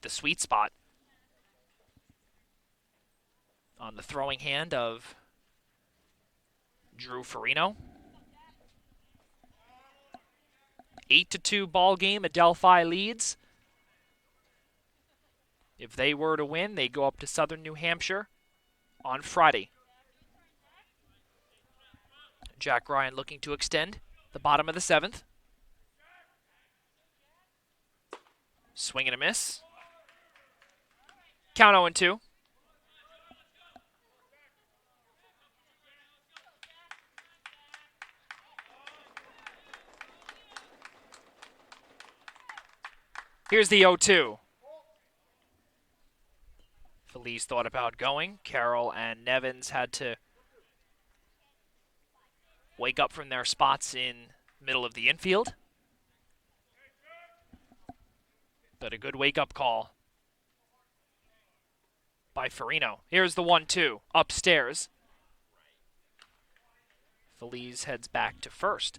sweet spot on the throwing hand of Drew Farino. 8-2 ball game. Adelphi leads. If they were to win, they go up to Southern New Hampshire on Friday. Jack Ryan looking to extend the bottom of the 7th. Swing and a miss. Count 0-2. Here's the 0-2. Feliz thought about going. Carroll and Nevins had to wake up from their spots in middle of the infield. But a good wake-up call by Farino. Here's the 1-2 upstairs. Feliz heads back to first.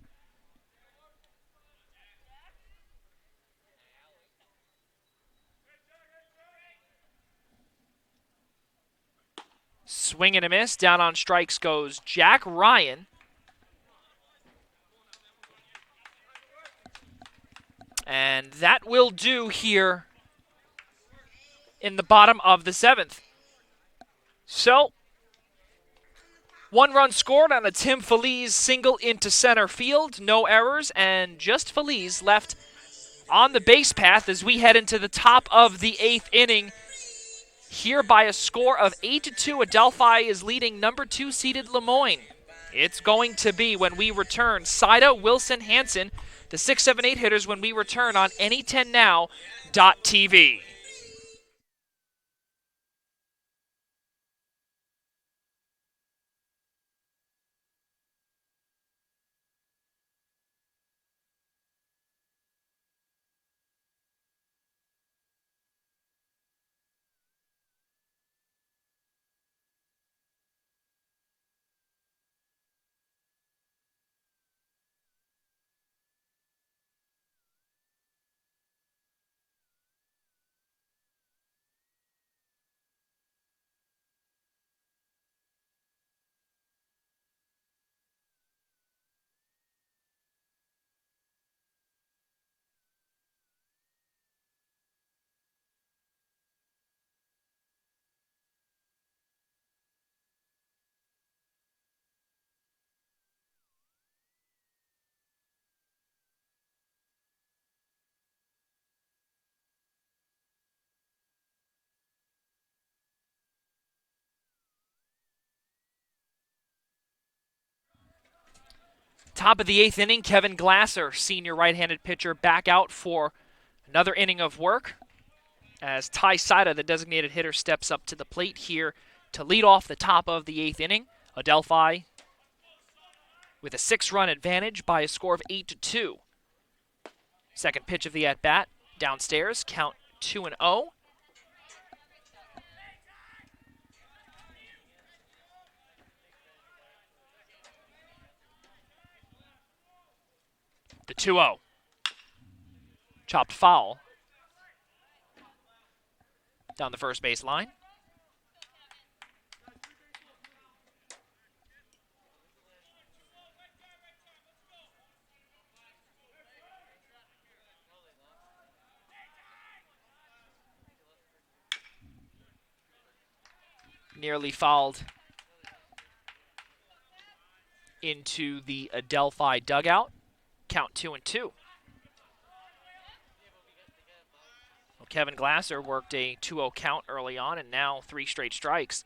Swing and a miss. Down on strikes goes Jack Ryan. And that will do here in the bottom of the 7th. So, 1 run scored on a Tim Feliz single into center field. No errors, and just Feliz left on the base path as we head into the top of the 8th inning. Here by a score of 8-2, Adelphi is leading number 2 seeded Lemoyne. It's going to be when we return. Sida, Wilson, Hansen, the 6, 7, 8 hitters when we return on any10now.tv. Top of the 8th inning, Kevin Glasser, senior right-handed pitcher, back out for another inning of work as Ty Sida, the designated hitter, steps up to the plate here to lead off the top of the 8th inning. Adelphi with a 6-run advantage by a score of 8-2. Second pitch of the at-bat, downstairs, count 2-0. The 2-0. Chopped foul down the first base line. Nearly fouled into the Adelphi dugout. Count 2-2. Well, Kevin Glasser worked a 2-0 count early on, and now 3 straight strikes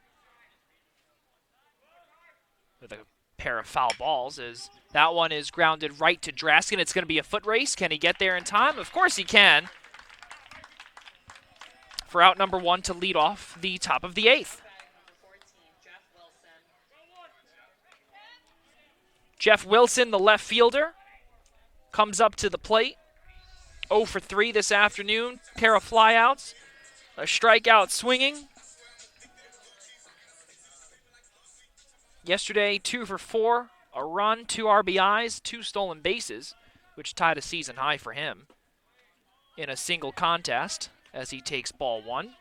with a pair of foul balls. As that one is grounded right to Draskin. It's going to be a foot race. Can he get there in time? Of course he can. For out number 1 to lead off the top of the 8th. Jeff Wilson, the left fielder, comes up to the plate. 0 for 3 this afternoon. Pair of flyouts. A strikeout swinging. Yesterday, 2 for 4. A run, 2 RBIs, 2 stolen bases, which tied a season high for him in a single contest as he takes ball 1.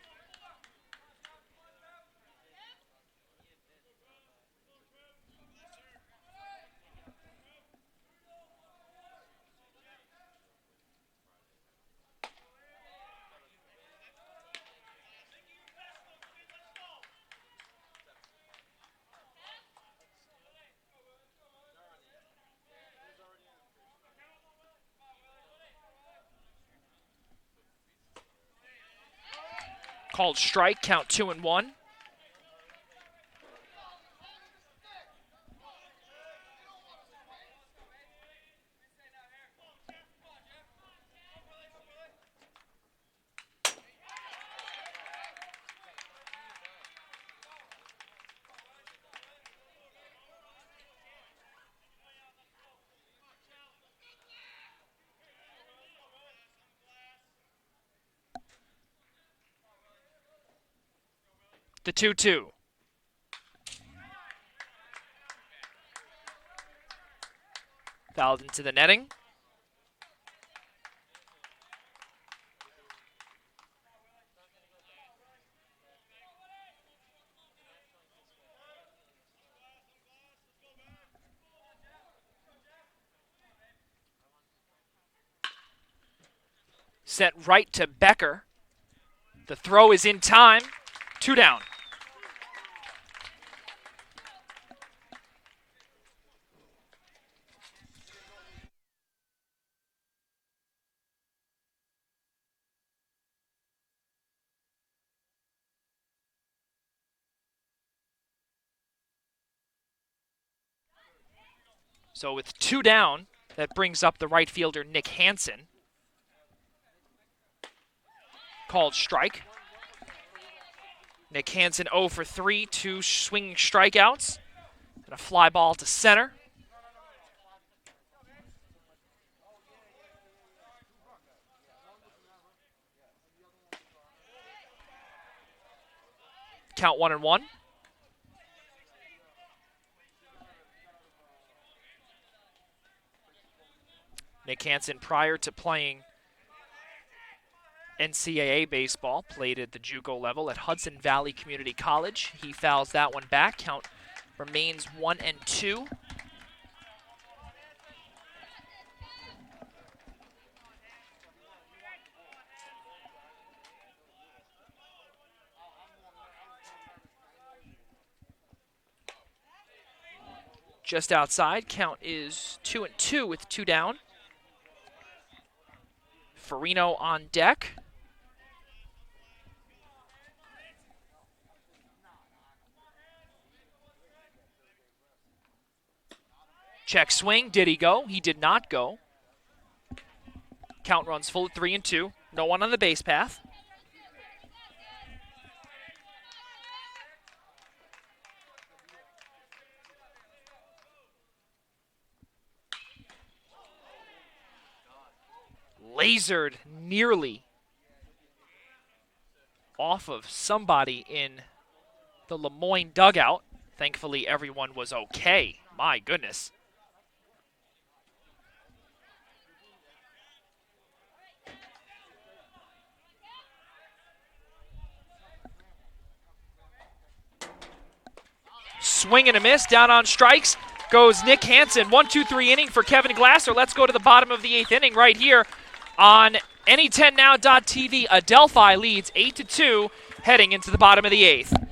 Called strike, count 2-1. The 2-2. Fouled into the netting. Sent right to Becker. The throw is in time. 2 down. So with 2 down, that brings up the right fielder, Nick Hansen. Called strike. Nick Hansen 0 for 3, 2 swinging strikeouts, and a fly ball to center. Count 1-1. Nick Hansen, prior to playing NCAA baseball, played at the JUCO level at Hudson Valley Community College. He fouls that one back. Count remains 1-2. Just outside, count is 2-2 with 2 down. Farino on deck. Check swing. Did he go? He did not go. Count runs full at 3-2. No one on the base path. Lasered nearly off of somebody in the Moyne dugout. Thankfully, everyone was okay. My goodness. Swing and a miss. Down on strikes goes Nick Hansen. 1-2-3 inning for Kevin Glasser. Let's go to the bottom of the 8th inning right here on Any10Now.tv. Adelphi leads 8-2 heading into the bottom of the 8th.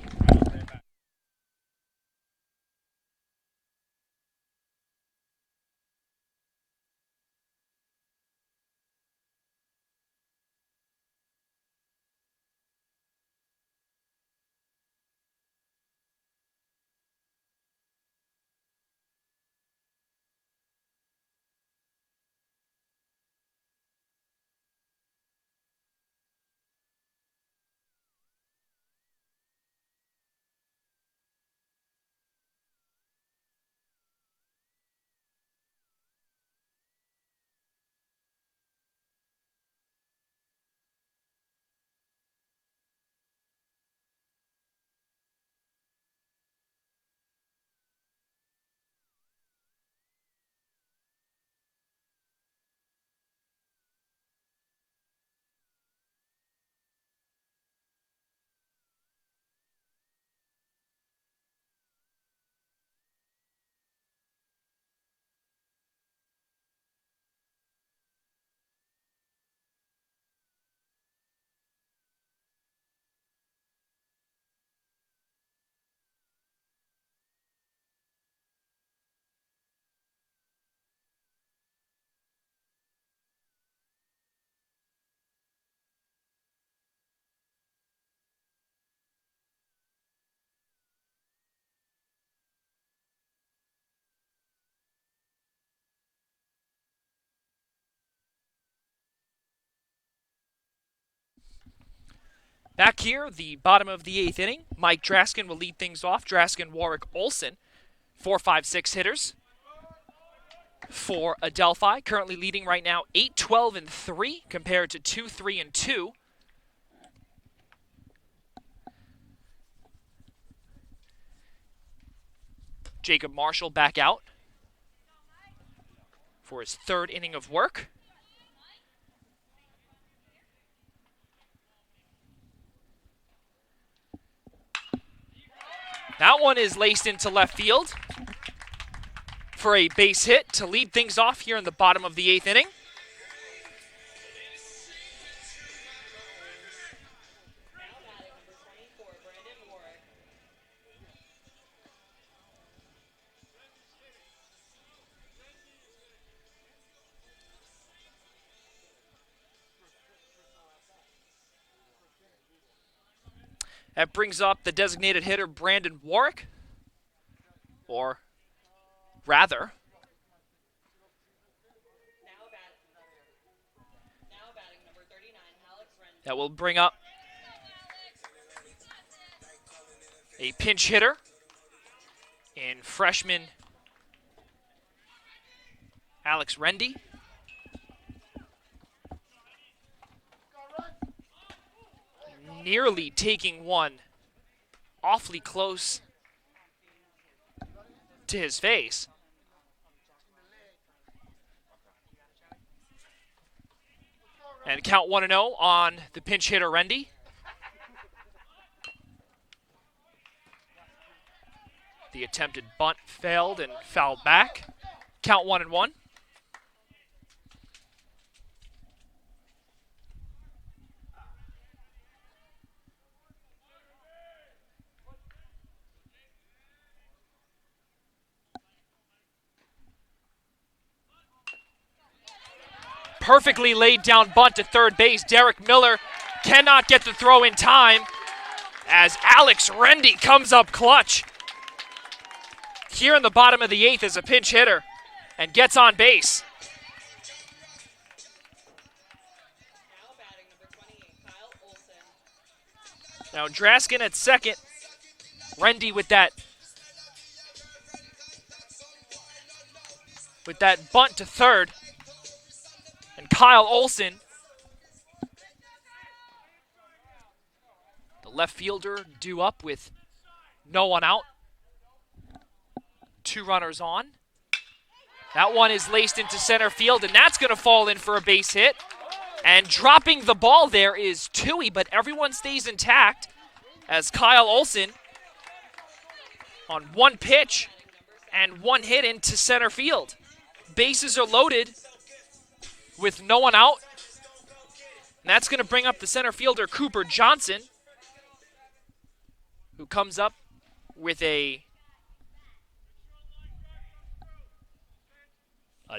Back here, the bottom of the 8th inning, Mike Draskin will lead things off. Draskin, Warwick, Olson, 4, 5, 6 hitters for Adelphi. Currently leading right now 8, 12, and 3 compared to 2, 3, and 2. Jacob Marshall back out for his 3rd inning of work. That one is laced into left field for a base hit to lead things off here in the bottom of the 8th inning. That brings up the designated hitter, Brandon Warwick. Or rather, Now batting number 39, Alex Rendy. that will bring up a pinch hitter in freshman Alex Rendy. Nearly taking one awfully close to his face. And count 1-0 on the pinch hitter Rendy. The attempted bunt failed and fouled back. Count 1-1. Perfectly laid down bunt to third base. Derek Miller cannot get the throw in time as Alex Rendy comes up clutch here in the bottom of the 8th as a pinch hitter and gets on base. Now batting number 28, Kyle Olson. Now Draskin at second. Rendy with that bunt to third. And Kyle Olson, the left fielder, due up with no one out. 2 runners on. That one is laced into center field, and that's going to fall in for a base hit. And dropping the ball there is Tui, but everyone stays intact as Kyle Olson on one pitch and one hit into center field. Bases are loaded with no one out. And that's going to bring up the center fielder, Cooper Johnson, who comes up with a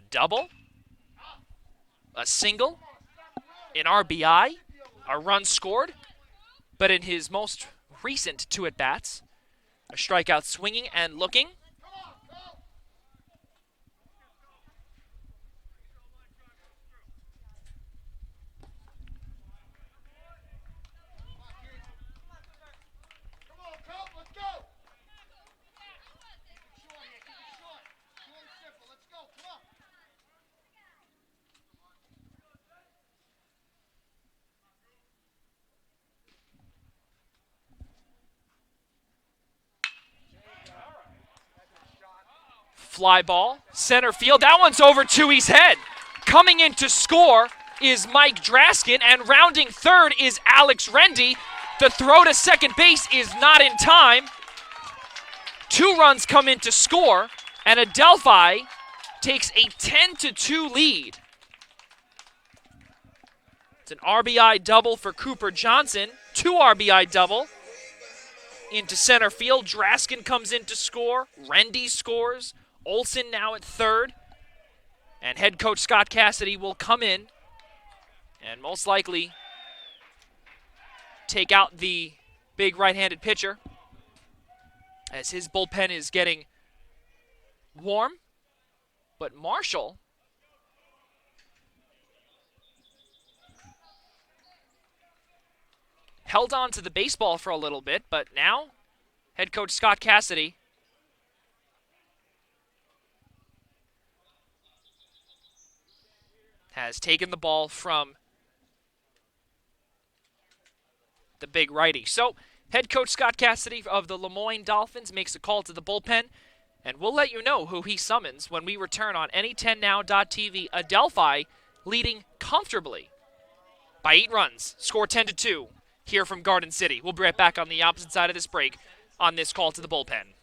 double, a single, an RBI, a run scored, but in his most recent 2 at-bats, a strikeout swinging and looking. Fly ball, center field. That one's over Tui's head. Coming in to score is Mike Draskin, and rounding third is Alex Rendy. The throw to second base is not in time. 2 runs come in to score, and Adelphi takes a 10-2 lead. It's an RBI double for Cooper Johnson. 2 RBI double into center field. Draskin comes in to score. Rendy scores. Olson now at third. And head coach Scott Cassidy will come in and most likely take out the big right-handed pitcher as his bullpen is getting warm. But Marshall held on to the baseball for a little bit, but now head coach Scott Cassidy has taken the ball from the big righty. So head coach Scott Cassidy of the Moyne Dolphins makes a call to the bullpen, and we'll let you know who he summons when we return on any10now.tv. Adelphi leading comfortably by 8 runs, score 10-2 here from Garden City. We'll be right back on the opposite side of this break on this call to the bullpen.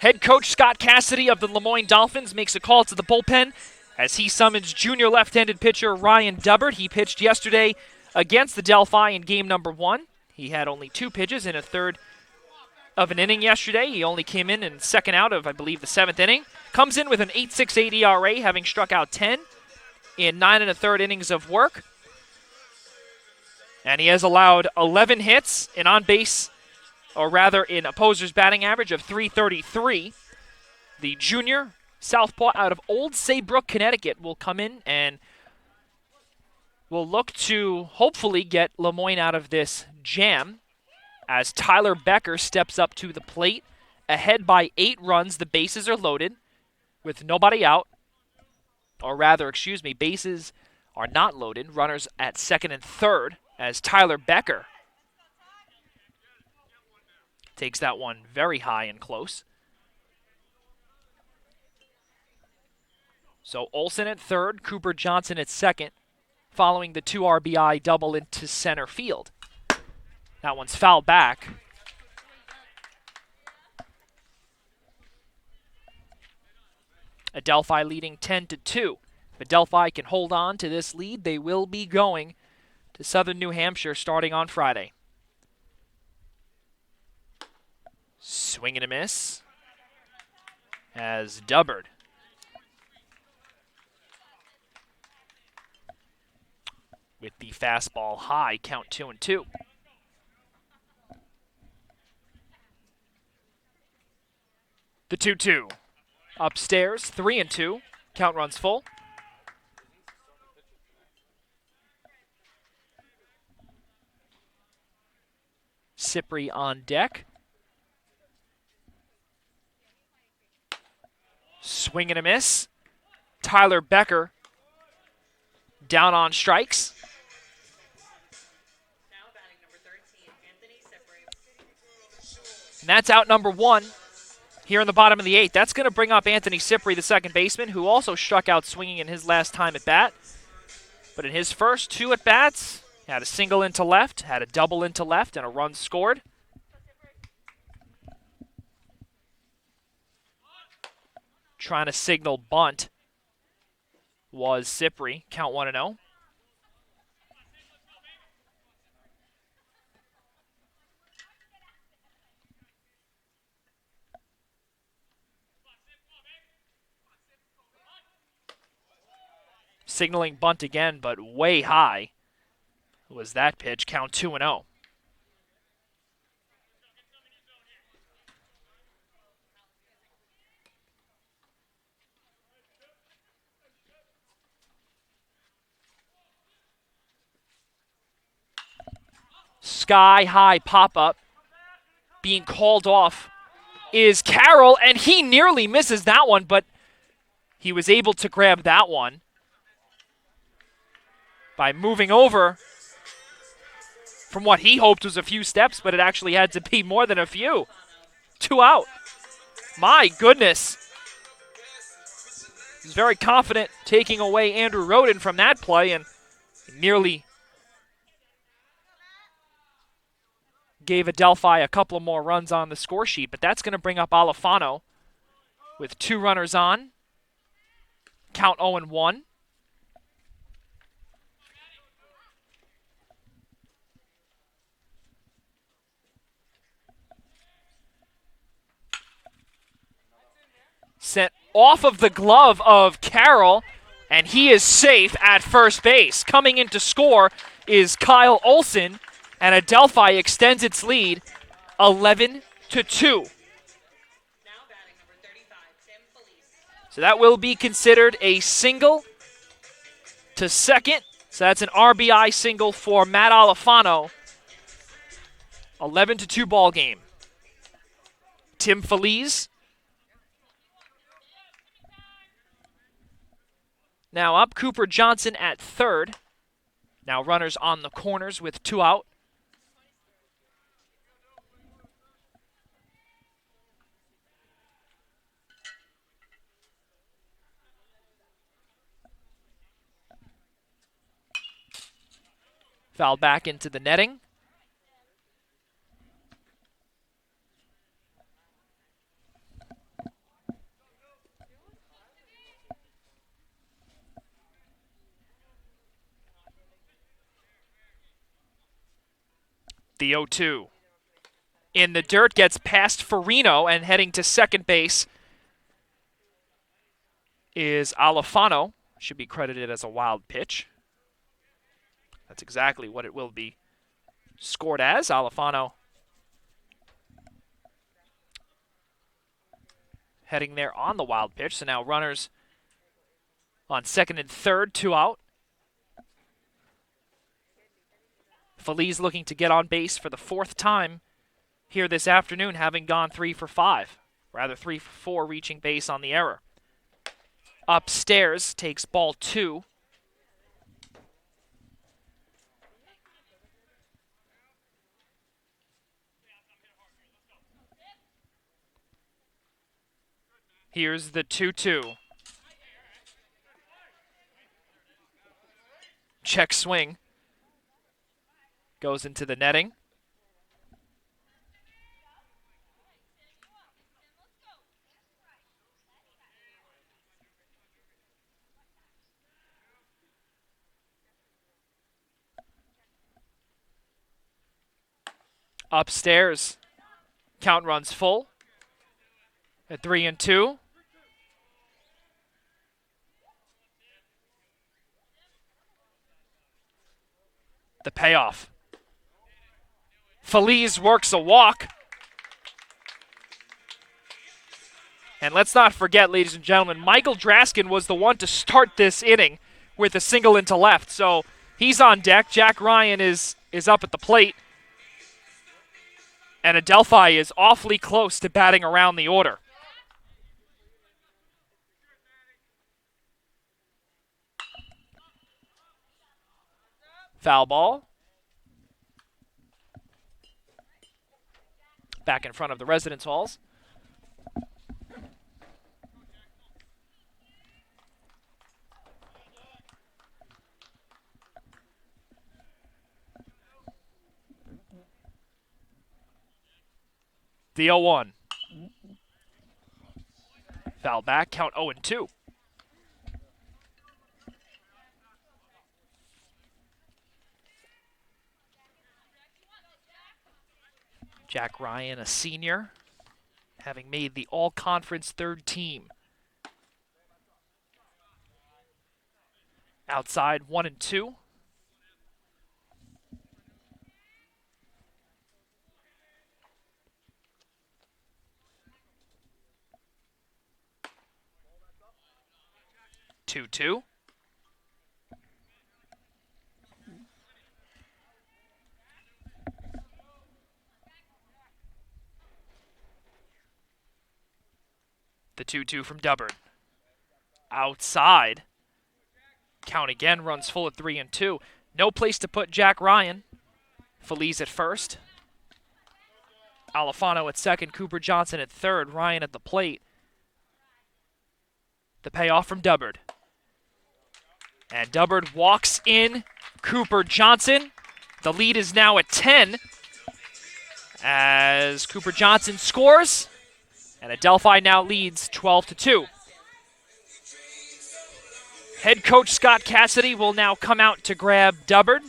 Head coach Scott Cassidy of the Moyne Dolphins makes a call to the bullpen as he summons junior left-handed pitcher Ryan Dubbard. He pitched yesterday against the Delphi in game number 1. He had only 2 pitches in a third of an inning yesterday. He only came in second out of, I believe, the 7th inning. Comes in with an 8.68 ERA, having struck out 10 in 9 1/3 innings of work. And he has allowed 11 hits, an on-base, or rather in opposers' batting average of .333. The junior southpaw out of Old Saybrook, Connecticut will come in and will look to hopefully get Moyne out of this jam as Tyler Becker steps up to the plate. Ahead by 8 runs, the bases are loaded with nobody out. Or rather, bases are not loaded. Runners at second and third as Tyler Becker takes that one very high and close. So Olsen at third, Cooper Johnson at second, following the 2 RBI double into center field. That one's fouled back. Adelphi leading 10-2. If Adelphi can hold on to this lead, they will be going to Southern New Hampshire starting on Friday. Swing and a miss as Dubbard with the fastball high, count 2-2. The 2-2. Upstairs, 3-2. Count runs full. Cypri on deck. Swing and a miss. Tyler Becker down on strikes. Now batting number 13, Anthony Cypri. And that's out number 1 here in the bottom of the 8th. That's going to bring up Anthony Cypri, the second baseman, who also struck out swinging in his last time at bat. But in his first 2 at-bats, had a single into left, had a double into left, and a run scored. Trying to signal bunt was Cypri. Count 1-0. Signaling bunt again, but way high was that pitch. Count 2-0. Sky-high pop-up being called off is Carroll, and he nearly misses that one, but he was able to grab that one by moving over from what he hoped was a few steps, but it actually had to be more than a few. 2 out. My goodness. He's very confident taking away Andrew Roden from that play and nearly gave Adelphi a couple more runs on the score sheet, but that's going to bring up Alifano with 2 runners on. Count 0-1. Sent off of the glove of Carroll, and he is safe at first base. Coming in to score is Kyle Olson, and Adelphi extends its lead 11-2. Now batting number 35, Tim Felice. So that will be considered a single to second. So that's an RBI single for Matt Alifano. 11-2 ball game. Tim Felice now up. Cooper Johnson at third. Now runners on the corners with 2 out. Foul back into the netting. The 0-2. In the dirt, gets past Farino, and heading to second base is Alifano. Should be credited as a wild pitch. That's exactly what it will be scored as. Alifano heading there on the wild pitch. So now runners on second and third, 2 out. Feliz looking to get on base for the 4th time here this afternoon, having gone 3 for 5. Rather 3 for 4, reaching base on the error. Upstairs takes ball 2. Here's the 2-2. Check swing. Goes into the netting. Upstairs, count runs full at 3-2. The payoff. Feliz works a walk. And let's not forget, ladies and gentlemen, Michael Draskin was the one to start this inning with a single into left. So he's on deck. Jack Ryan is up at the plate. And Adelphi is awfully close to batting around the order. Foul ball. Back in front of the residence halls. The 0-1. Foul back, count 0-2. Jack Ryan, a senior, having made the all-conference 3rd team. Outside 1-2. Two. The 2-2 from Dubbard. Outside. Count again, runs full at 3-2. No place to put Jack Ryan. Feliz at first. Alfano at second. Cooper Johnson at third. Ryan at the plate. The payoff from Dubbard. And Dubbard walks in Cooper Johnson. The lead is now at 10 as Cooper Johnson scores. And Adelphi now leads 12-2. Head coach Scott Cassidy will now come out to grab Dubbard.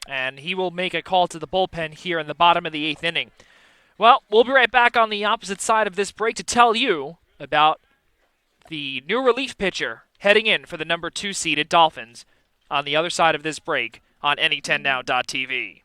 And he will make a call to the bullpen here in the bottom of the 8th inning. Well, we'll be right back on the opposite side of this break to tell you about the new relief pitcher heading in for the number 2 seeded Dolphins on the other side of this break on any10now.tv.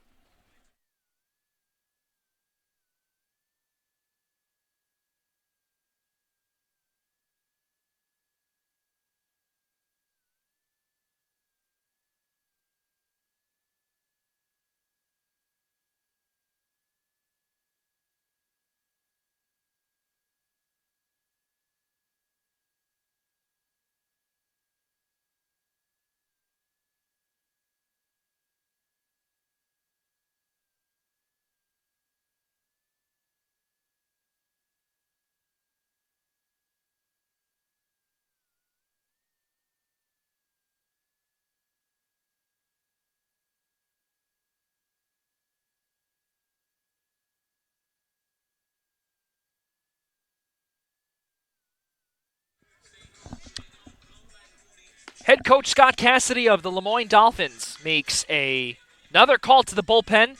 Head coach Scott Cassidy of the Moyne Dolphins makes another call to the bullpen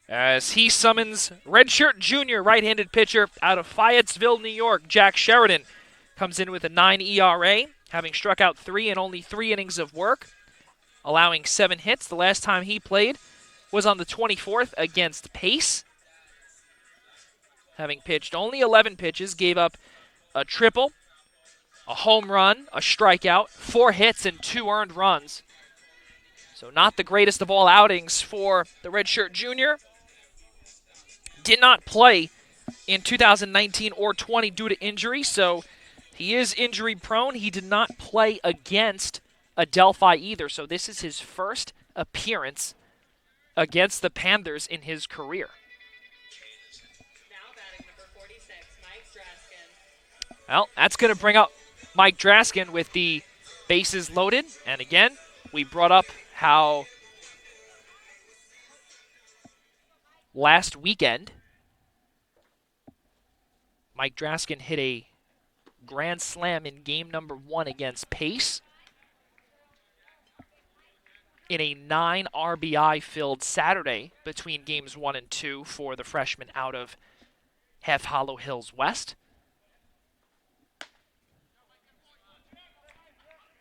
as he summons redshirt junior right-handed pitcher out of Fayetteville, New York, Jack Sheridan. Comes in with a 9 ERA, having struck out 3 in only 3 innings of work, allowing 7 hits. The last time he played was on the 24th against Pace. Having pitched only 11 pitches, gave up a triple, a home run, a strikeout, 4 hits, and 2 earned runs. So not the greatest of all outings for the redshirt junior. Did not play in 2019 or 20 due to injury, so he is injury prone. He did not play against Adelphi either, so this is his first appearance against the Panthers in his career. Now batting number 46, Mike Draskin. Well, that's going to bring up Mike Draskin with the bases loaded. And again, we brought up how last weekend Mike Draskin hit a grand slam in game number 1 against Pace in a 9 RBI filled Saturday between games 1 and 2 for the freshman out of Half Hollow Hills West.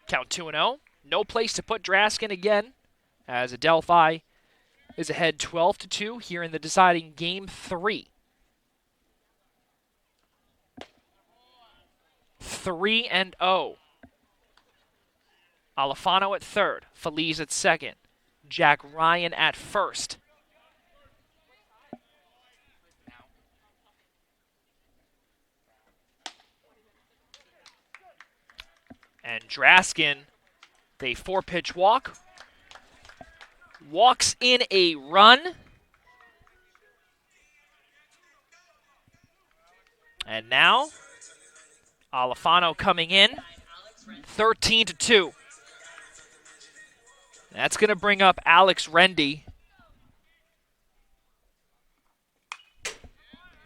Count 2-0. No place to put Draskin again, as Adelphi is ahead 12-2 here in the deciding Game 3. 3-0. Alfano at third. Feliz at second. Jack Ryan at first. And Draskin, the 4-pitch walk, walks in a run. And now, Alfano coming in, 13-2. That's going to bring up Alex Rendy,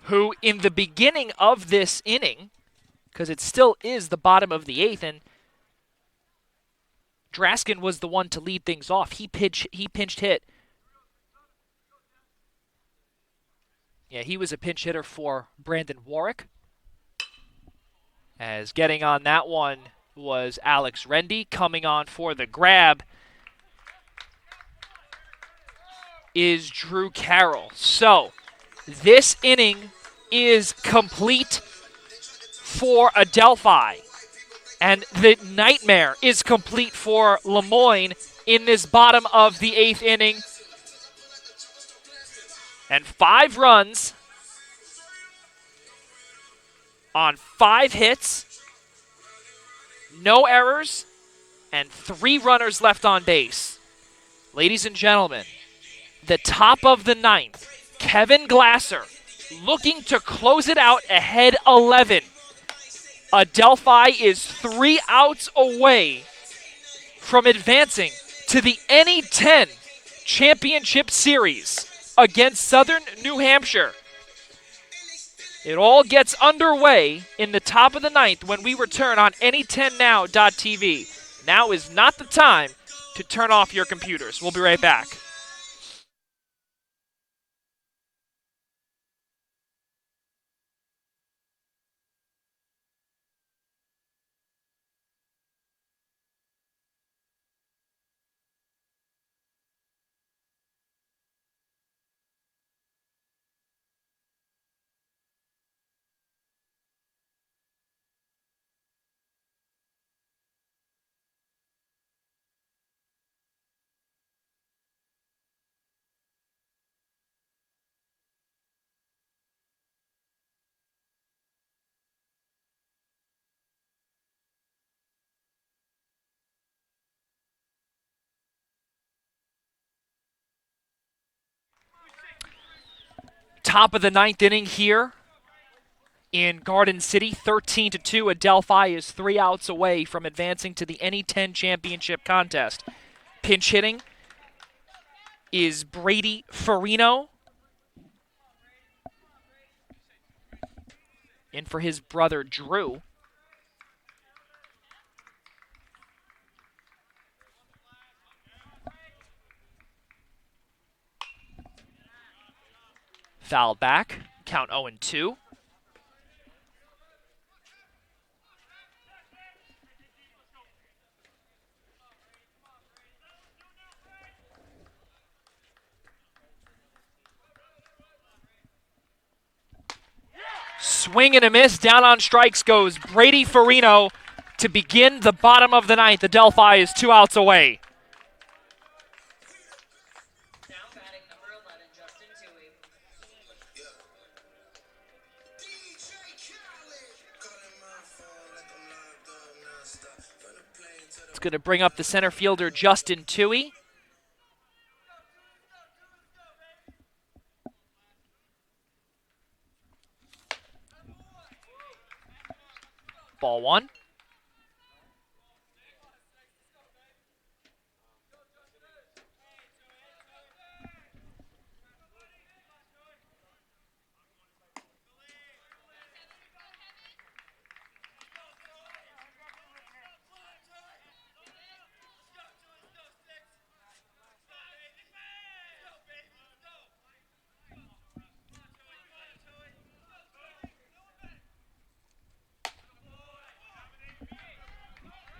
who in the beginning of this inning, because it still is the bottom of the 8th, and Draskin was the one to lead things off. He pinch hit. Yeah, he was a pinch hitter for Brandon Warwick. As getting on that one was Alex Rendy. Coming on for the grab is Drew Carroll. So, this inning is complete for Adelphi. And the nightmare is complete for Moyne in this bottom of the 8th inning. And 5 runs on 5 hits no errors, and 3 runners left on base. Ladies and gentlemen, the top of the ninth, Kevin Glasser looking to close it out ahead 11. Adelphi is 3 outs away from advancing to the NE10 Championship Series against Southern New Hampshire. It all gets underway in the top of the ninth when we return on NE10now.tv. Now is not the time to turn off your computers. We'll be right back. Top of the ninth inning here in Garden City, 13-2. Adelphi is 3 outs away from advancing to the NE10 Championship contest. Pinch hitting is Brady Farino. In for his brother Drew. Foul back, count 0-2. Swing and a miss, down on strikes goes Brady Farino to begin the bottom of the ninth. Adelphi is 2 outs away. Now batting number 11, Justin Toohey. It's going to bring up the center fielder, Justin Toohey. Ball 1.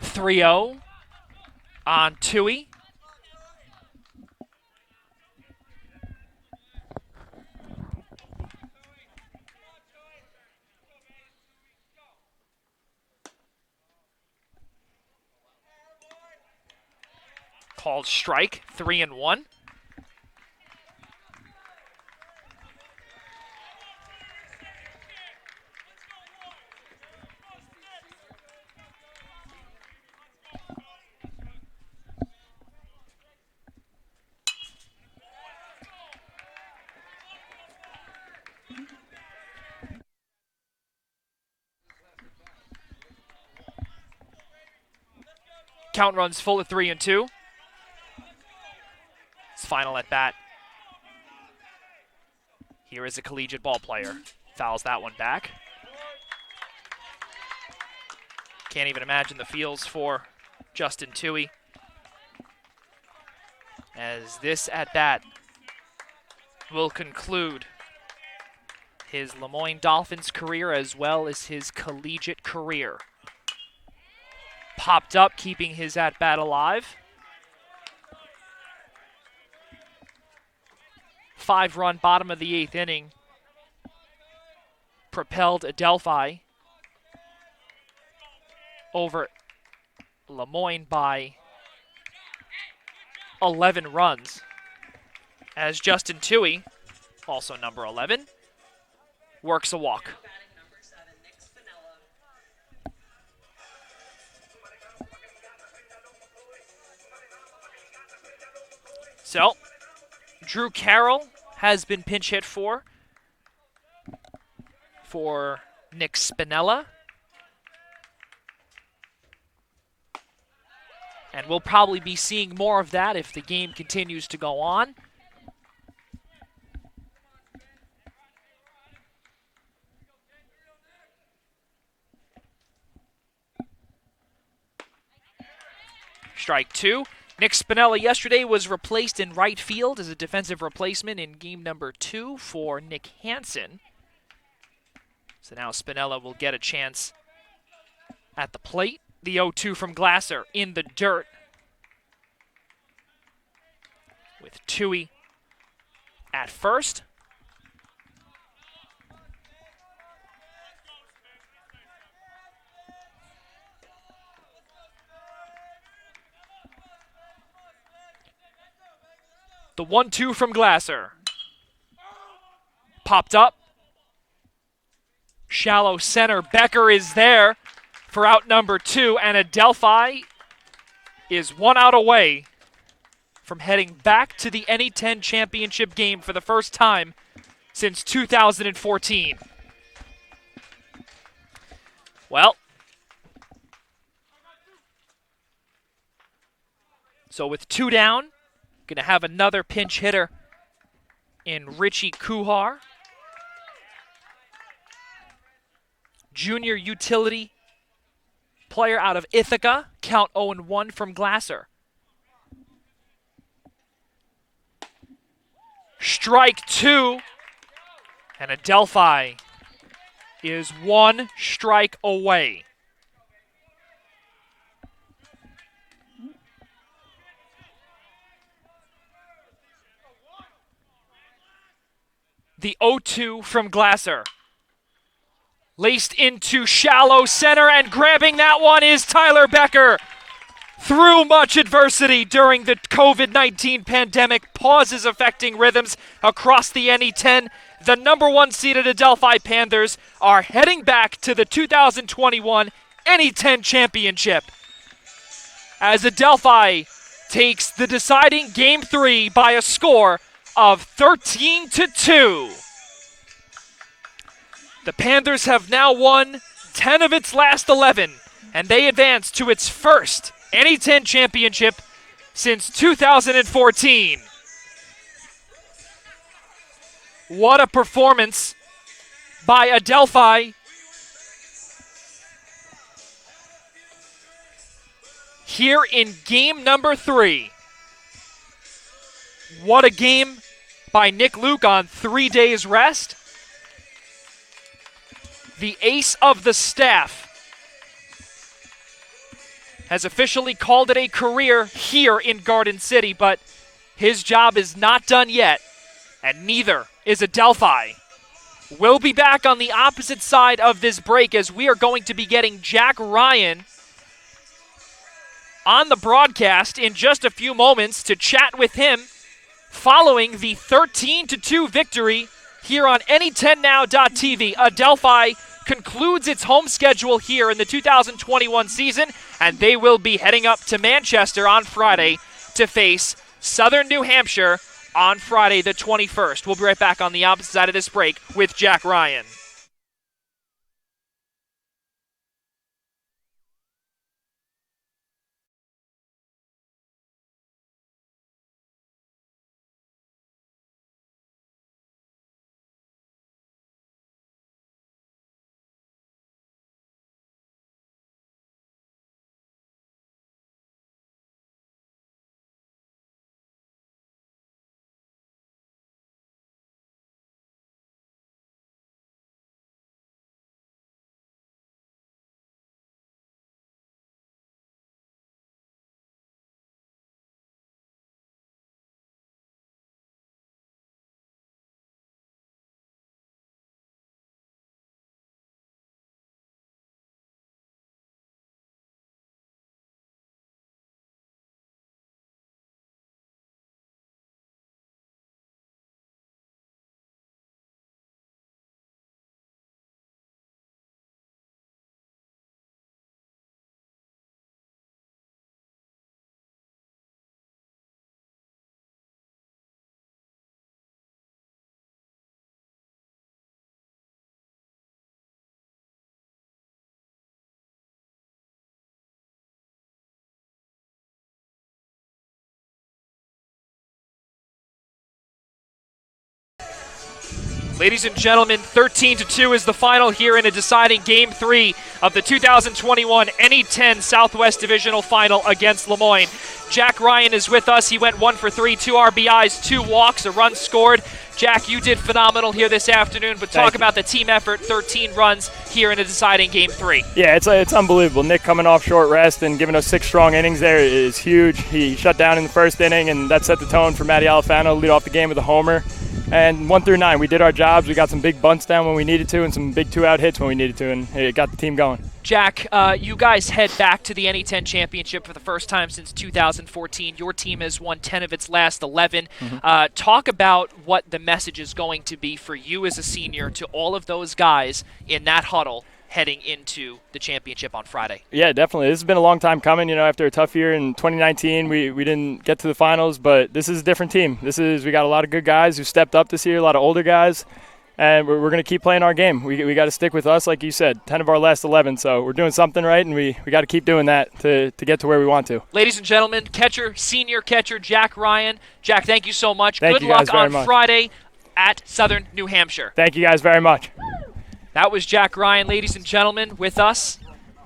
(3-0) on Toohey. Called strike, 3-1. Count runs full at 3-2. It's final at bat. Here is a collegiate ball player. Fouls that one back. Can't even imagine the feels for Justin Toohey, as this at bat will conclude his Moyne Dolphins career as well as his collegiate career. Popped up, keeping his at bat alive. 5-run bottom of the 8th inning propelled Adelphi over Moyne by 11 runs, as Justin Toohey, also number 11, works a walk. Batting number 7, Nick Spinella. So, Drew Carroll has been pinch hit for Nick Spinella. And we'll probably be seeing more of that if the game continues to go on. Strike two. Nick Spinella yesterday was replaced in right field as a defensive replacement in game number 2 for Nick Hansen. So now Spinella will get a chance at the plate. The 0-2 from Glasser in the dirt with Tui at first. The 1-2 from Glasser. Popped up. Shallow center. Becker is there for out number 2, and Adelphi is 1 out away from heading back to the NE10 championship game for the first time since 2014. Well, so with 2 down, going to have another pinch hitter in Richie Kuhar. Junior utility player out of Ithaca, count 0-1 from Glasser. Strike 2, and Adelphi is 1 strike away. The 0-2 from Glasser. Laced into shallow center, and grabbing that one is Tyler Becker. Through much adversity during the COVID-19 pandemic, pauses affecting rhythms across the NE10, the number 1 seeded Adelphi Panthers are heading back to the 2021 NE10 championship. As Adelphi takes the deciding Game 3 by a score of 13-2. The Panthers have now won 10 of its last 11, and they advance to its first NE10 championship since 2014. What a performance by Adelphi. Here in game number 3. What a game by Nick Luke on 3 days rest. The ace of the staff has officially called it a career here in Garden City, but his job is not done yet, and neither is Adelphi. We'll be back on the opposite side of this break as we are going to be getting Jack Ryan on the broadcast in just a few moments to chat with him following the 13-2 victory here on NE10now.tv. Adelphi concludes its home schedule here in the 2021 season, and they will be heading up to Manchester on Friday to face Southern New Hampshire on Friday the 21st. We'll be right back on the opposite side of this break with Jack Ryan. Ladies and gentlemen, 13-2 is the final here in a deciding Game 3 of the 2021 NE10 Southwest Divisional Final against Lemoyne. Jack Ryan is with us. He went 1 for 3, 2 RBIs, 2 walks, a run scored. Jack, you did phenomenal here this afternoon, but talk about the team effort, 13 runs here in a deciding Game 3. Yeah, it's unbelievable. Nick coming off short rest and giving us 6 strong innings there is huge. He shut down in the first inning, and that set the tone for Matty Alfano to lead off the game with a homer. And 1 through 9, we did our jobs. We got some big bunts down when we needed to and some big 2-out hits when we needed to, and it got the team going. Jack, you guys head back to the NE10 championship for the first time since 2014. Your team has won 10 of its last 11. Talk about what the message is going to be for you as a senior to all of those guys in that huddle heading into the championship on Friday. Yeah, definitely. This has been a long time coming. You know, after a tough year in 2019, we didn't get to the finals, but this is a different team. We got a lot of good guys who stepped up this year, a lot of older guys. And we're going to keep playing our game. We got to stick with us, like you said, 10 of our last 11. So we're doing something right, and we got to keep doing that to get to where we want to. Ladies and gentlemen, senior catcher Jack Ryan. Jack, thank you so much. Good luck on Friday at Southern New Hampshire. Thank you guys very much. That was Jack Ryan, ladies and gentlemen, with us.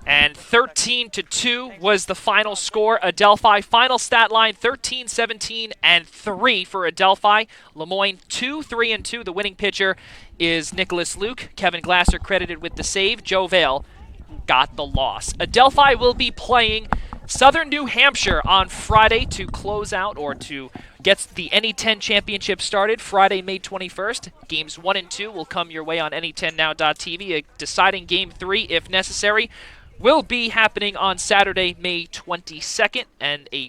And 13-2 was the final score. Adelphi, final stat line, 13, 17, and 3 for Adelphi. Lemoyne, 2, 3, and 2. The winning pitcher is Nicholas Luke. Kevin Glasser credited with the save. Joe Vale got the loss. Adelphi will be playing Southern New Hampshire on Friday to close out or to get the NE10 championship started Friday, May 21st. Games 1 and 2 will come your way on NE10now.tv. A deciding Game 3, if necessary, will be happening on Saturday, May 22nd, and a